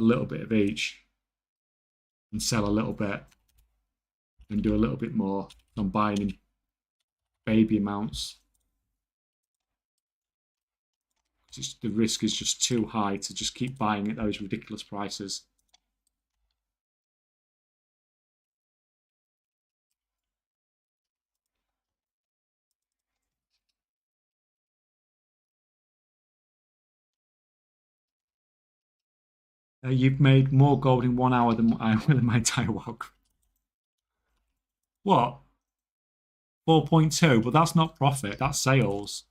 little bit of each and sell a little bit and do a little bit more. So I'm buying in baby amounts. The risk is just too high to just keep buying at those ridiculous prices. You've made more gold in 1 hour than I will in my entire walk. What? 4.2, but that's not profit, that's sales.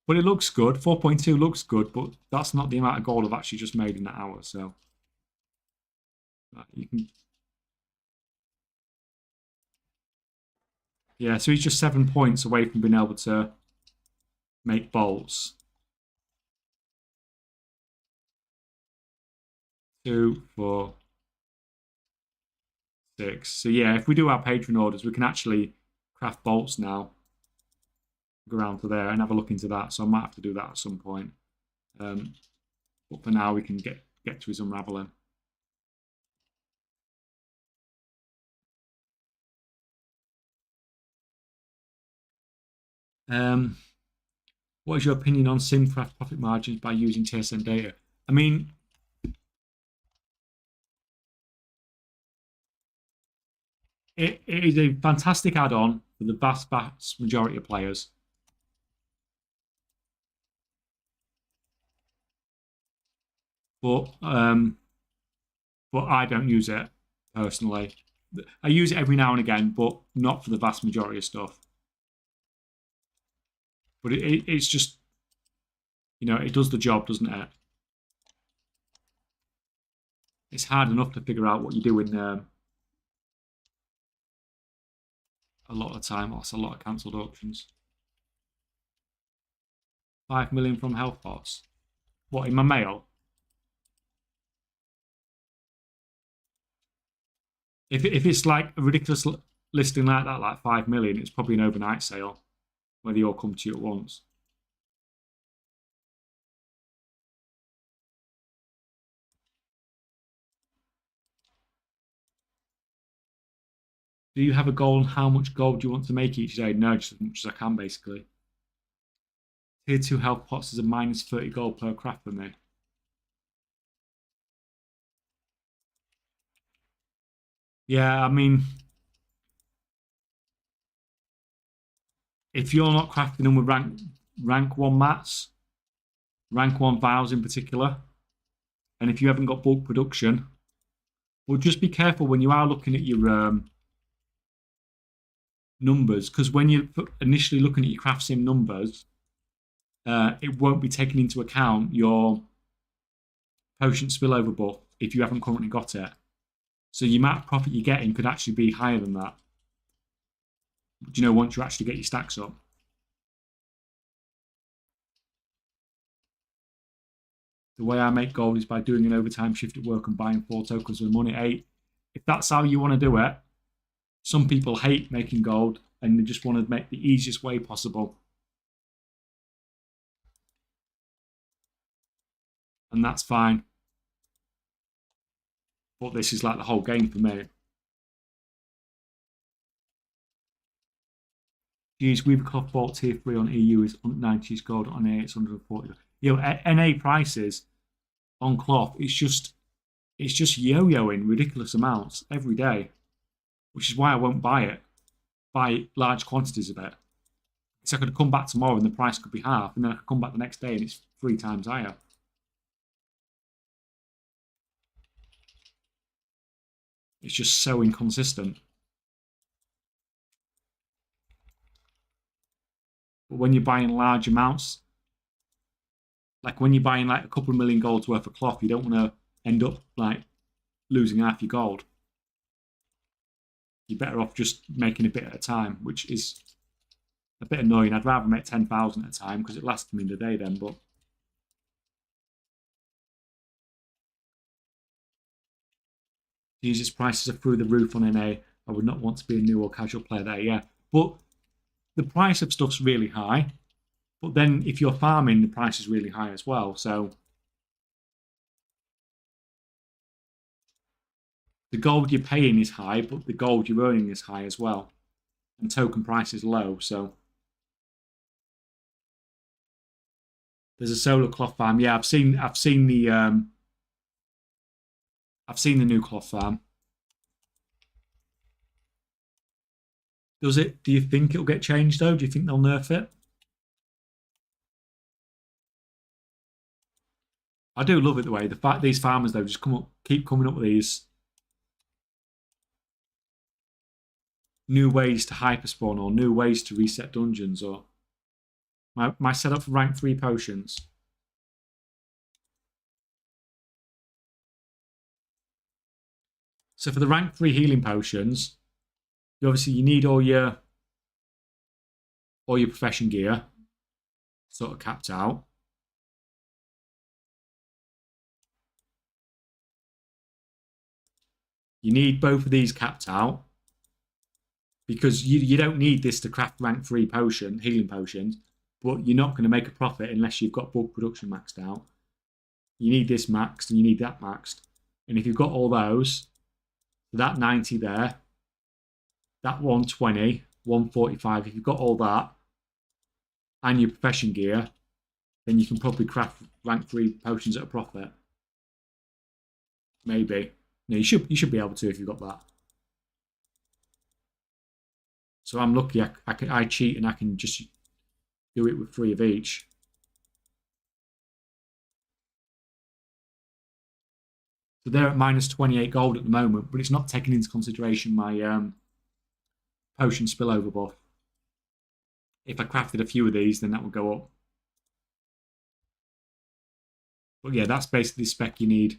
But it looks good. 4.2 looks good, but that's not the amount of gold I've actually just made in that hour. So you can, yeah. So he's just 7 points away from being able to make bolts. 2, 4, 6. So yeah, if we do our Patreon orders, we can actually craft bolts now. Go around to there and have a look into that. So I might have to do that at some point. But for now, we can get to his unraveling. What is your opinion on SimCraft profit margins by using TSN data? I mean, it is a fantastic add-on for the vast majority of players. But I don't use it personally. I use it every now and again, but not for the vast majority of stuff. But it's just, you know, it does the job, doesn't it? It's hard enough to figure out what you do in a lot of time. That's a lot of cancelled auctions. 5 million from health pots. What, in my mail? If it's like a ridiculous listing like that, like 5 million, it's probably an overnight sale where they all come to you at once. Do you have a goal on how much gold you want to make each day? No, just as much as I can, basically. Tier 2 health pots is a minus 30 gold per craft for me. Yeah, I mean, if you're not crafting them with rank 1 mats, rank 1 vials in particular, and if you haven't got bulk production, well, just be careful when you are looking at your numbers, because when you're initially looking at your craft sim numbers, it won't be taking into account your potion spillover buff if you haven't currently got it. So the amount of profit you're getting could actually be higher than that. But, you know, once you actually get your stacks up. The way I make gold is by doing an overtime shift at work and buying 4 tokens with money. 8. If that's how you want to do it, some people hate making gold and they just want to make the easiest way possible. And that's fine. But this is like the whole game for me. Geez, Weaver Cloth Vault tier 3 on EU is 90s gold, on A it's 140. You know, NA prices on cloth, it's just yo-yoing ridiculous amounts every day, which is why I won't buy large quantities of it. So I could come back tomorrow and the price could be half, and then I could come back the next day and it's 3 times higher. It's just so inconsistent. But when you're buying large amounts, like when you're buying like a couple of million gold's worth of cloth, you don't want to end up like losing half your gold. You're better off just making a bit at a time, which is a bit annoying. I'd rather make 10,000 at a time because it lasts me in the day then. But Jesus, prices are through the roof on NA. I would not want to be a new or casual player there. Yeah, but the price of stuff's really high. But then if you're farming, the price is really high as well. So the gold you're paying is high, but the gold you're earning is high as well. And token price is low. So there's a solar cloth farm. Yeah, I've seen the new cloth farm. Does it? Do you think it'll get changed though? Do you think they'll nerf it? I do love it the way the fact these farmers though just keep coming up with these new ways to hyperspawn or new ways to reset dungeons or my setup for rank 3 potions. So for the rank 3 healing potions, obviously you need all your profession gear sort of capped out. You need both of these capped out because you don't need this to craft rank 3 healing potions, but you're not going to make a profit unless you've got bulk production maxed out. You need this maxed and you need that maxed. And if you've got all those, that 90 there, that 120, 145, if you've got all that and your profession gear, then you can probably craft rank 3 potions at a profit. Maybe. No, you should be able to if you've got that. So I'm lucky I cheat and I can just do it with 3 of each. So they're at minus 28 gold at the moment, but it's not taking into consideration my potion spillover buff. If I crafted a few of these, then that would go up. But yeah, that's basically the spec you need.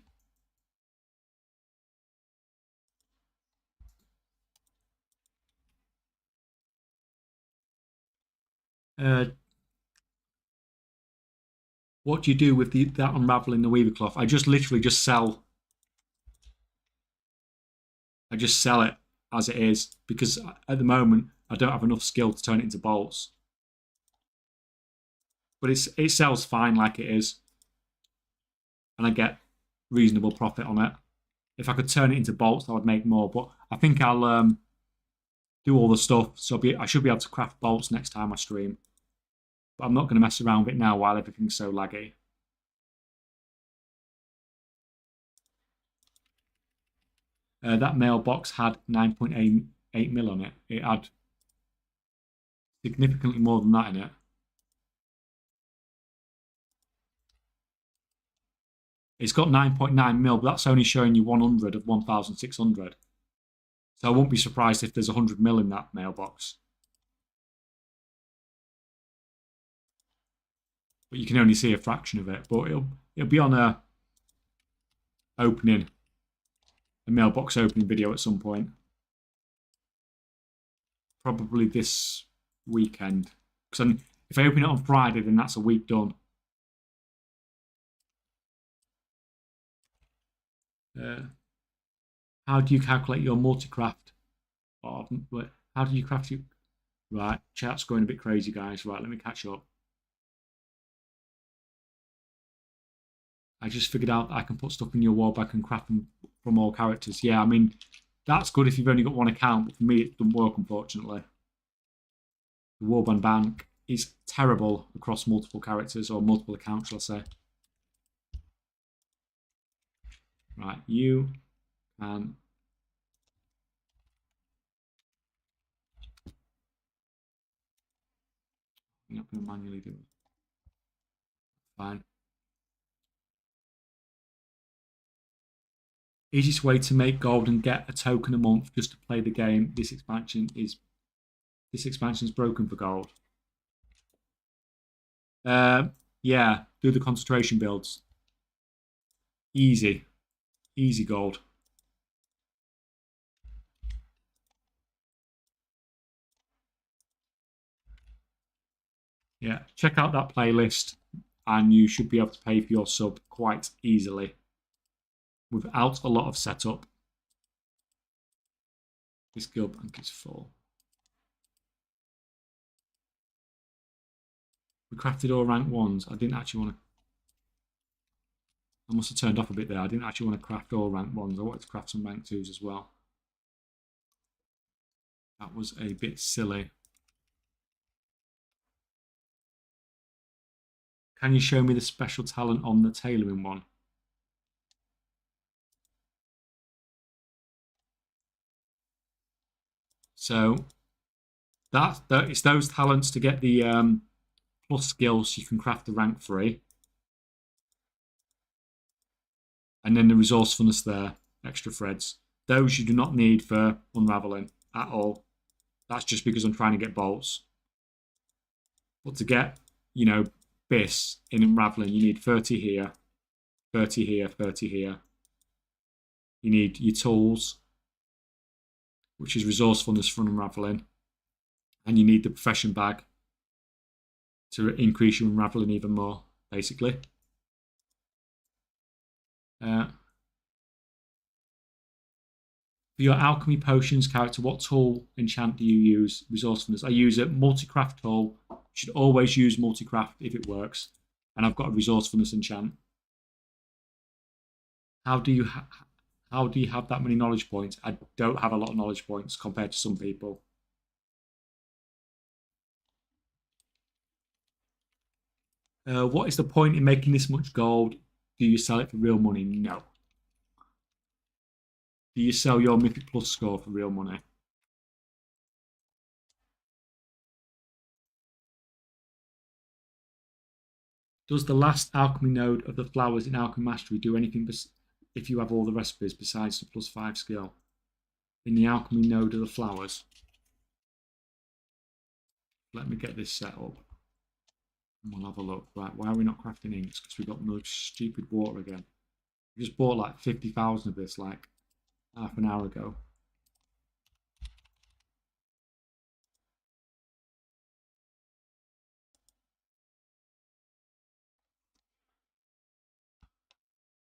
What do you do with that unraveling the weaver cloth? I just literally just sell. I just sell it as it is because at the moment I don't have enough skill to turn it into bolts. But it sells fine like it is, and I get reasonable profit on it. If I could turn it into bolts, I would make more. But I think I'll do all the stuff, so I should be able to craft bolts next time I stream. But I'm not going to mess around with it now while everything's so laggy. That mailbox had 9.8 mil on it. It had significantly more than that in it. It's got 9.9 mil, but that's only showing you 100 of 1,600. So I won't be surprised if there's 100 mil in that mailbox. But you can only see a fraction of it. But it'll be on a mailbox opening video at some point. Probably this weekend. Because if I open it on Friday, then that's a week done. How do you calculate your multi-craft? Oh, how do you craft you? Right, chat's going a bit crazy, guys. Right, let me catch up. I just figured out I can put stuff in your wallback and craft them from all characters. Yeah, I mean, that's good if you've only got one account, but for me, it doesn't work, unfortunately. The warband bank is terrible across multiple characters or multiple accounts, shall I say. Right, you can... I'm not going to manually do it. Fine. Easiest way to make gold and get a token a month just to play the game. This expansion is broken for gold. Yeah, do the concentration builds. Easy gold. Yeah, check out that playlist and you should be able to pay for your sub quite easily without a lot of setup. This guild bank is full. We crafted all rank ones. I didn't actually want to. I must have turned off a bit there. I didn't actually want to craft all rank ones. I wanted to craft some rank twos as well. That was a bit silly. Can you show me the special talent on the tailoring one? So it's those talents to get the plus skills. You can craft the rank 3. And then the resourcefulness there, extra threads. Those you do not need for unraveling at all. That's just because I'm trying to get bolts. But to get, you know, this in unraveling, you need 30 here, 30 here, 30 here. You need your tools, which is resourcefulness for unraveling. And you need the profession bag to increase your unraveling even more, basically. For your alchemy potions character, what tool enchant do you use? Resourcefulness. I use a multi-craft tool. You should always use multi-craft if it works. And I've got a resourcefulness enchant. How do you have that many knowledge points? I don't have a lot of knowledge points compared to some people. What is the point in making this much gold? Do you sell it for real money? No. Do you sell your Mythic Plus score for real money? Does the last alchemy node of the flowers in Alchemy Mastery do anything if you have all the recipes besides the +5 skill? In the alchemy node of the flowers. Let me get this set up. And we'll have a look. Right, why are we not crafting inks? Because we've got no stupid water again. We just bought like 50,000 of this like half an hour ago.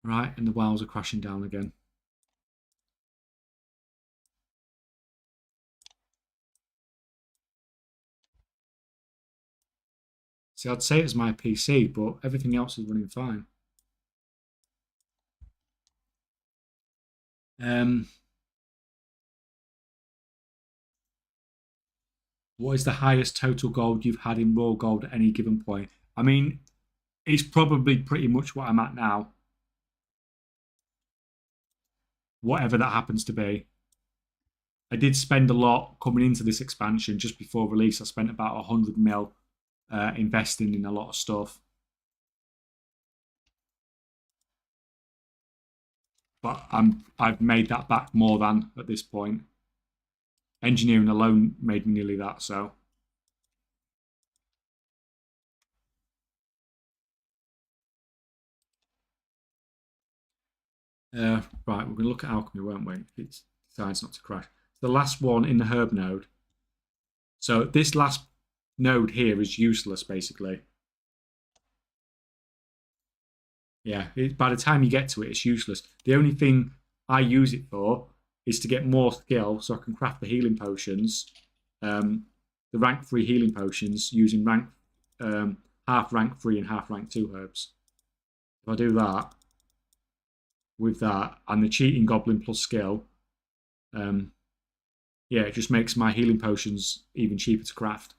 Right, and the wells are crashing down again. See, I'd say it's my PC, but everything else is running fine. What is the highest total gold you've had in raw gold at any given point? I mean, it's probably pretty much what I'm at now. Whatever that happens to be. I did spend a lot coming into this expansion just before release. I spent about 100 mil investing in a lot of stuff. But I've made that back more than at this point. Engineering alone made me nearly that, so. Right, we're going to look at alchemy, won't we? If it decides not to crash. The last one in the herb node. So this last node here is useless, basically. Yeah, by the time you get to it, it's useless. The only thing I use it for is to get more skill so I can craft the healing potions, the rank 3 healing potions using half rank 3 and half rank 2 herbs. If I do that with that and the cheating goblin plus skill, yeah, it just makes my healing potions even cheaper to craft.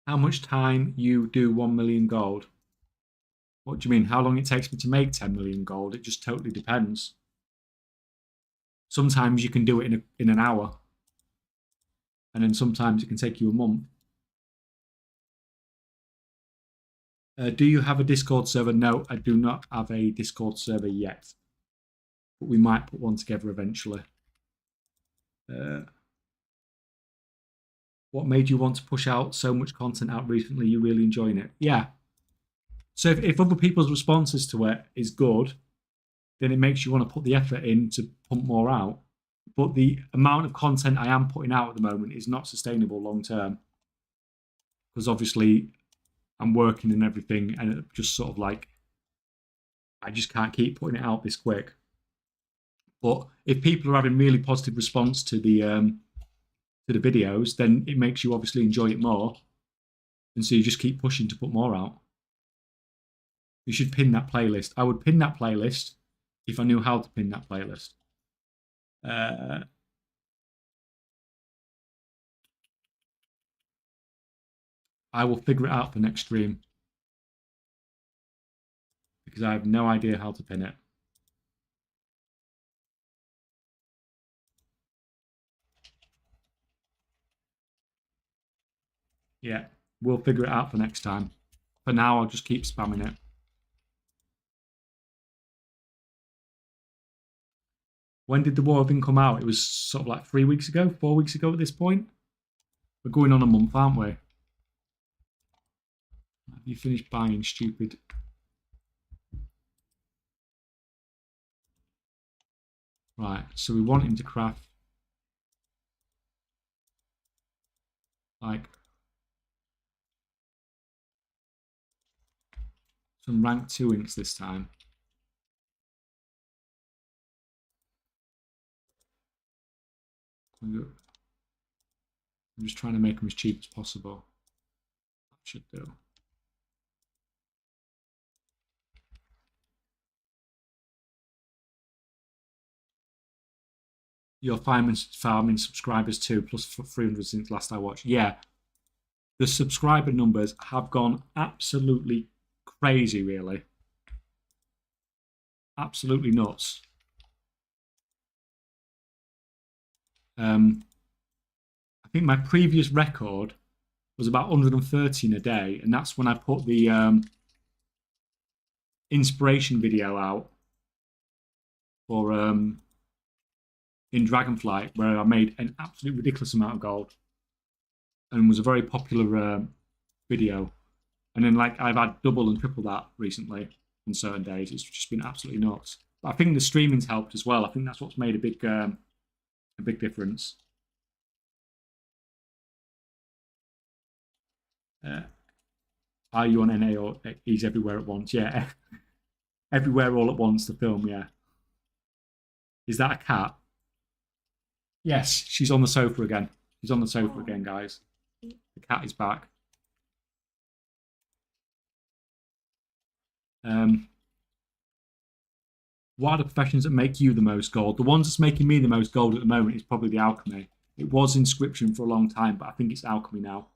How much time you do 1 million gold? What do you mean? How long it takes me to make 10 million gold? It just totally depends. Sometimes you can do it in an hour. And then sometimes it can take you a month. Do you have a Discord server? No, I do not have a Discord server yet. But we might put one together eventually. What made you want to push out so much content out recently? You really enjoying it? Yeah. So if other people's responses to it is good, then it makes you want to put the effort in to pump more out. But the amount of content I am putting out at the moment is not sustainable long term, because obviously I'm working and everything, and it just sort of like I just can't keep putting it out this quick. But if people are having really positive response to the videos, then it makes you obviously enjoy it more, and so you just keep pushing to put more out. You should pin that playlist. I would pin that playlist if I knew how to pin that playlist. I will figure it out for next stream because I have no idea how to pin it. Yeah, we'll figure it out for next time. For now, I'll just keep spamming it. When did the War of Ink come out? It was sort of like 3 weeks ago, 4 weeks ago at this point. We're going on a month, aren't we? Have you finished buying, stupid? Right, so we want him to craft like some rank 2 inks this time. I'm just trying to make them as cheap as possible. That should do. You're farming subscribers too, plus 300 since last I watched. Yeah, the subscriber numbers have gone absolutely crazy, really. Absolutely nuts. I think my previous record was about 113 a day, and that's when I put the inspiration video out for in Dragonflight, where I made an absolute ridiculous amount of gold, and was a very popular video. And then like I've had double and triple that recently on certain days. It's just been absolutely nuts. But I think the streaming's helped as well. I think that's what's made a big difference. Are you on NA or he's everywhere at once? Yeah, everywhere all at once. The film, yeah. Is that a cat? Yes, she's on the sofa again. She's on the sofa again, guys. The cat is back. What are the professions that make you the most gold? The ones that's making me the most gold at the moment is probably the alchemy. It was inscription for a long time, but I think it's alchemy now.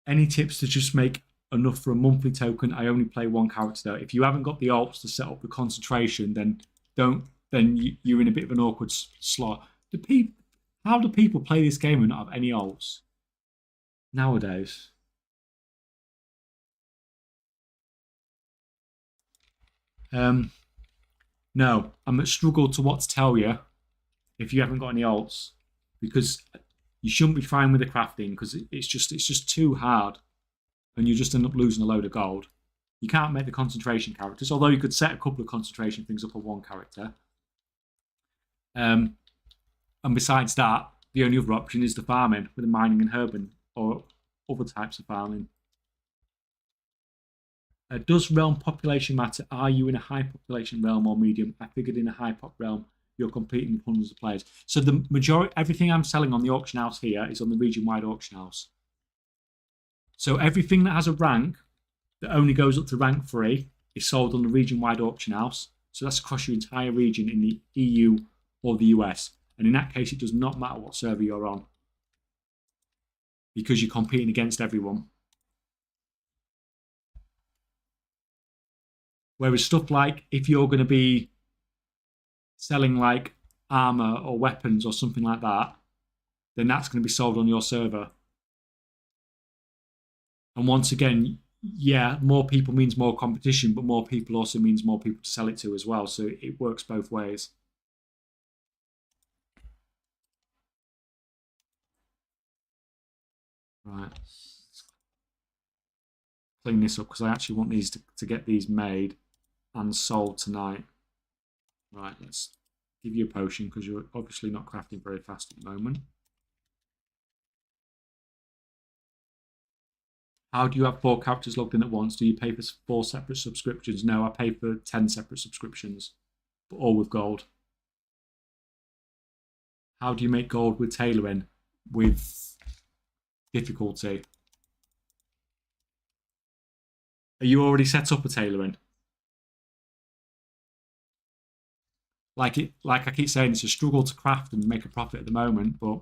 Any tips to just make enough for a monthly token? I only play one character though. If you haven't got the alts to set up the concentration, then don't. Then you're in a bit of an awkward slot. How do people play this game and not have any alts nowadays? No, I'm at struggle to what to tell you if you haven't got any alts, because you shouldn't be fine with the crafting because it's just too hard, and you just end up losing a load of gold. You can't make the concentration characters, although you could set a couple of concentration things up on one character. And besides that, the only other option is the farming with the mining and herbing or other types of farming. Does realm population matter? Are you in a high population realm or medium? I figured in a high pop realm, you're competing with hundreds of players. So the majority, everything I'm selling on the auction house here is on the region-wide auction house. So everything that has a rank that only goes up to rank 3 is sold on the region-wide auction house. So that's across your entire region in the EU or the US. And in that case, it does not matter what server you're on, because you're competing against everyone. Whereas stuff like if you're going to be selling like armor or weapons or something like that, then that's going to be sold on your server. And once again, yeah, more people means more competition, but more people also means more people to sell it to as well. So it works both ways. Right. Clean this up because I actually want these to get these made and sold tonight. Right, let's give you a potion because you're obviously not crafting very fast at the moment. How do you have 4 characters logged in at once? Do you pay for 4 separate subscriptions? No, I pay for 10 separate subscriptions, but all with gold. How do you make gold with tailoring? With difficulty. Are you already set up a tailoring? Like I keep saying, it's a struggle to craft and make a profit at the moment, but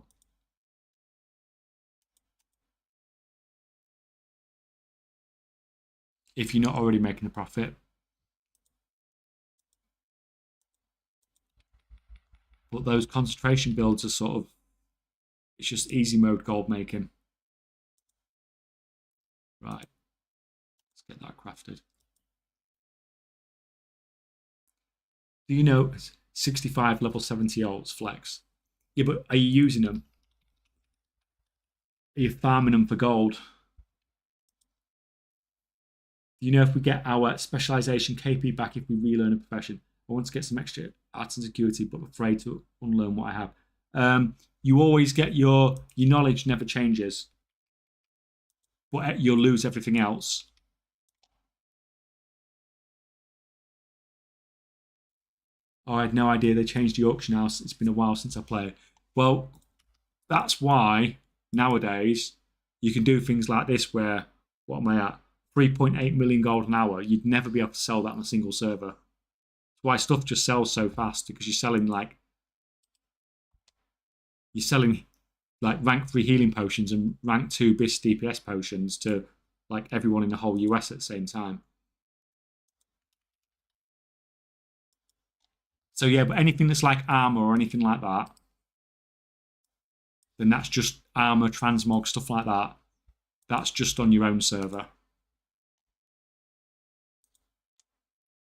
if you're not already making a profit. But those concentration builds are sort of, it's just easy mode gold making. Right, let's get that crafted. Do you know 65 level 70 alts flex? Yeah, but are you using them? Are you farming them for gold? You know, if we get our specialization KP back, if we relearn a profession, I want to get some extra arts and security, but I'm afraid to unlearn what I have. You always get your knowledge never changes, but you'll lose everything else. Oh, I had no idea they changed the auction house. It's been a while since I played. Well, that's why nowadays you can do things like this where, what am I at? 3.8 million gold an hour. You'd never be able to sell that on a single server. That's why stuff just sells so fast, because you're selling like rank 3 healing potions and rank 2 BIS DPS potions to like everyone in the whole US at the same time. So yeah, but anything that's like armor or anything like that, then that's just armor, transmog, stuff like that. That's just on your own server.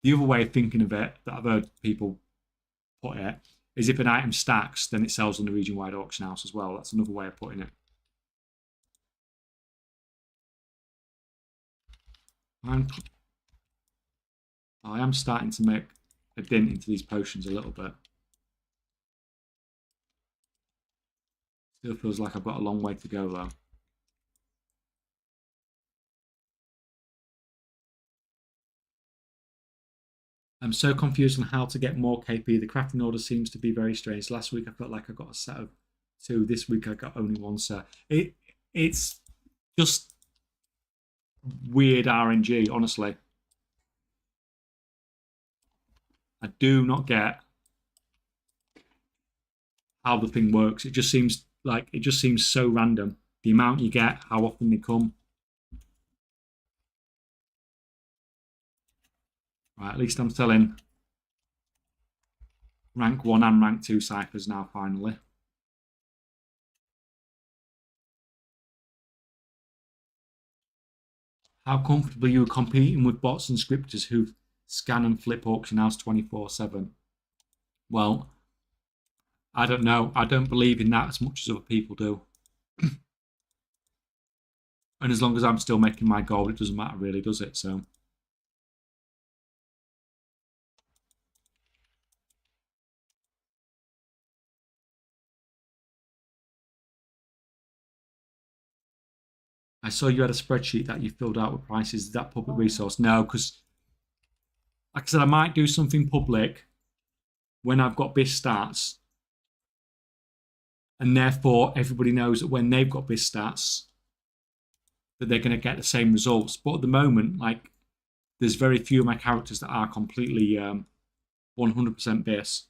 The other way of thinking of it that I've heard people put it is if an item stacks, then it sells on the region-wide auction house as well. That's another way of putting it. I am starting to make a dent into these potions a little bit. Still feels like I've got a long way to go though. I'm so confused on how to get more KP. The crafting order seems to be very strange. Last week I felt like I got a set of 2. This week I got only 1 set. It's just weird RNG, honestly. I do not get how the thing works. It just seems so random. The amount you get, how often they come. Right, at least I'm selling rank 1 and rank 2 ciphers now, finally. How comfortable you were competing with bots and scripters who scan and flip auction house 24/7? Well, I don't know. I don't believe in that as much as other people do. And as long as I'm still making my gold, it doesn't matter really, does it? So I saw you had a spreadsheet that you filled out with prices. Is that public resource? No, because like I said, I might do something public when I've got BIS stats. And therefore, everybody knows that when they've got BIS stats, that they're going to get the same results. But at the moment, like, there's very few of my characters that are completely 100% BIS.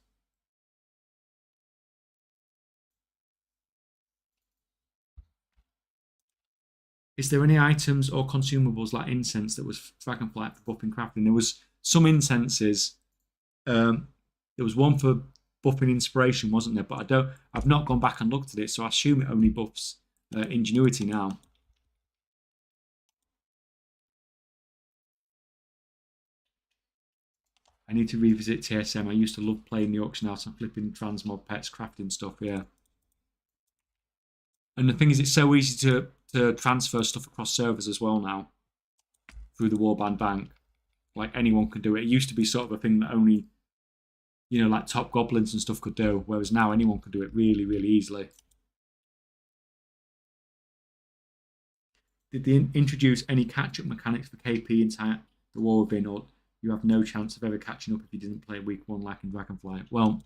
Is there any items or consumables like incense that was Dragonflight for buffing crafting? There was some incenses. There was one for buffing inspiration, wasn't there? But I've not gone back and looked at it, so I assume it only buffs ingenuity now. I need to revisit TSM. I used to love playing the auction house and flipping transmog pets, crafting stuff. Yeah. And the thing is, it's so easy to to transfer stuff across servers as well now through the Warband Bank. Like anyone can do it. It used to be sort of a thing that only, like top goblins and stuff could do, whereas now anyone can do it really, really easily. Did they introduce any catch-up mechanics for KP inside the War Within, or you have no chance of ever catching up if you didn't play week 1 like in Dragonflight? Well,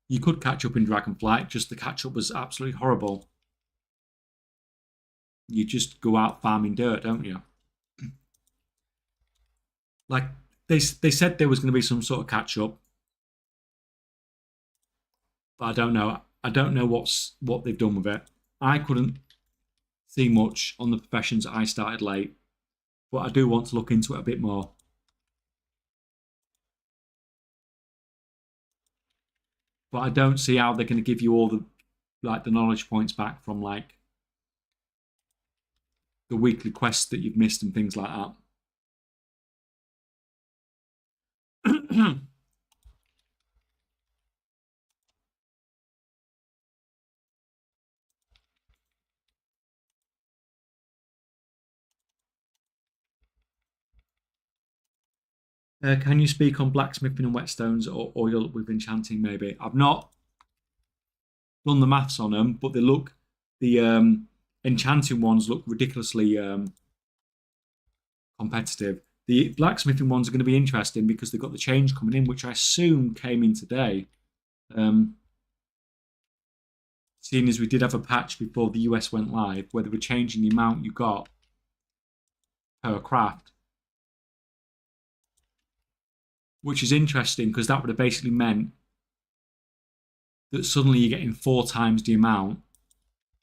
you could catch up in Dragonflight, just the catch-up was absolutely horrible. You just go out farming dirt, don't you? Like, they said there was going to be some sort of catch-up, but I don't know. I don't know what they've done with it. I couldn't see much on the professions I started late, but I do want to look into it a bit more. But I don't see how they're going to give you all the knowledge points back from like the weekly quests that you've missed and things like that. Can you speak on blacksmithing and whetstones or oil with enchanting? Maybe I've not done the maths on them, but the enchanting ones look ridiculously competitive. The blacksmithing ones are going to be interesting because they've got the change coming in, which I assume came in today. Seeing as we did have a patch before the US went live, where they were changing the amount you got per craft. Which is interesting because that would have basically meant that suddenly you're getting 4 times the amount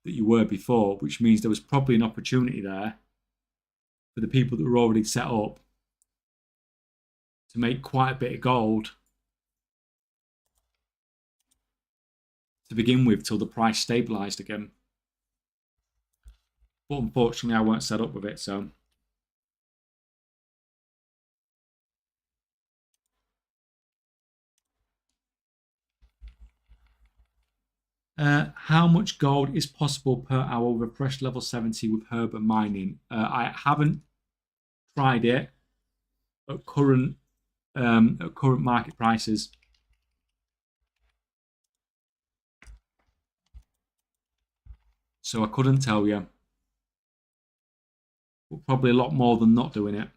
that you were before, which means there was probably an opportunity there for the people that were already set up to make quite a bit of gold to begin with till the price stabilized again. But unfortunately, I weren't set up with it, so. How much gold is possible per hour with fresh level 70 with herb and mining? I haven't tried it at current market prices. So I couldn't tell you. But probably a lot more than not doing it.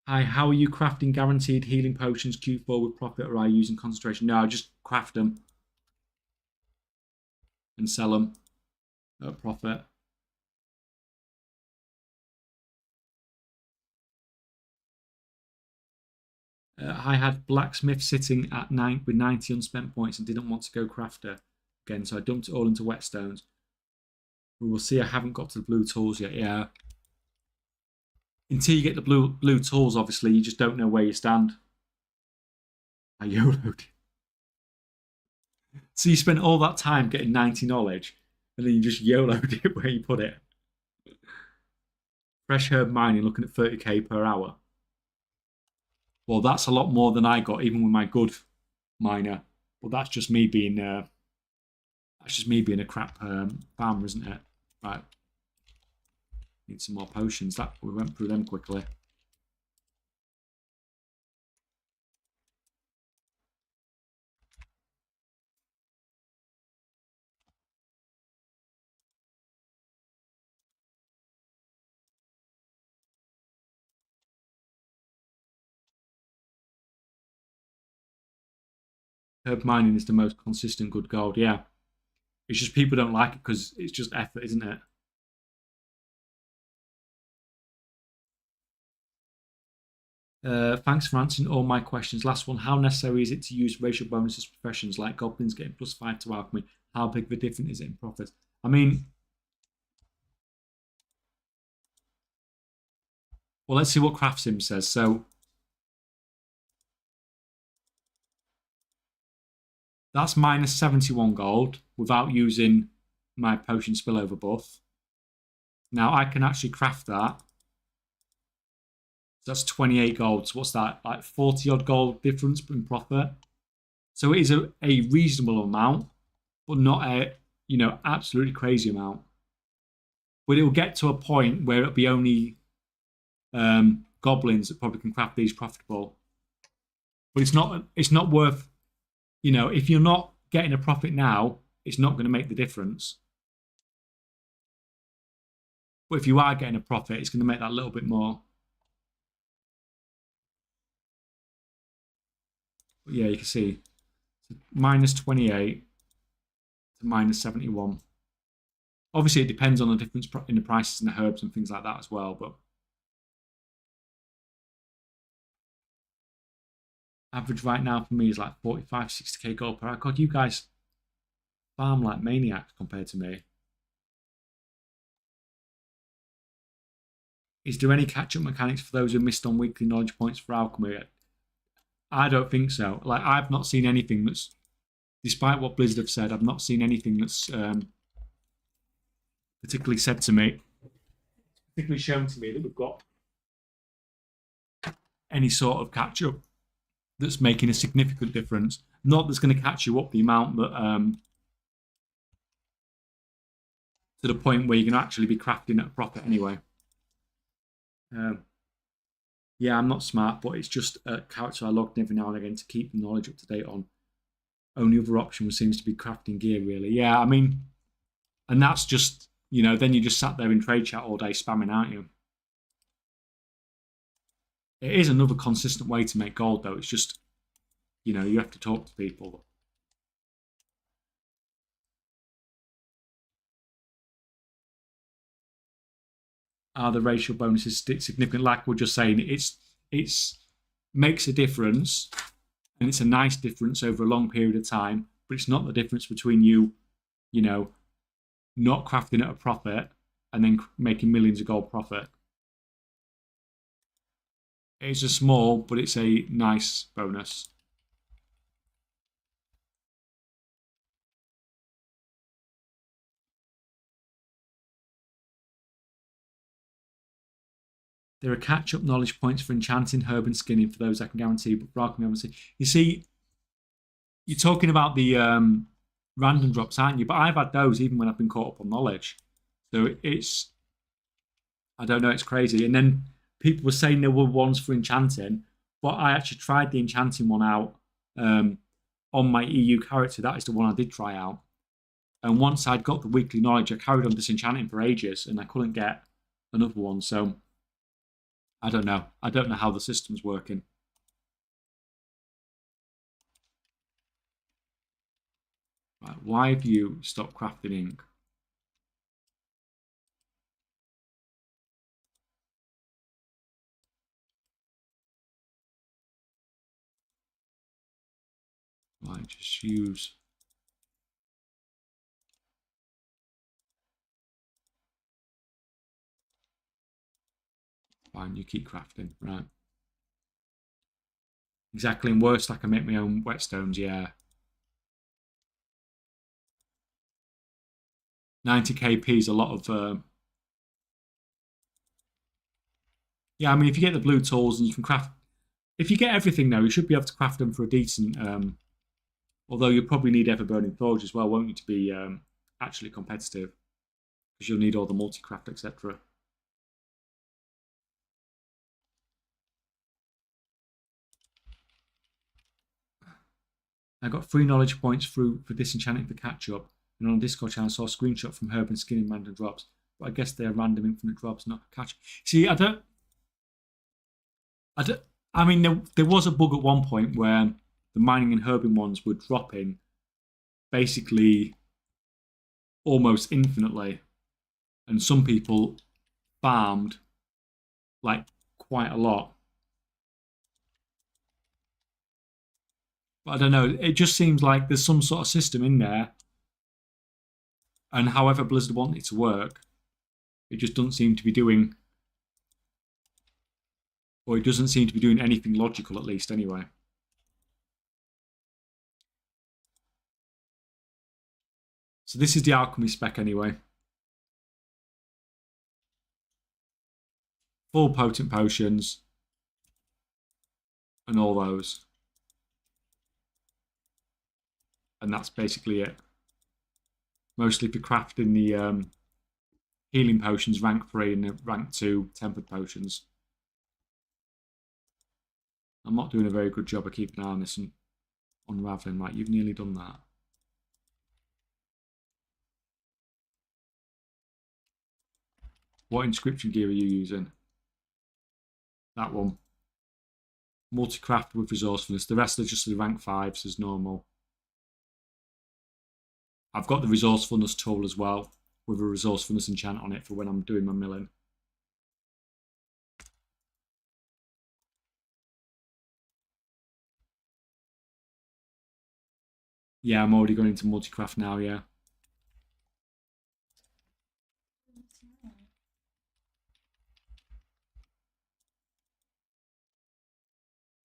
Hi, how are you crafting guaranteed healing potions Q4 with profit, or are you using concentration? No, I just craft them and sell them at profit. I had blacksmith sitting at 9 with 90 unspent points and didn't want to go crafter again, so I dumped it all into whetstones. We will see. I haven't got to the blue tools yet. Yeah. Until you get the blue tools, obviously, you just don't know where you stand. I YOLO'd. So you spent all that time getting 90 knowledge, and then you just YOLO'd it where you put it. Fresh herb mining, looking at 30k per hour. Well, that's a lot more than I got, even with my good miner. But that's just me being a crap farmer, isn't it? Right. Need some more potions. We went through them quickly. Herb mining is the most consistent good gold. Yeah. It's just people don't like it because it's just effort, isn't it? Thanks for answering all my questions. Last one, how necessary is it to use racial bonuses professions like goblins getting +5 to alchemy? How big of a difference is it in profits? I mean, well, let's see what CraftSim says. So that's minus 71 gold without using my potion spillover buff. Now I can actually craft that that's 28 gold. So what's that? Like 40 odd gold difference in profit. So it is a reasonable amount, but not a absolutely crazy amount. But it will get to a point where it'll be only goblins that probably can craft these profitable. But it's not worth, if you're not getting a profit now, it's not going to make the difference. But if you are getting a profit, it's going to make that a little bit more. But yeah, you can see minus 28 to minus 71. Obviously, it depends on the difference in the prices and the herbs and things like that as well. But average right now for me is like 45, 60k gold per hour. God, you guys farm like maniacs compared to me. Is there any catch-up mechanics for those who missed on weekly knowledge points for alchemy? I don't think so. Like, I've not seen anything that's, despite what Blizzard have said, I've not seen anything that's particularly said to me, particularly shown to me that we've got any sort of catch-up that's making a significant difference. Not that's going to catch you up the amount that to the point where you can actually be crafting at a profit anyway. Yeah, I'm not smart, but it's just a character I logged every now and again to keep the knowledge up to date on. Only other option seems to be crafting gear, really. Yeah, I mean, and that's just, then you just sat there in trade chat all day spamming, aren't you? It is another consistent way to make gold, though. It's just, you have to talk to people. Are the racial bonuses significant? Like we're just saying, it's makes a difference, and it's a nice difference over a long period of time. But it's not the difference between you, not crafting at a profit and then making millions of gold profit. It's a small, but it's a nice bonus. There are catch-up knowledge points for enchanting, herb, and skinning for those I can guarantee, but for alchemy, obviously. You see, you're talking about the random drops, aren't you? But I've had those even when I've been caught up on knowledge. So it's, I don't know, it's crazy. And then people were saying there were ones for enchanting, but I actually tried the enchanting one out on my EU character. That is the one I did try out. And once I'd got the weekly knowledge, I carried on disenchanting for ages, and I couldn't get another one. So I don't know. I don't know how the system's working. Right, why have you stopped crafting ink? Right, just use. Fine, you keep crafting, right? Exactly, and worst, I can make my own whetstones, yeah. 90 KP is a lot of. Yeah, I mean, if you get the blue tools and you can craft, if you get everything though, you should be able to craft them for a decent. Although you'll probably need ever-burning forge as well, won't you, to be actually competitive? Because you'll need all the multi-craft, etc. I got 3 knowledge points through for disenchanting for catch-up, and on a Discord channel I saw a screenshot from herb and skinning random drops. But I guess they're random infinite drops, not catch. See, I mean, there was a bug at one point where the mining and herbing ones were dropping basically almost infinitely, and some people farmed like quite a lot. But I don't know. It just seems like there's some sort of system in there, and however Blizzard want it to work, it just doesn't seem to be doing, or it doesn't seem to be doing anything logical, at least anyway. So this is the alchemy spec anyway. Full potent potions, and all those. And that's basically it. Mostly for crafting the healing potions rank 3 and the rank 2 tempered potions. I'm not doing a very good job of keeping an eye on this and unraveling. Like, you've nearly done that. What inscription gear are you using? That one. Multi-craft with resourcefulness. The rest are just the rank 5s as normal. I've got the resourcefulness tool as well, with a resourcefulness enchant on it for when I'm doing my milling. Yeah, I'm already going into multi-craft now, yeah.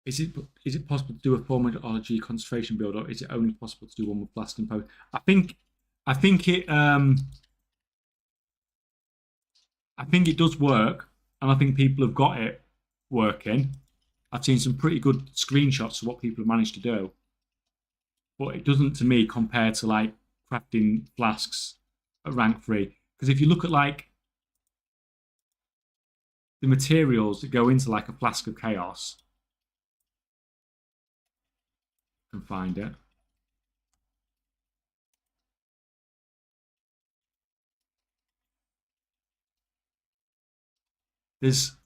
Is it possible to do a formology concentration build, or is it only possible to do one with blast and poke? I think it does work, and I think people have got it working. I've seen some pretty good screenshots of what people have managed to do, but it doesn't, to me, compare to like crafting flasks at rank 3. Because if you look at like the materials that go into like a flask of chaos, I can find it. There's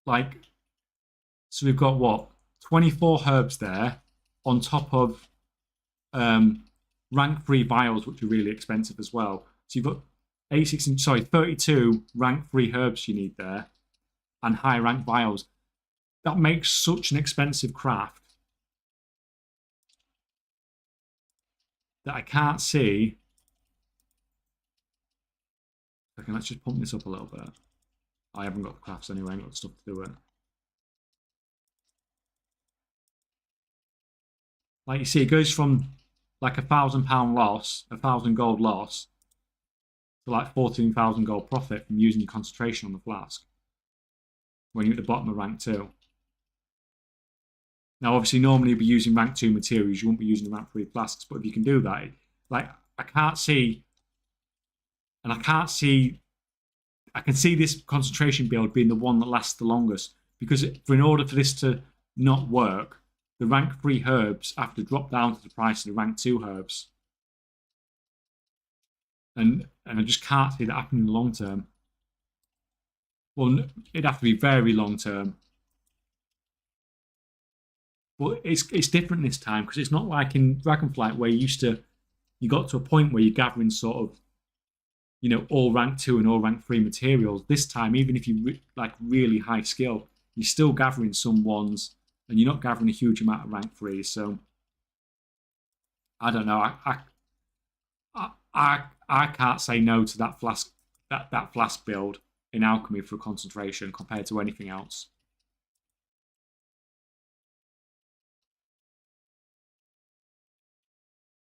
like, so we've got what, 24 herbs there on top of rank 3 vials, which are really expensive as well. So you've got 32 rank 3 herbs you need there, and high rank vials. That makes such an expensive craft that I can't see. Okay, let's just pump this up a little bit. I haven't got the crafts anyway, I haven't got the stuff to do it. Like you see, it goes from like £1,000 loss, 1,000 gold loss, to like 14,000 gold profit from using your concentration on the flask when you're at the bottom of rank 2. Now, obviously, normally you'd be using rank 2 materials, you won't be using the rank 3 flasks, but if you can do that, like, I can't see, and I can't see, I can see this concentration build being the one that lasts the longest, because in order for this to not work, the rank 3 herbs have to drop down to the price of the rank 2 herbs. And I just can't see that happening in the long term. Well, it'd have to be very long term. Well, it's different this time because it's not like in Dragonflight where you got to a point where you're gathering sort of, all rank 2 and all rank 3 materials. This time, even if you like really high skill, you're still gathering some ones, and you're not gathering a huge amount of rank 3. So I don't know. I can't say no to that flask that flask build in alchemy for concentration compared to anything else.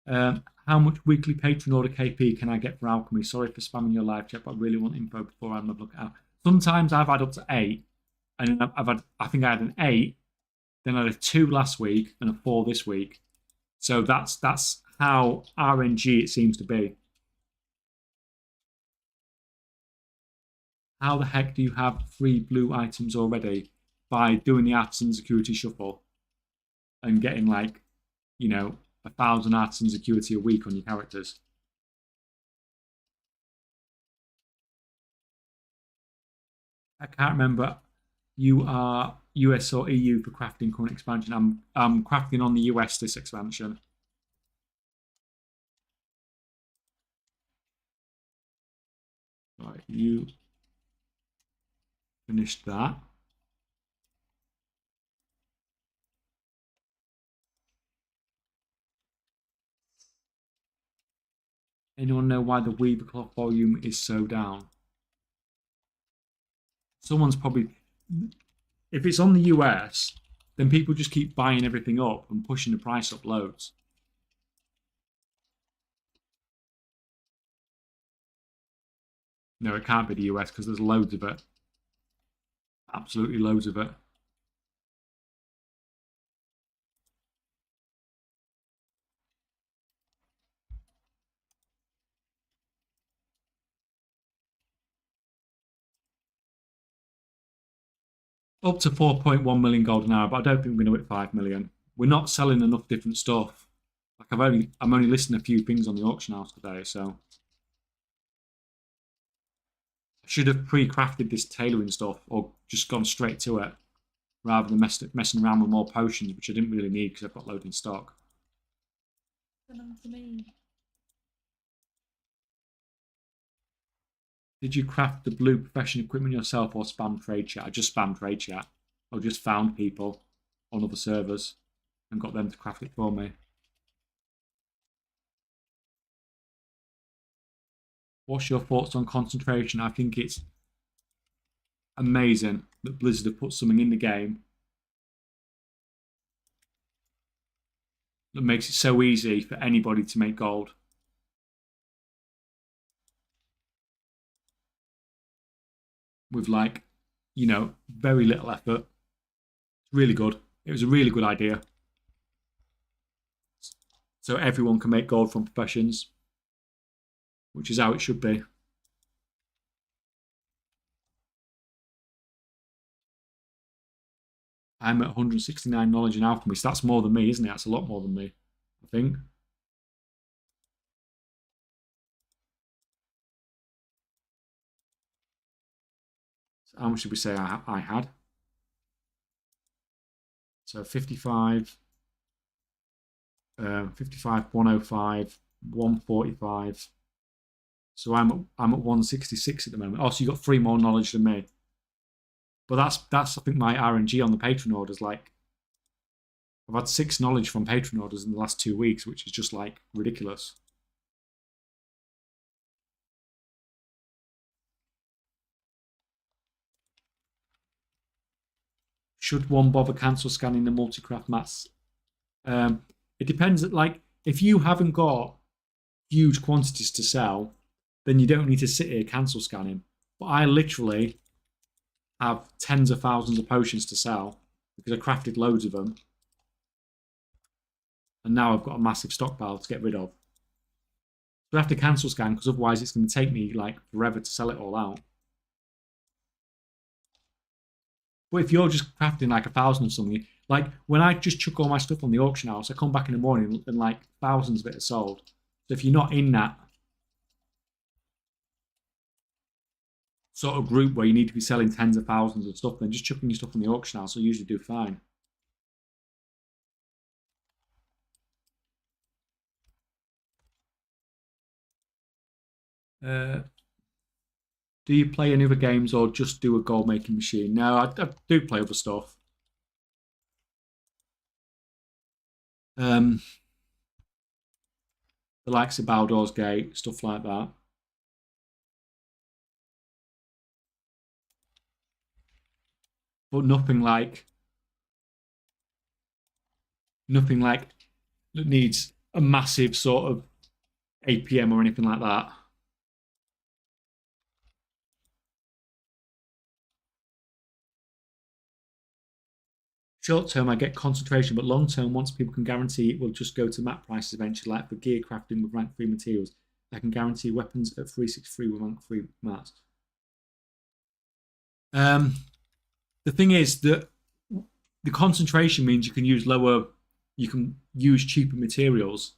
How much weekly Patreon order KP can I get for alchemy? Sorry for spamming your live chat, but I really want info before I'm look out. Sometimes I've had up to 8, and I think I had an 8, then I had a 2 last week and a 4 this week. So that's how RNG it seems to be. How the heck do you have 3 blue items already? By doing the artisan security shuffle and getting like, 1,000 artisan security a week on your characters. I can't remember. You are US or EU for crafting current expansion. I'm crafting on the US this expansion. Right, you finished that. Anyone know why the Weaver cloth volume is so down? Someone's probably, if it's on the US, then people just keep buying everything up and pushing the price up loads. No, it can't be the US because there's loads of it. Absolutely loads of it. Up to 4.1 million gold an hour, but I don't think we're going to hit 5 million. We're not selling enough different stuff. Like I'm only listing a few things on the auction house today, so I should have pre-crafted this tailoring stuff or just gone straight to it rather than messing around with more potions, which I didn't really need because I've got loads in stock. To me. Did you craft the blue profession equipment yourself or spam trade chat? I just spam trade chat. I just found people on other servers and got them to craft it for me. What's your thoughts on concentration? I think it's amazing that Blizzard have put something in the game that makes it so easy for anybody to make gold. With like, very little effort. It's really good. It was a really good idea. So everyone can make gold from professions, which is how it should be. I'm at 169 knowledge and alchemy, so that's more than me, isn't it? That's a lot more than me, I think. So how much did we say I had? So 55, 55, 105, 145. So I'm at 166 at the moment. Oh, so you got 3 more knowledge than me. But that's I think my RNG on the patron orders. Like I've had 6 knowledge from patron orders in the last 2 weeks, which is just like ridiculous. Should one bother cancel scanning the multi-craft mats? It depends. Like if you haven't got huge quantities to sell, then you don't need to sit here cancel scanning. But I literally have tens of thousands of potions to sell because I crafted loads of them. And now I've got a massive stockpile to get rid of. So I have to cancel scan because otherwise it's going to take me like forever to sell it all out. But if you're just crafting like 1,000 of something, like when I just chuck all my stuff on the auction house, I come back in the morning and like thousands of it are sold. So if you're not in that sort of group where you need to be selling tens of thousands of stuff, then just chucking your stuff on the auction house will usually do fine. Do you play any other games or just do a gold making machine? No, I do play other stuff. The likes of Baldur's Gate, stuff like that. But nothing like that needs a massive sort of APM or anything like that. Short term, I get concentration, but long term, once people can guarantee it will just go to map prices eventually, like for gear crafting with rank 3 materials, I can guarantee weapons at 363 with rank 3 mats. The thing is that the concentration means you can use cheaper materials.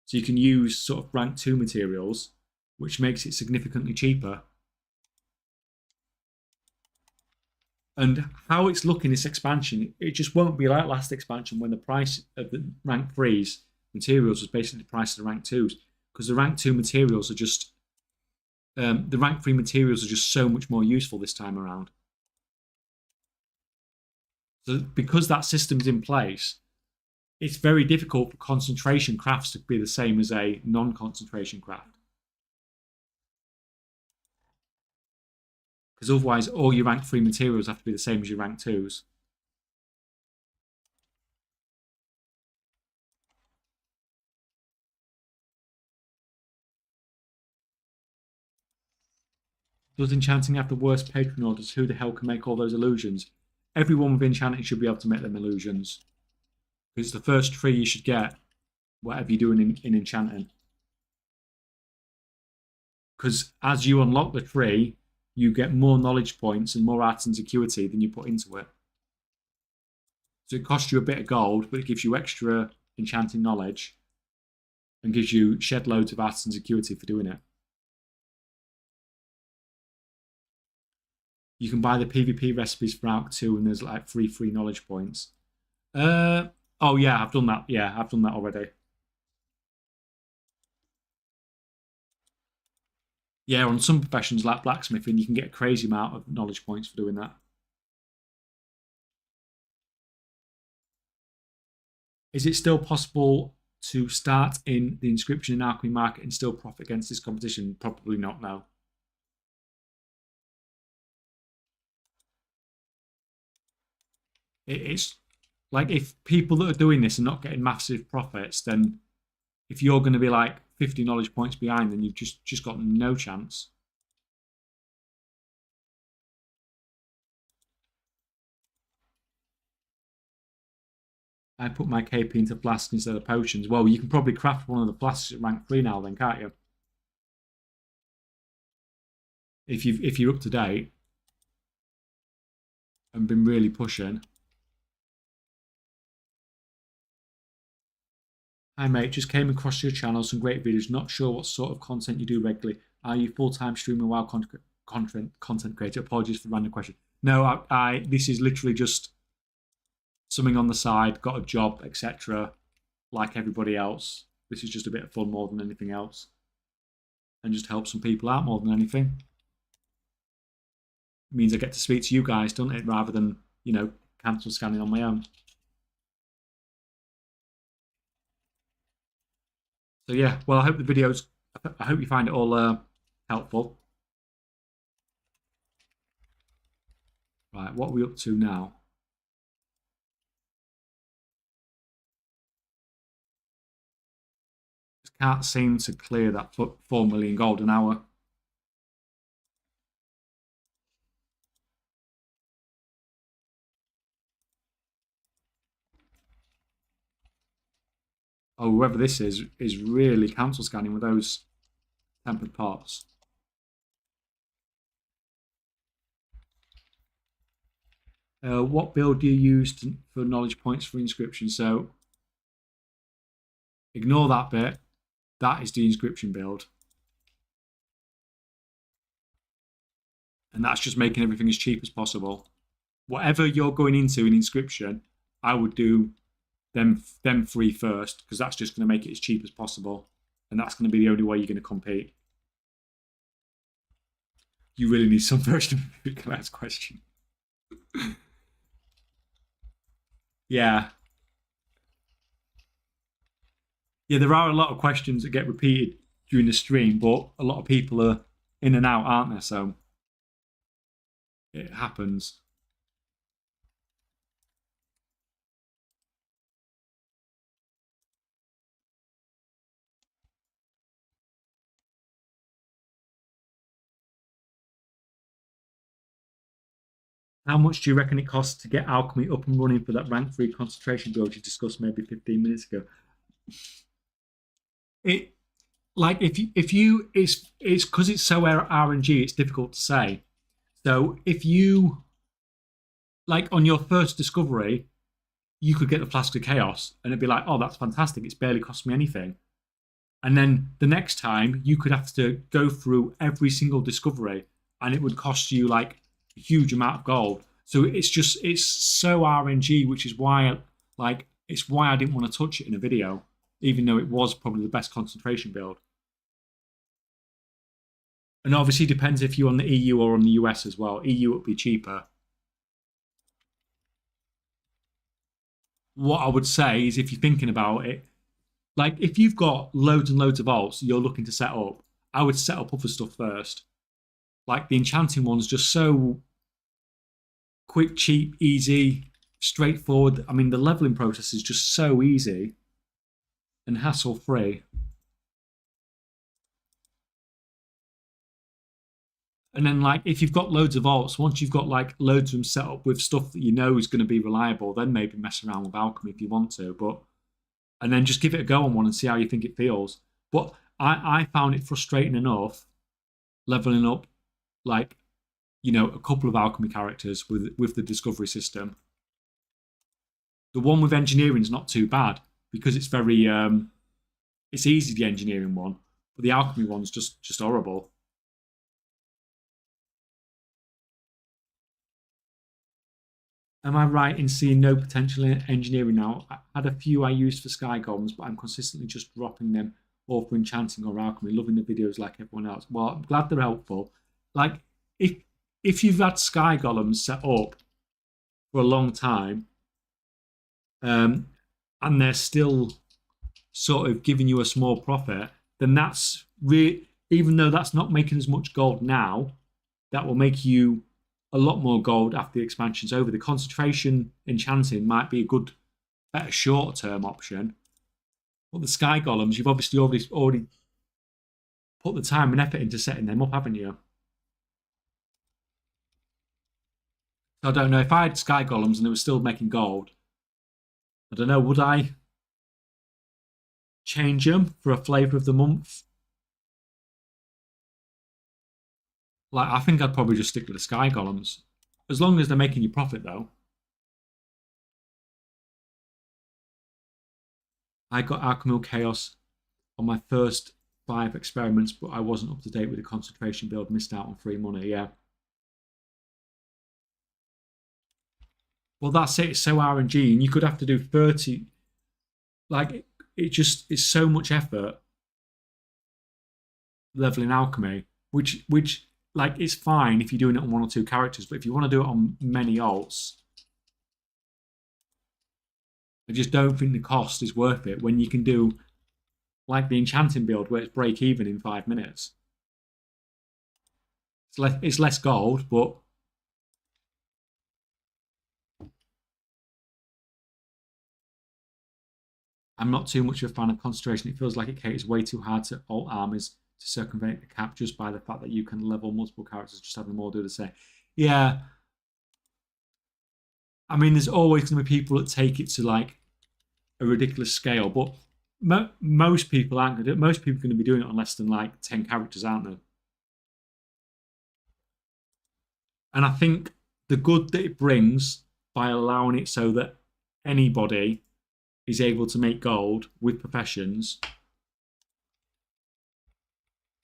So you can use sort of rank 2 materials, which makes it significantly cheaper. And how it's looking this expansion, it just won't be like last expansion when the price of the rank 3s materials was basically the price of the rank 2s. Because the rank 2 materials are just the rank 3 materials are just so much more useful this time around. So because that system's in place, it's very difficult for concentration crafts to be the same as a non-concentration craft. Because otherwise all your rank 3 materials have to be the same as your rank 2s. Does enchanting have the worst patron orders? Who the hell can make all those illusions? Everyone with enchanting should be able to make them illusions. It's the first tree you should get, whatever you're doing in enchanting. Because as you unlock the tree, you get more knowledge points and more arts and security than you put into it. So it costs you a bit of gold, but it gives you extra enchanting knowledge and gives you shed loads of artisan security for doing it. You can buy the PvP recipes for Alk 2 and there's like free knowledge points. Oh yeah, I've done that. Yeah, I've done that already. Yeah, on some professions like blacksmithing, you can get a crazy amount of knowledge points for doing that. Is it still possible to start in the inscription and alchemy market and still profit against this competition? Probably not, no. It's like if people that are doing this are not getting massive profits, then if you're going to be like 50 knowledge points behind, then you've just got no chance. I put my KP into flasks instead of potions. Well, you can probably craft one of the flasks at rank 3 now then, can't you? If you're up to date and been really pushing. Hi mate, just came across your channel, some great videos. Not sure what sort of content you do regularly. Are you full-time streamer while content creator? Apologies for the random question. No, I this is literally just something on the side, got a job, etc. Like everybody else. This is just a bit of fun more than anything else. And just help some people out more than anything. It means I get to speak to you guys, doesn't it? Rather than, you know, cancel scanning on my own. So yeah, well, I hope the videos, I hope you find it all helpful. Right, what are we up to now? Just can't seem to clear that 4 million gold an hour. Oh, whoever this is really cancel scanning with those tempered pots. What build do you use for knowledge points for inscription? So ignore that bit. That is the inscription build. And that's just making everything as cheap as possible. Whatever you're going into in inscription, I would do them 3 first, because that's just going to make it as cheap as possible. And that's going to be the only way you're going to compete. You really need some version of the last question. Yeah. Yeah, there are a lot of questions that get repeated during the stream, but a lot of people are in and out, aren't there? So it happens. How much do you reckon it costs to get alchemy up and running for that rank 3 concentration build you discussed maybe 15 minutes ago? It like if you it's because it's so RNG, it's difficult to say. So if you like on your first discovery, you could get the Flask of Chaos and it'd be like, oh, that's fantastic. It's barely cost me anything. And then the next time you could have to go through every single discovery and it would cost you like a huge amount of gold. So it's so RNG, which is why it's why I didn't want to touch it in a video, even though it was probably the best concentration build. And obviously depends if you're on the EU or on the US as well. EU would be cheaper. What I would say is if you're thinking about it, like if you've got loads and loads of alts you're looking to set up, I would set up other stuff first. Like the enchanting one's just so quick, cheap, easy, straightforward. I mean, the leveling process is just so easy and hassle-free. And then, like, if you've got loads of alts, once you've got like loads of them set up with stuff that you know is going to be reliable, then maybe mess around with alchemy if you want to. But and then just give it a go on one and see how you think it feels. But I found it frustrating enough leveling up, like, you know, a couple of alchemy characters with the discovery system. The one with engineering is not too bad because it's very it's easy, the engineering one, but the alchemy one's just horrible. Am I right in seeing no potential in engineering now? I had a few I used for sky golems, but I'm consistently just dropping them all for enchanting or alchemy. Loving the videos like everyone else. Well, I'm glad they're helpful. Like if you've had sky golems set up for a long time, and they're still sort of giving you a small profit, then that's even though that's not making as much gold now, that will make you a lot more gold after the expansion's over. The concentration enchanting might be a good, better short-term option. But the sky golems, you've obviously already put the time and effort into setting them up, haven't you? I don't know if I had sky golems and they were still making gold. I don't know, would I change them for a flavour of the month? Like, I think I'd probably just stick with the sky golems. As long as they're making you profit, though. I got Alchemical Chaos on my first 5 experiments, but I wasn't up to date with the concentration build. Missed out on free money, yeah. Well, that's it. It's so RNG, and you could have to do 30. Like, it's so much effort leveling alchemy, which like, it's fine if you're doing it on 1 or 2 characters, but if you want to do it on many alts, I just don't think the cost is worth it when you can do like the enchanting build where it's break even in 5 minutes. It's less gold, but I'm not too much of a fan of concentration. It feels like it caters way too hard to alt armies to circumvent the cap just by the fact that you can level multiple characters, just have them all do the same. Yeah. I mean, there's always going to be people that take it to like a ridiculous scale, but most people aren't going to do it. Most people are going to be doing it on less than like 10 characters, aren't they? And I think the good that it brings by allowing it so that anybody is able to make gold with professions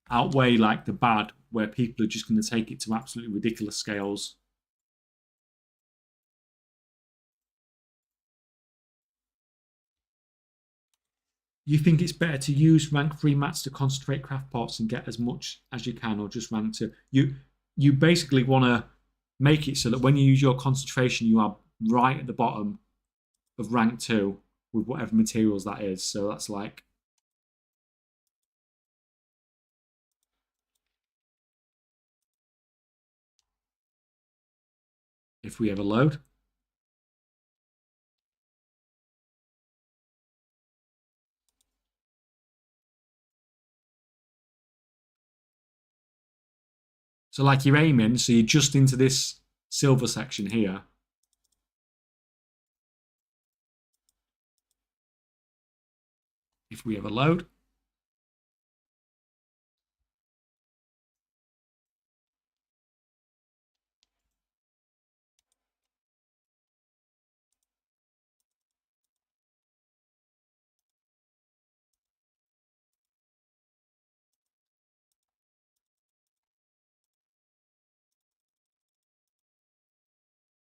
outweigh like the bad where people are just going to take it to absolutely ridiculous scales. You think it's better to use rank 3 mats to concentrate craft pots and get as much as you can, or just rank 2? You basically want to make it so that when you use your concentration, you are right at the bottom of rank 2 with whatever materials that is. So that's like, if we ever load. So like you're aiming, so you're just into this silver section here. If we ever load.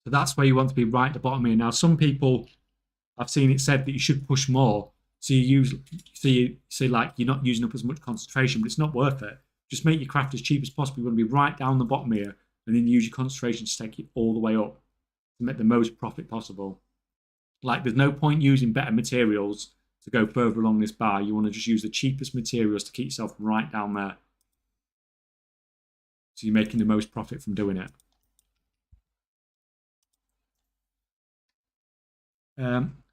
So that's where you want to be, right at the bottom here. Now, some people, I've seen it said that you should push more. So you say like you're not using up as much concentration, but it's not worth it. Just make your craft as cheap as possible. You want to be right down the bottom here, and then use your concentration to take it all the way up to make the most profit possible. Like, there's no point using better materials to go further along this bar. You want to just use the cheapest materials to keep yourself right down there. So you're making the most profit from doing it.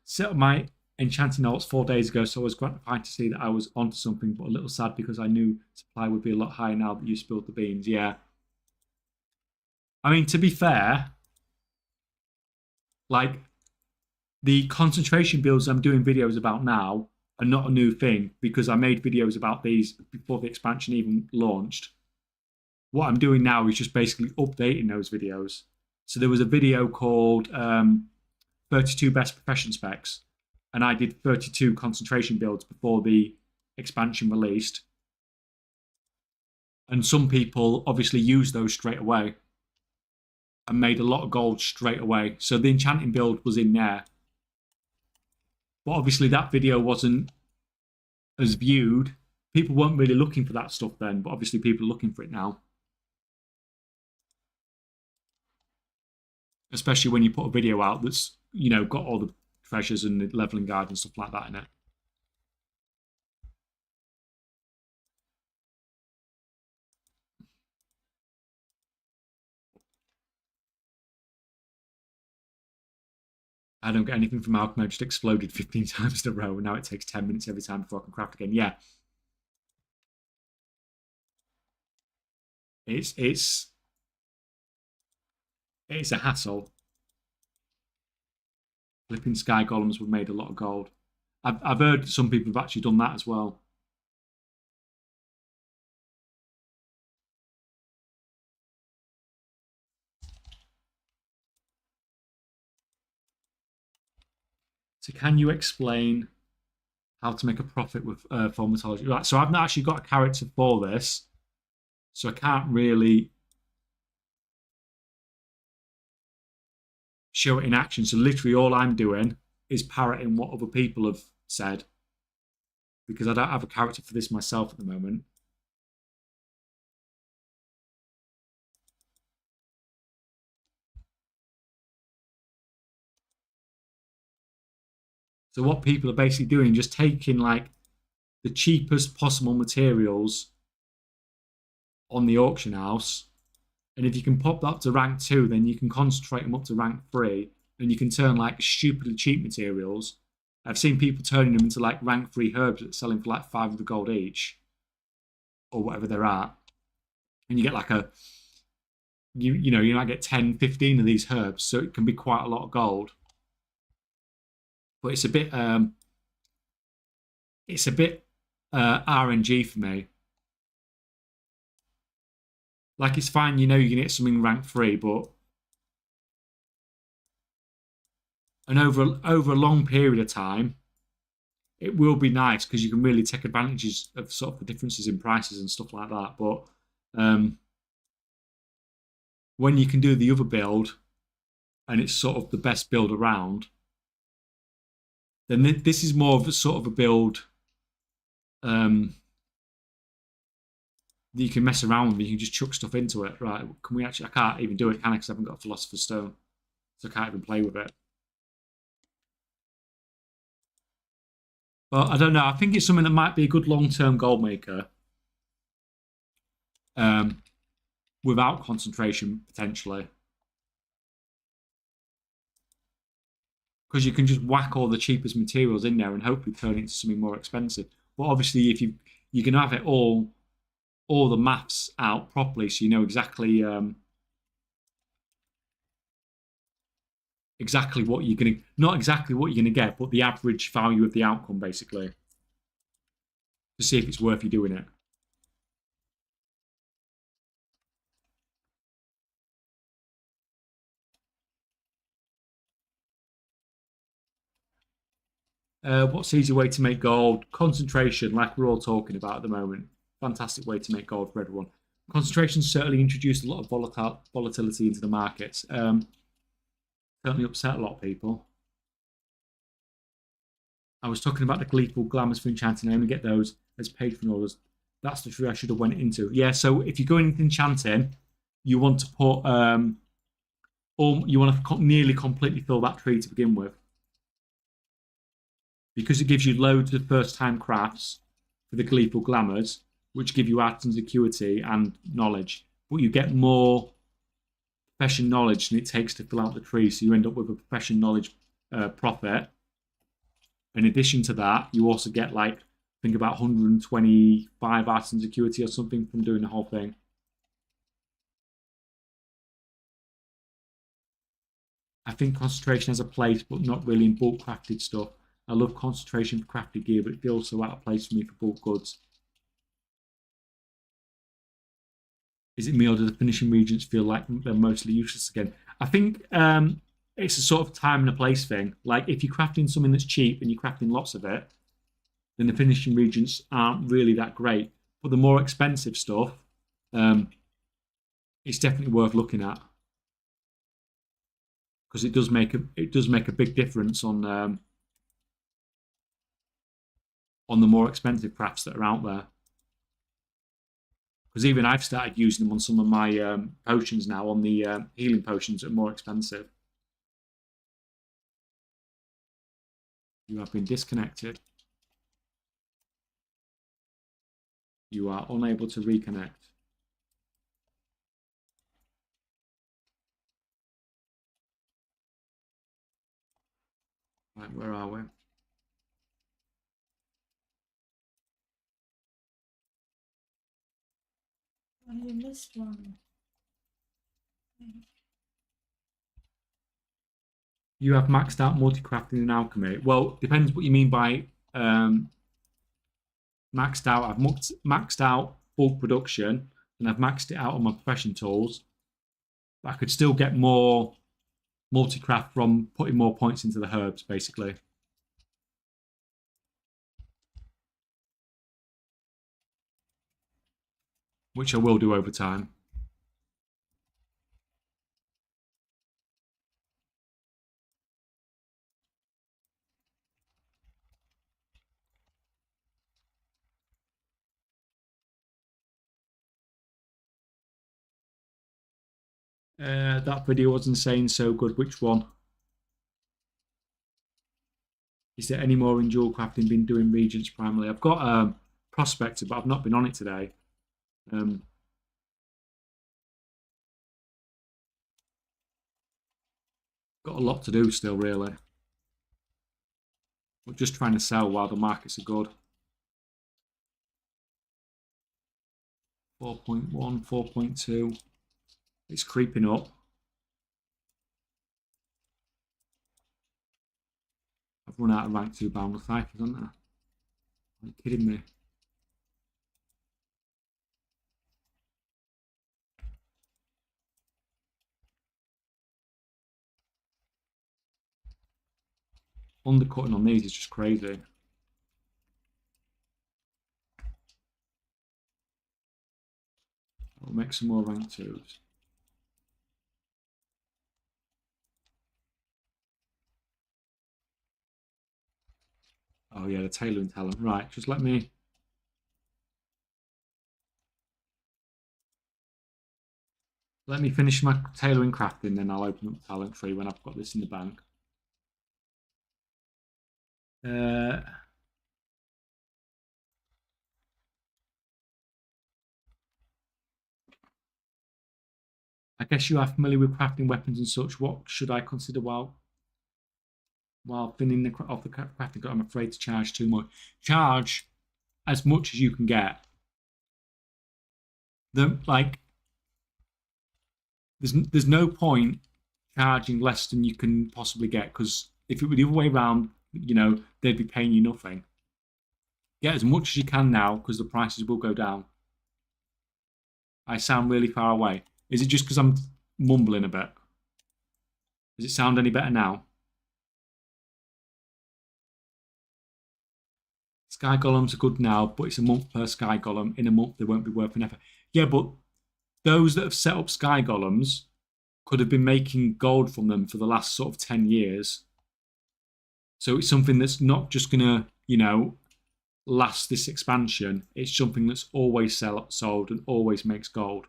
Set up my enchanting alts 4 days ago, so I was gratified to see that I was onto something, but a little sad because I knew supply would be a lot higher now that you spilled the beans. Yeah. I mean, to be fair, like, the concentration builds I'm doing videos about now are not a new thing because I made videos about these before the expansion even launched. What I'm doing now is just basically updating those videos. So there was a video called 32 best profession specs, and I did 32 concentration builds before the expansion released. And some people obviously used those straight away and made a lot of gold straight away. So the enchanting build was in there. But obviously that video wasn't as viewed. People weren't really looking for that stuff then, but obviously people are looking for it now. Especially when you put a video out that's, you know, got all the treasures and the leveling guide and stuff like that in it. I don't get anything from alchemy. I just exploded 15 times in a row, and now it takes 10 minutes every time before I can craft again. Yeah. It's a hassle. Flipping sky golems would made a lot of gold. I've heard some people have actually done that as well. So can you explain how to make a profit with for mythology? Right, so I've not actually got a character for this, so I can't really show it in action. So literally all I'm doing is parroting what other people have said, because I don't have a character for this myself at the moment. So what people are basically doing, just taking like the cheapest possible materials on the auction house, and if you can pop that up to rank 2, then you can concentrate them up to rank 3, and you can turn like stupidly cheap materials. I've seen people turning them into like rank 3 herbs that's selling for like 500 gold each, or whatever they're at, and you get like a you know, you might get 10, 15 of these herbs, so it can be quite a lot of gold. But it's a bit RNG for me. Like, it's fine, you know, you can get something rank 3, but over a long period of time, it will be nice because you can really take advantages of sort of the differences in prices and stuff like that. But when you can do the other build and it's sort of the best build around, then this is more of a sort of a build that you can mess around with. You can just chuck stuff into it. Right, can we actually, I can't even do it, can I? Because I haven't got a Philosopher's Stone. So I can't even play with it. But I don't know. I think it's something that might be a good long-term gold maker. Without concentration, potentially. Because you can just whack all the cheapest materials in there and hopefully turn it into something more expensive. But obviously, if you can have it all the maths out properly, so you know exactly exactly what you're gonna, not exactly what you're gonna get, but the average value of the outcome, basically, to see if it's worth you doing it. What's the easy way to make gold? Concentration, like we're all talking about at the moment. Fantastic way to make gold for everyone. Concentration certainly introduced a lot of volatility into the markets. Certainly upset a lot of people. I was talking about the gleeful glamours for enchanting. I only get those as patron orders. That's the tree I should have went into. Yeah, so if you're going into enchanting, you want to put you want to nearly completely fill that tree to begin with, because it gives you loads of first-time crafts for the gleeful glamours, which give you arts and acuity and knowledge. But you get more profession knowledge than it takes to fill out the tree, so you end up with a profession knowledge profit. In addition to that, you also get like, I think about 125 arts and acuity or something from doing the whole thing. I think concentration has a place, but not really in bulk crafted stuff. I love concentration for crafted gear, but it feels so out of place for me for bulk goods. Is it me, or do the finishing regions feel like they're mostly useless again? I think it's a sort of time and a place thing. Like if you're crafting something that's cheap and you're crafting lots of it, then the finishing regions aren't really that great. But the more expensive stuff, um, it's definitely worth looking at because it does make a big difference on the more expensive crafts that are out there. Because even I've started using them on some of my potions now, on the healing potions that are more expensive. You have been disconnected. You are unable to reconnect. Right, where are we? I missed one. You have maxed out multi-crafting and alchemy. Well, depends what you mean by maxed out. I've maxed out bulk production and I've maxed it out on my profession tools. But I could still get more multi-craft from putting more points into the herbs, basically. Which I will do over time. That video wasn't saying so good. Which one? Is there any more in dual crafting been doing regions primarily? I've got Prospector, but I've not been on it today. Got a lot to do still, really. But just trying to sell while the markets are good. 4.1, 4.2. It's creeping up. I've run out of rank 2 boundless ciphers, haven't I? Are you kidding me? Undercutting on these is just crazy. I'll make some more rank 2s. Oh yeah, the tailoring talent. Right, just let me finish my tailoring crafting, then I'll open up the talent tree when I've got this in the bank. I guess you are familiar with crafting weapons and such. What should I consider while thinning off the crafting? I'm afraid to charge too much. Charge as much as you can get. There's no point charging less than you can possibly get, because if it were the other way around, they'd be paying you nothing. Get as much as you can now, because the prices will go down. I sound really far away. Is it just because I'm mumbling a bit? Does it sound any better now? Sky Golems are good now, but it's a month per Sky Golem. In a month, they won't be worth an effort. Yeah, but those that have set up Sky Golems could have been making gold from them for the last sort of 10 years. So it's something that's not just going to, last this expansion. It's something that's always sold and always makes gold.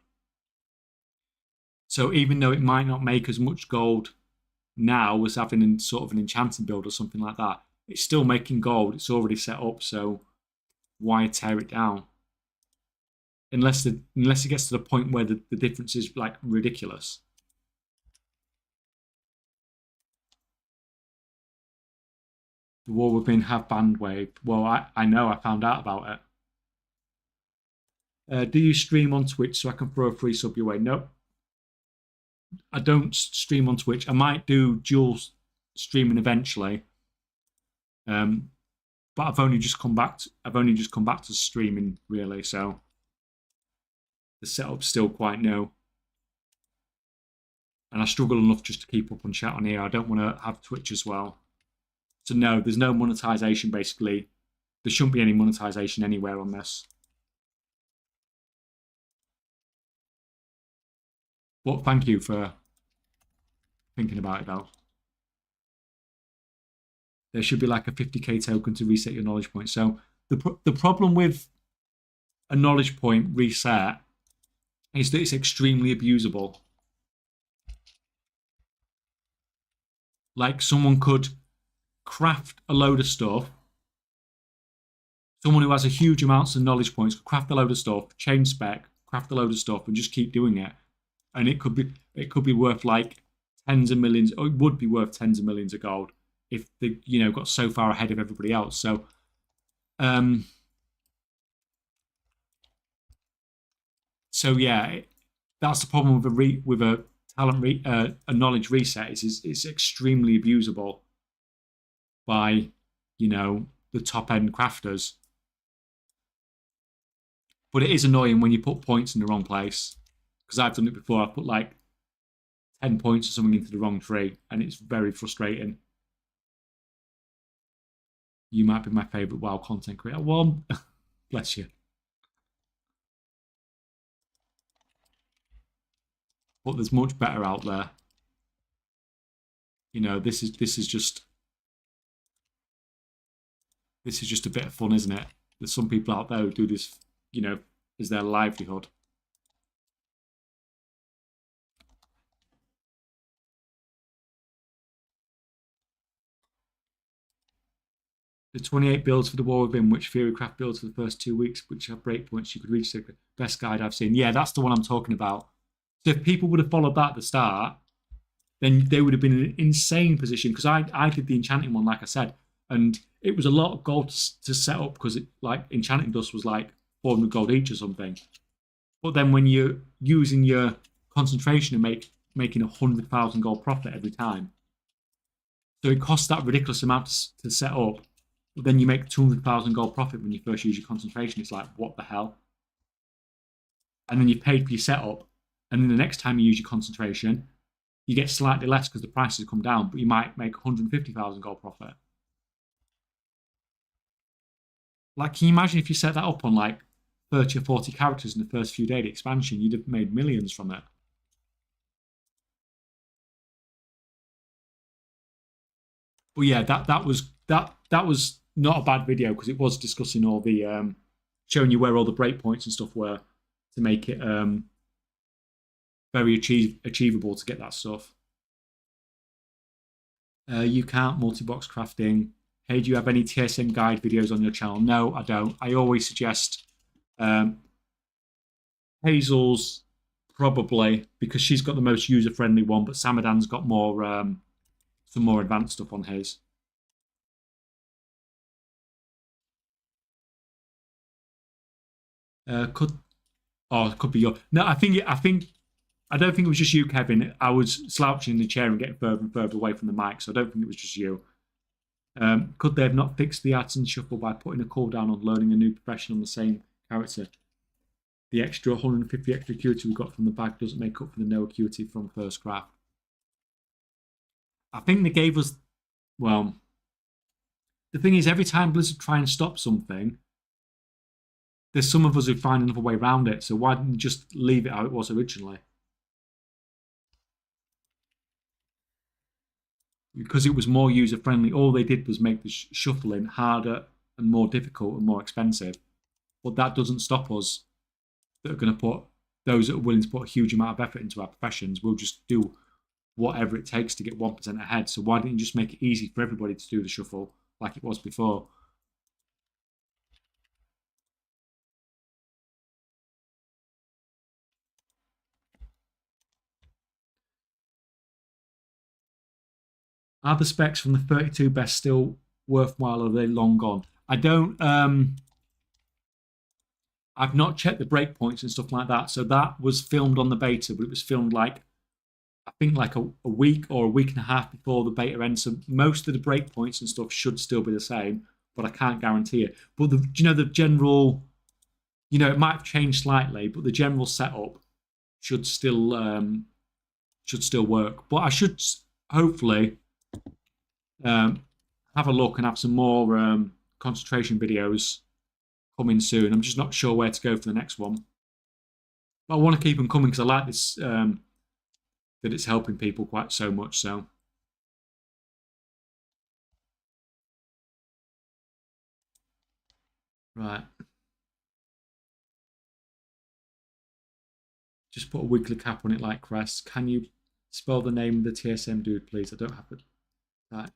So even though it might not make as much gold now as having sort of an enchanting build or something like that, it's still making gold. It's already set up, so why tear it down? Unless it gets to the point where the difference is like ridiculous. The war within have banned wave. Well, I know, I found out about it. Do you stream on Twitch so I can throw a free sub your way? No, I don't stream on Twitch. I might do dual streaming eventually. But I've only just come back to streaming, really, so the setup's still quite new. And I struggle enough just to keep up on chat on here. I don't want to have Twitch as well. So no, there's no monetization basically. There shouldn't be any monetization anywhere on this. But thank you for thinking about it though. There should be like a 50k token to reset your knowledge point. So the problem with a knowledge point reset is that it's extremely abusable. Like someone could craft a load of stuff. Someone who has a huge amounts of knowledge points could craft a load of stuff, change spec, craft a load of stuff, and just keep doing it. And it could be worth like tens of millions, or it would be worth tens of millions of gold if they, got so far ahead of everybody else. So, yeah, that's the problem with a talent a knowledge reset. Is it's extremely abusable by the top end crafters. But it is annoying when you put points in the wrong place, because I've done it before. I've put like 10 points or something into the wrong tree, and it's very frustrating. You might be my favourite WoW content creator. Well, bless you. But there's much better out there. This is just a bit of fun, isn't it? There's some people out there who do this, as their livelihood. The 28 builds for the War Within, which Theorycraft builds for the first 2 weeks, which have breakpoints you could reach the best guide I've seen. Yeah, that's the one I'm talking about. So if people would have followed that at the start, then they would have been in an insane position, because I did the enchanting one, like I said, and it was a lot of gold to set up, because enchanting dust was like 400 gold each or something. But then when you're using your concentration and making 100,000 gold profit every time, so it costs that ridiculous amount to set up. But then you make 200,000 gold profit when you first use your concentration. It's like, what the hell? And then you paid for your setup, and then the next time you use your concentration, you get slightly less because the prices come down, but you might make 150,000 gold profit. Like, can you imagine if you set that up on like 30 or 40 characters in the first few days of the expansion? You'd have made millions from it. But yeah, that was not a bad video, because it was discussing all the showing you where all the breakpoints and stuff were to make it very achievable to get that stuff. You can't multi-box crafting. Hey, do you have any TSM guide videos on your channel? No, I don't. I always suggest Hazel's, probably, because she's got the most user-friendly one, but Samadan's got more some more advanced stuff on his. It could be your. No, I don't think it was just you, Kevin. I was slouching in the chair and getting further and further away from the mic, so I don't think it was just you. Could they have not fixed the artisan shuffle by putting a cooldown on learning a new profession on the same character? The extra 150 extra acuity we got from the bag doesn't make up for the no acuity from first craft. I think they gave us, well, the thing is, every time Blizzard try and stop something, there's some of us who find another way around it. So why didn't you just leave it how it was originally? Because it was more user-friendly. All they did was make the shuffling harder and more difficult and more expensive. But that doesn't stop us that are going to put, those that are willing to put a huge amount of effort into our professions, will just do whatever it takes to get 1% ahead. So why didn't you just make it easy for everybody to do the shuffle like it was before? Are the specs from the 32 best still worthwhile, or are they long gone? I don't, I've not checked the breakpoints and stuff like that. So that was filmed on the beta, but it was filmed like, I think like a week or a week and a half before the beta ends. So most of the breakpoints and stuff should still be the same, but I can't guarantee it. But the general, it might have changed slightly, but the general setup should still should still work. But I should hopefully have a look and have some more concentration videos coming soon. I'm just not sure where to go for the next one. But I want to keep them coming because I like this, that it's helping people quite so much. So. Right. Just put a wiggly cap on it like Crest. Can you spell the name of the TSM dude, please? I don't have it. Right.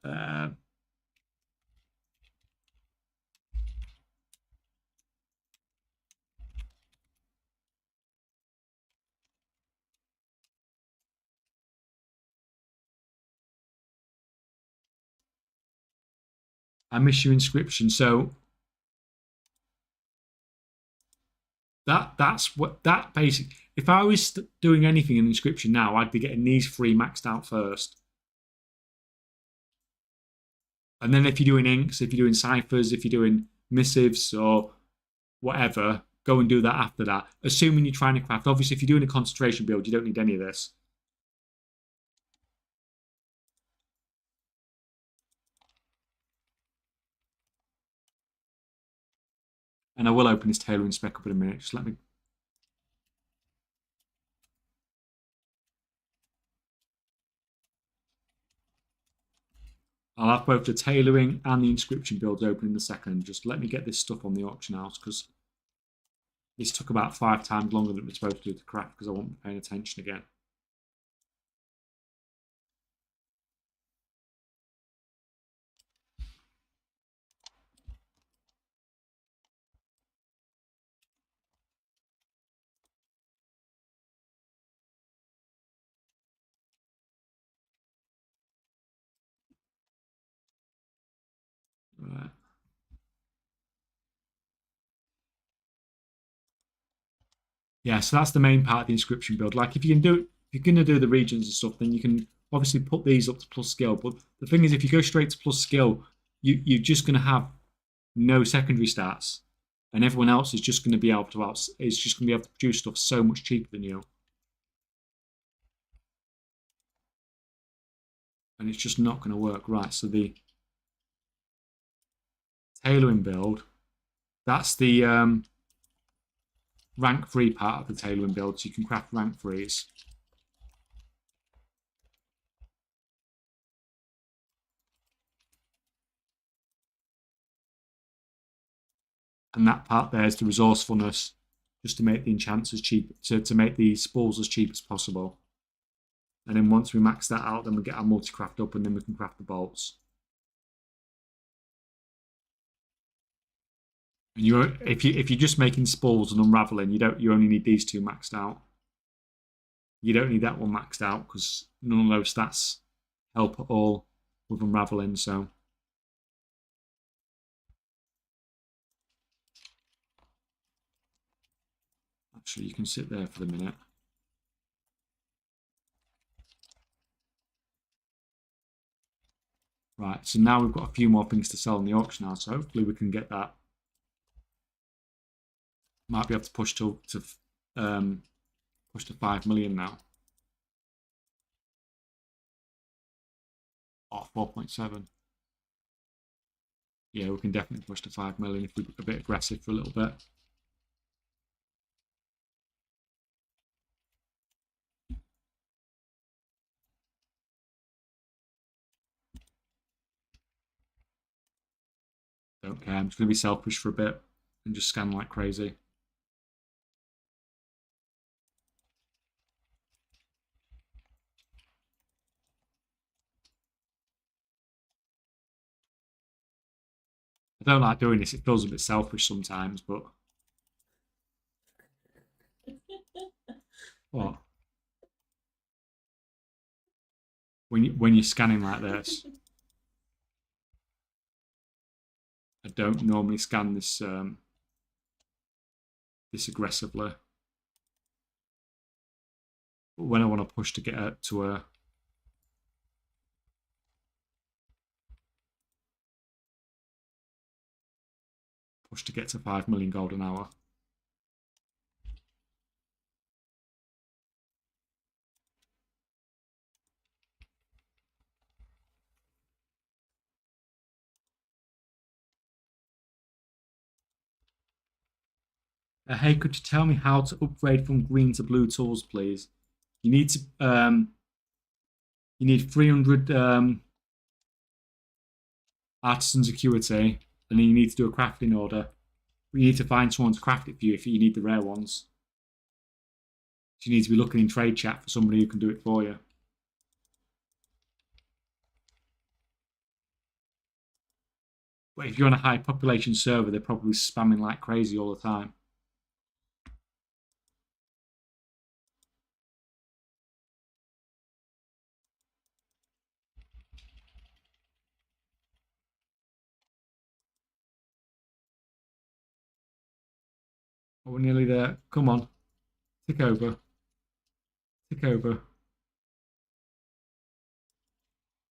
I miss your inscription. So that's what that basic. If I was doing anything in inscription now, I'd be getting these three maxed out first. And then if you're doing inks, if you're doing ciphers, if you're doing missives or whatever, go and do that after that. Assuming you're trying to craft. Obviously, if you're doing a concentration build, you don't need any of this. And I will open this tailoring spec up in a minute. Just let me. I'll have both the tailoring and the inscription builds open in a second. Just let me get this stuff on the auction house because this took about 5 times longer than it was supposed to do to craft because I wasn't paying attention again. Right. Yeah, so that's the main part of the inscription build. Like if you can do, if you're going to do the regions and stuff, then you can obviously put these up to plus skill. But the thing is, if you go straight to plus skill, you're just going to have no secondary stats, and everyone else is just going to be able to is just going to be able to produce stuff so much cheaper than you, and it's just not going to work. Right. So the tailoring build, that's the rank 3 part of the tailoring build, so you can craft rank 3s. And that part there is the resourcefulness, just to make the enchants as cheap, to make the spools as cheap as possible. And then once we max that out, then we get our multi-craft up, and then we can craft the bolts. And if you're just making spools and unraveling, you only need these 2 maxed out. You don't need that one maxed out because none of those stats help at all with unraveling. So actually, you can sit there for the minute. Right, so now we've got a few more things to sell in the auction house, so hopefully we can get that. Might be able to push to 5 million now. Oh, 4.7. Yeah, we can definitely push to 5 million if we're a bit aggressive for a little bit. Don't care. I'm just going to be selfish for a bit and just scan like crazy. I don't like doing this. It feels a bit selfish sometimes, but what? When you're scanning like this, I don't normally scan this this aggressively. But when I want to push to get to a push to get to 5 million gold an hour. Hey, could you tell me how to upgrade from green to blue tools, please? You need to you need 300 artisan security, and then you need to do a crafting order. But you need to find someone to craft it for you if you need the rare ones. So you need to be looking in trade chat for somebody who can do it for you. But if you're on a high population server, they're probably spamming like crazy all the time. Oh, we're nearly there. Come on. Tick over. Tick over.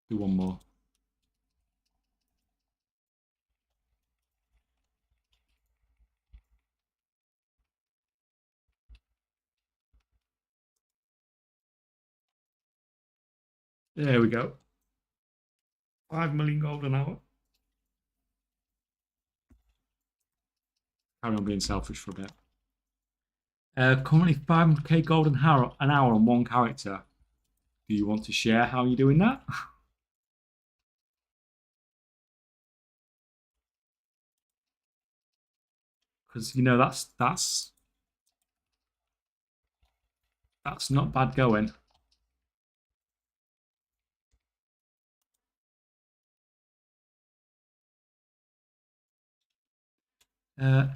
Do one more. There we go. 5 million gold an hour. Carry on being selfish for a bit. Currently 500k gold an hour on one character. Do you want to share how you're doing that? Because you know that's not bad going.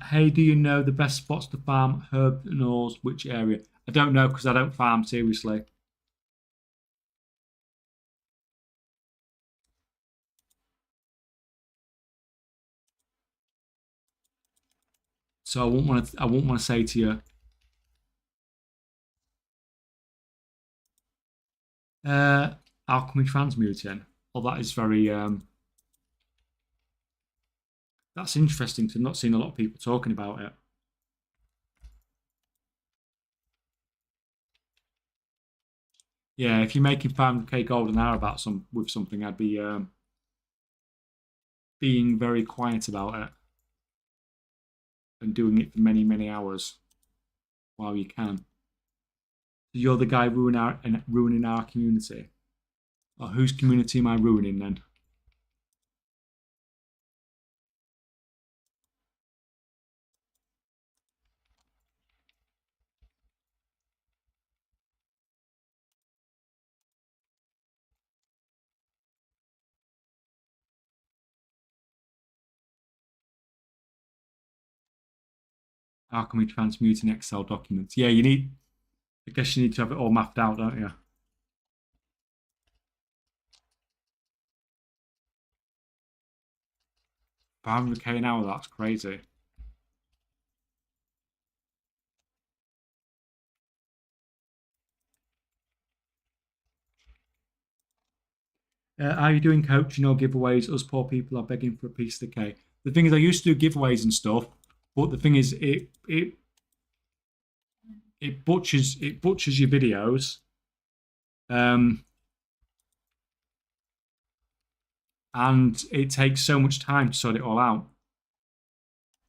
Hey, do you know the best spots to farm herb and ores? Which area? I don't know because I don't farm seriously. So I won't want to. I won't want to say to you. Alchemy transmuting. Well, that is very. That's interesting. To not seen a lot of people talking about it. Yeah, if you're making 500k gold an hour about with something, I'd be being very quiet about it and doing it for many, many hours while you can. You're the guy ruining our community. Oh, whose community am I ruining then? How can we transmute in Excel documents? Yeah, I guess you need to have it all mapped out, don't you? 500k an hour, that's crazy. Are you doing coaching or giveaways? Us poor people are begging for a piece of the cake. The thing is, I used to do giveaways and stuff, but the thing is, it butchers your videos, um, and it takes so much time to sort it all out.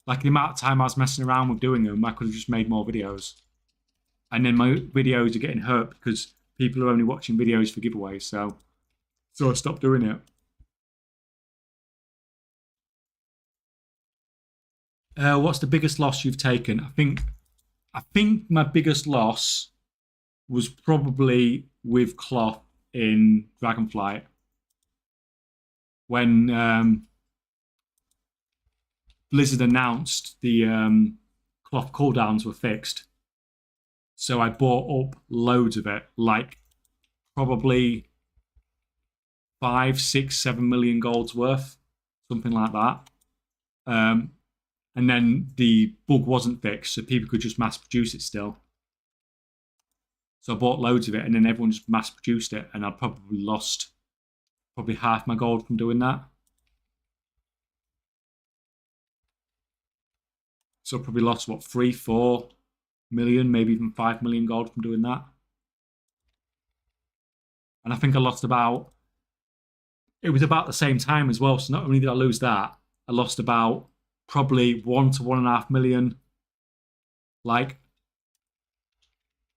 Like the amount of time I was messing around with doing them, I could have just made more videos, and then my videos are getting hurt because people are only watching videos for giveaways. So I stopped doing it. What's the biggest loss you've taken? I think my biggest loss was probably with cloth in Dragonflight when Blizzard announced the cloth cooldowns were fixed. So I bought up loads of it, like probably 5, 6, 7 million golds worth, something like that. And then the bug wasn't fixed, so people could just mass produce it still. So I bought loads of it, and then everyone just mass produced it, and I probably lost probably half my gold from doing that. So I probably lost what 3, 4 million, maybe even 5 million gold from doing that. And I think I lost about. It was about the same time as well. So not only did I lose that, I lost about probably 1 to 1.5 million like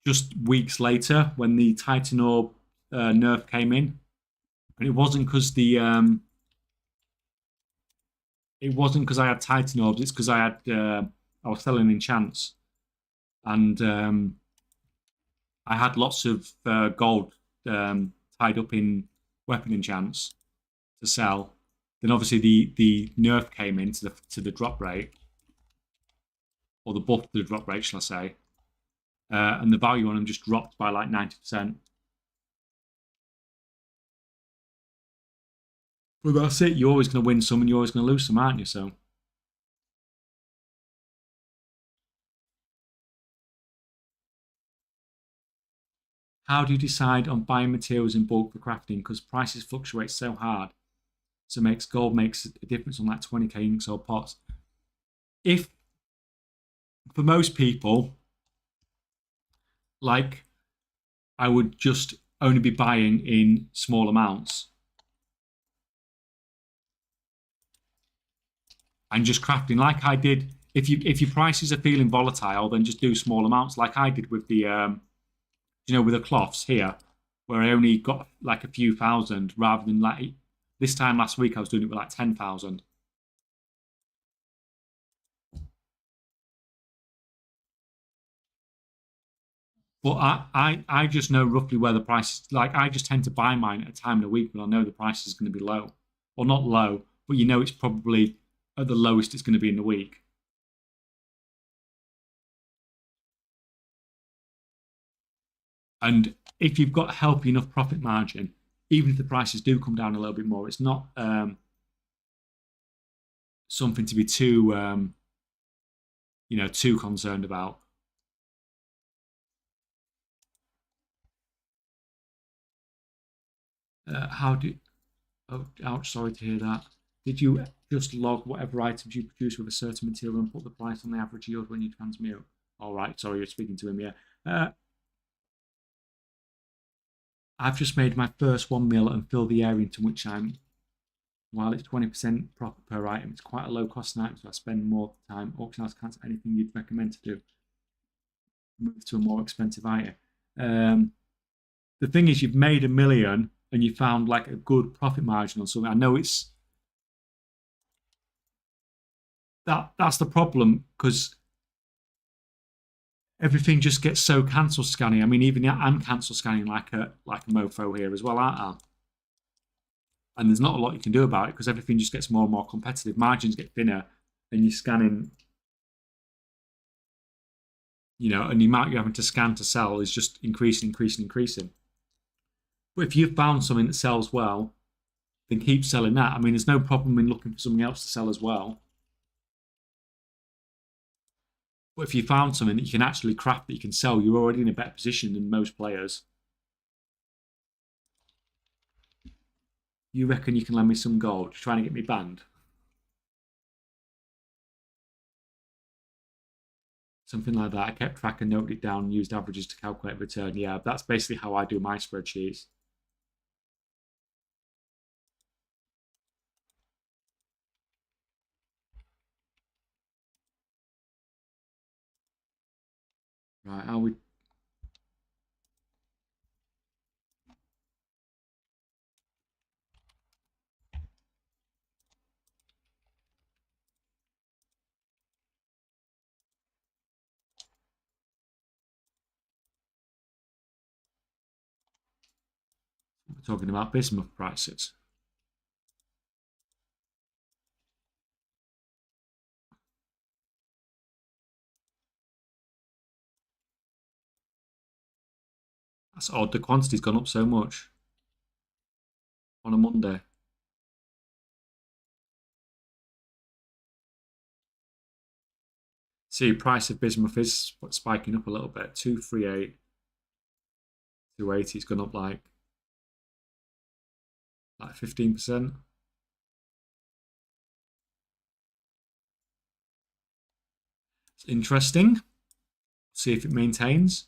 just weeks later when the Titan Orb nerf came in, and it wasn't because I had Titan Orbs. It's because I was selling enchants, and I had lots of gold tied up in weapon enchants to sell. Then obviously the nerf came in to the drop rate, or the buff to the drop rate, shall I say? And the value on them just dropped by like 90%. But that's it. You're always going to win some, and you're always going to lose some, aren't you? So. How do you decide on buying materials in bulk for crafting? Because prices fluctuate so hard. So gold makes a difference on like 20k inks or pots. If for most people, like I would just only be buying in small amounts and just crafting like I did. If your prices are feeling volatile, then just do small amounts like I did with the with the cloths here, where I only got like a few thousand rather than like this time last week I was doing it with like 10,000. But I just know roughly where the price is. Like I just tend to buy mine at a time in the week when I know the price is going to be low, or not low, but you know it's probably at the lowest it's going to be in the week. And if you've got a healthy enough profit margin, even if the prices do come down a little bit more, it's not something to be too concerned about. How do? Oh, ouch! Sorry to hear that. Did you just log whatever items you produce with a certain material and put the price on the average yield when you transmute? All right. Sorry, you're speaking to him. Yeah. I've just made my first 1 mil and filled the area into which I'm. While it's 20% profit per item, it's quite a low cost item, so I spend more time. Auction house can't anything you'd recommend to do. Move to a more expensive item. The thing is, you've made 1 million and you found like a good profit margin on something. I know that's the problem because everything just gets so cancel scanning. I mean, even I'm cancel scanning like a mofo here as well, aren't I? And there's not a lot you can do about it because everything just gets more and more competitive. Margins get thinner, and you're scanning, and the amount you're having to scan to sell is just increasing. But if you've found something that sells well, then keep selling that. I mean, there's no problem in looking for something else to sell as well. But if you found something that you can actually craft that you can sell, you're already in a better position than most players. You reckon you can lend me some gold? You're trying to get me banned? Something like that. I kept track and noted it down and used averages to calculate return. Yeah, that's basically how I do my spreadsheets. Right, are we? We're talking about bismuth prices. That's odd. The quantity's gone up so much on a Monday. See, price of bismuth is spiking up a little bit. 238, 280. It's gone up like 15%. It's interesting. See if it maintains.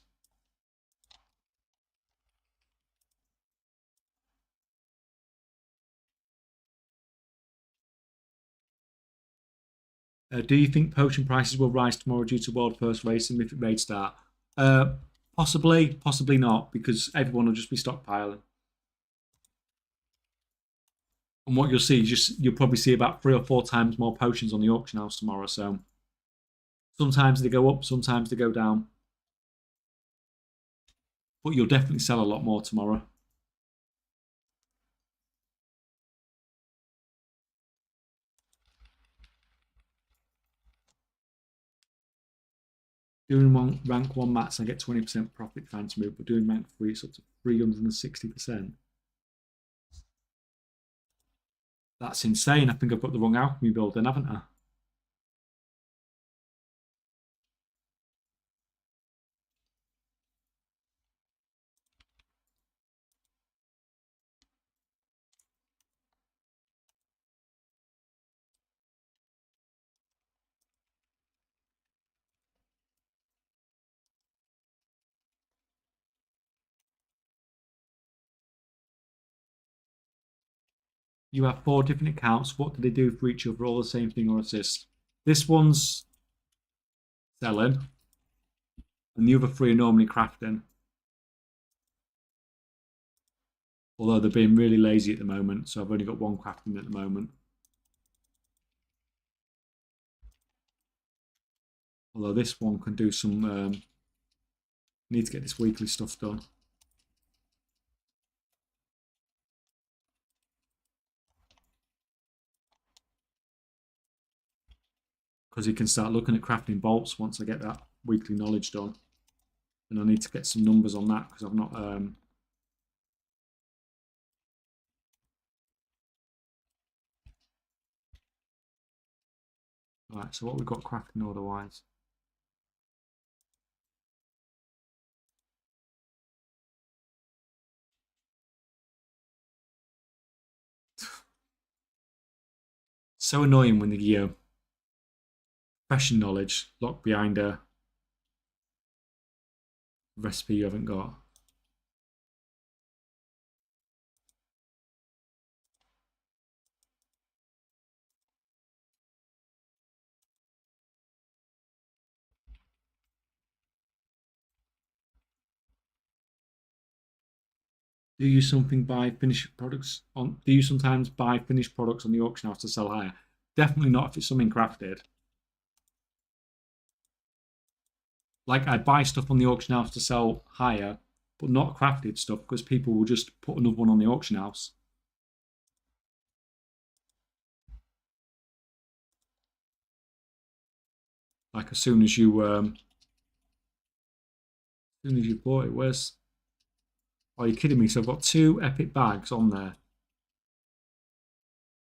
Do you think potion prices will rise tomorrow due to World First Racing if it raid start? Uh, Possibly, possibly not, because everyone will just be stockpiling. And what you'll see is you'll probably see about 3 or 4 times more potions on the auction house tomorrow. So sometimes they go up, sometimes they go down, but you'll definitely sell a lot more tomorrow. Doing rank 1 mats, I get 20% profit trying to move, but doing rank 3, it's up to 360%. That's insane. I think I've got the wrong alchemy build then, haven't I? You have 4 different accounts. What do they do for each other? All the same thing or assist? This one's selling, and the other 3 are normally crafting. Although they're being really lazy at the moment, so I've only got 1 crafting at the moment. Although this one can do some... need to get this weekly stuff done. Because he can start looking at crafting bolts once I get that weekly knowledge done. And I need to get some numbers on that because I've not... Right, so what we've got crafting order-wise? So annoying when the profession knowledge locked behind a recipe you haven't got. Do you something buy finished products on? Do you sometimes buy finished products on the auction house to sell higher? Definitely not if it's something crafted. Like I buy stuff on the auction house to sell higher, but not crafted stuff because people will just put another one on the auction house. Like as soon as you bought it, where's? Are you kidding me? So I've got 2 epic bags on there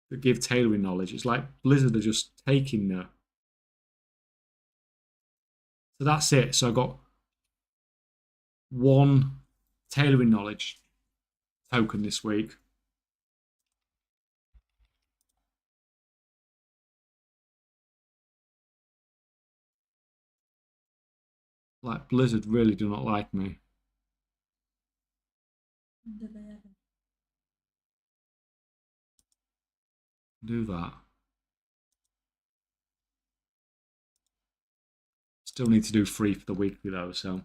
that give tailoring knowledge. It's like Blizzard are just taking the. So that's it. So I got 1 tailoring knowledge token this week. Like Blizzard really do not like me. Do that. Still need to do 3 for the weekly though, so.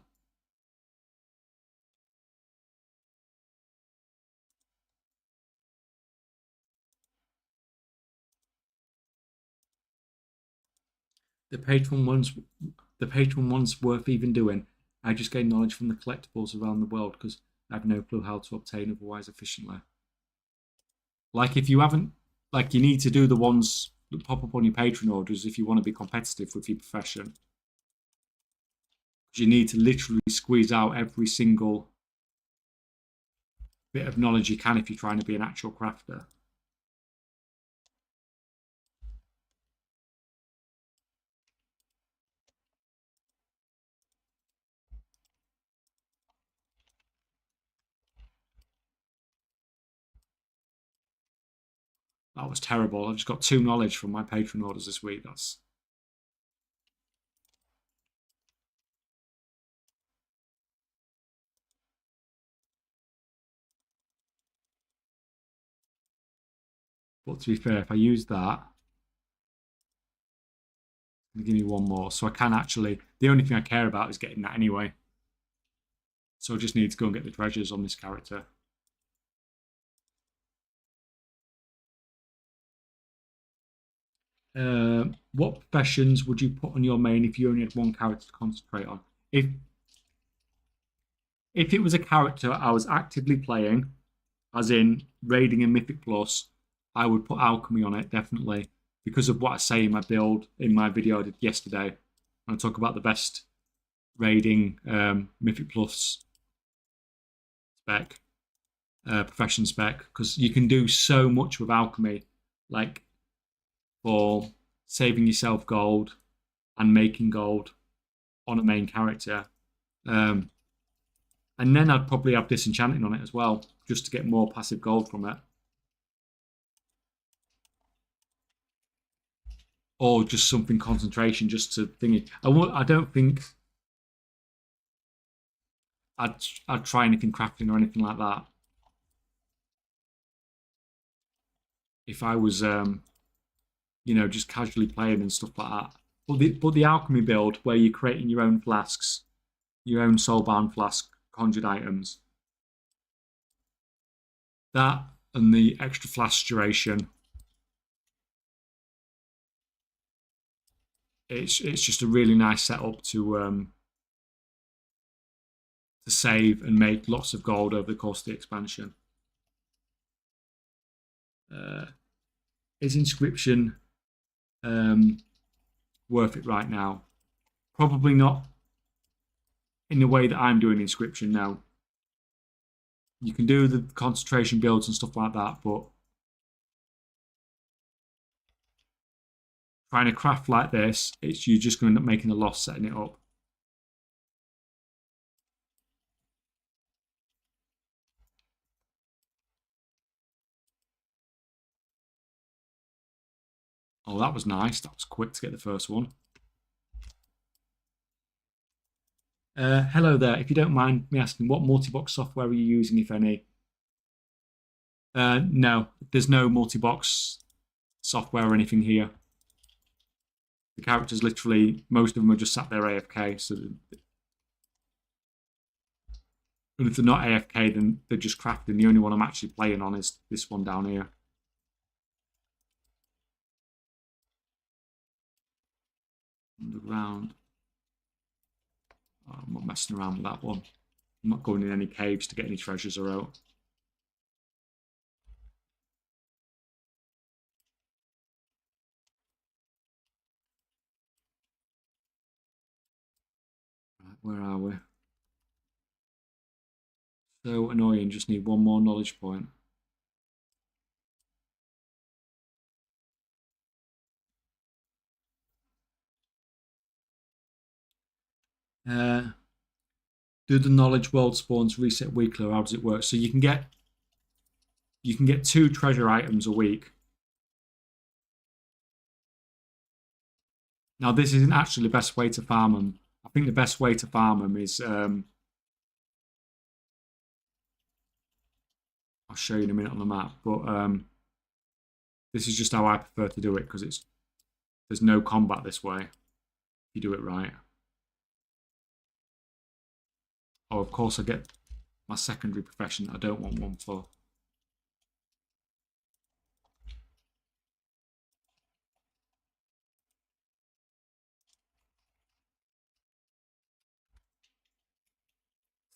The Patreon one's worth even doing. I just gain knowledge from the collectibles around the world because I have no clue how to obtain otherwise efficiently. Like if you haven't, like you need to do the ones that pop up on your Patreon orders if you want to be competitive with your profession. You need to literally squeeze out every single bit of knowledge you can if you're trying to be an actual crafter. That was terrible. I just got 2 knowledge from my Patreon orders this week. That's but to be fair, if I use that, Give me one more. So I can actually... The only thing I care about is getting that anyway. So I just need to go and get the treasures on this character. What professions would you put on your main if you only had one character to concentrate on? If it was a character I was actively playing, as in raiding and Mythic Plus, I would put alchemy on it, definitely, because of what I say in my build, in my video I did yesterday. I talk about the best raiding Mythic Plus spec, profession spec, because you can do so much with alchemy, like for saving yourself gold and making gold on a main character. And then I'd probably have disenchanting on it as well, just to get more passive gold from it. Or just something concentration, just to thingy. I don't think I'd try anything crafting or anything like that. If I was, you know, just casually playing and stuff like that. But the alchemy build, where you're creating your own flasks, your own soulbound flask, conjured items, that and the extra flask duration, it's just a really nice setup to save and make lots of gold over the course of the expansion. Is inscription worth it right now? Probably not in the way that I'm doing inscription now. You can do the concentration builds and stuff like that, but trying to craft like this, you're just going to end up making a loss setting it up. Oh, that was nice. That was quick to get the first one. Hello there. If you don't mind me asking, what multi-box software are you using, if any? No, there's no multi-box software or anything here. The characters literally, most of them are just sat there AFK. So, and if they're not AFK, then they're just crafting. The only one I'm actually playing on is this one down here. Underground. Oh, I'm not messing around with that one. I'm not going in any caves to get any treasures or out. Right, where are we? So annoying, just need one more knowledge point. Do the knowledge world spawns reset weekly, or how does it work? So you can get 2 treasure items a week. Now this isn't actually the best way to farm them. I think the best way to farm them is I'll show you in a minute on the map, but this is just how I prefer to do it, because there's no combat this way if you do it right. Oh, of course I get my secondary profession that I don't want one for.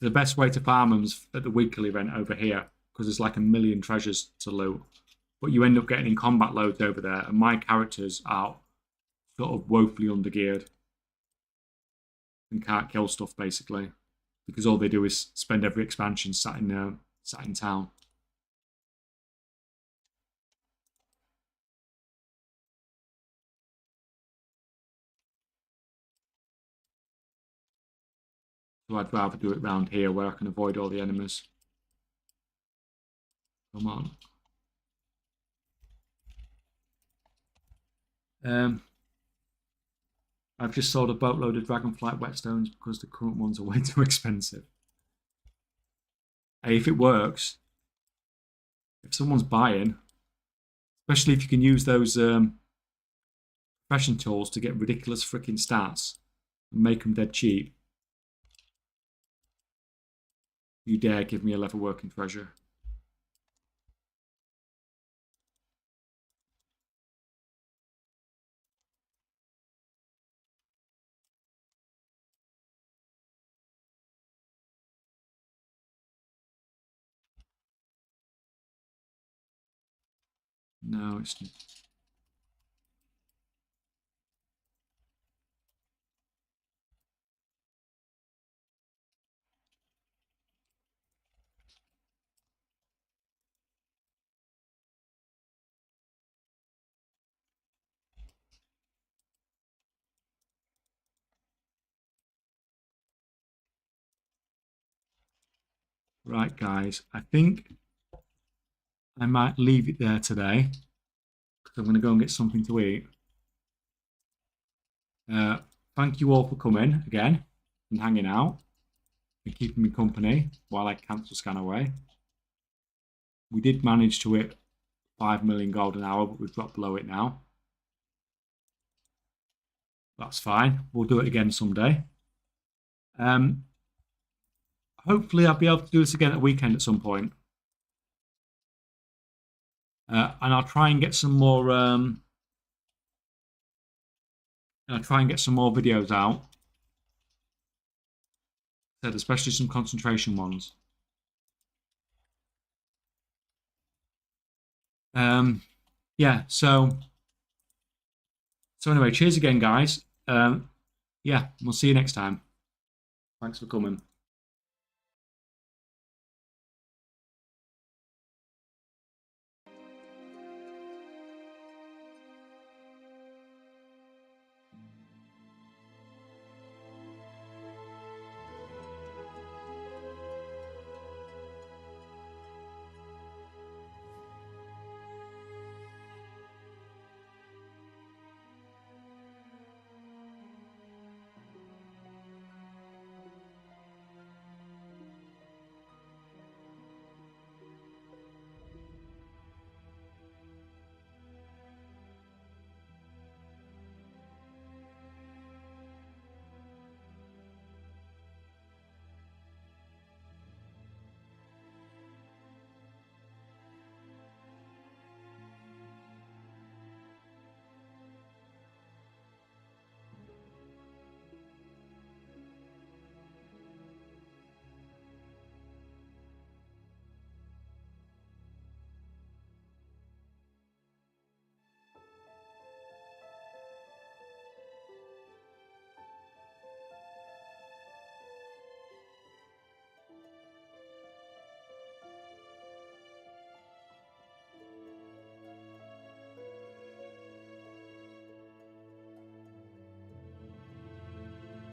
The best way to farm them is at the weekly event over here, because there's like 1,000,000 treasures to loot. But you end up getting in combat loads over there, and my characters are sort of woefully undergeared and can't kill stuff, basically, because all they do is spend every expansion sat in town. So I'd rather do it round here where I can avoid all the enemies. Come on. I've just sold a boatload of Dragonflight whetstones because the current ones are way too expensive. Hey, if it works, if someone's buying, especially if you can use those profession tools to get ridiculous freaking stats and make them dead cheap. You dare give me a level working treasure. No, it's not. Right, guys, I think I might leave it there today because I'm going to go and get something to eat. Thank you all for coming again and hanging out and keeping me company while I cancel scan away. We did manage to hit 5 million gold an hour, but we've dropped below it now. That's fine. We'll do it again someday. Hopefully I'll be able to do this again at weekend at some point. And I'll try and get some more videos out. Especially some concentration ones. Yeah, so anyway, cheers again, guys. Yeah, we'll see you next time. Thanks for coming.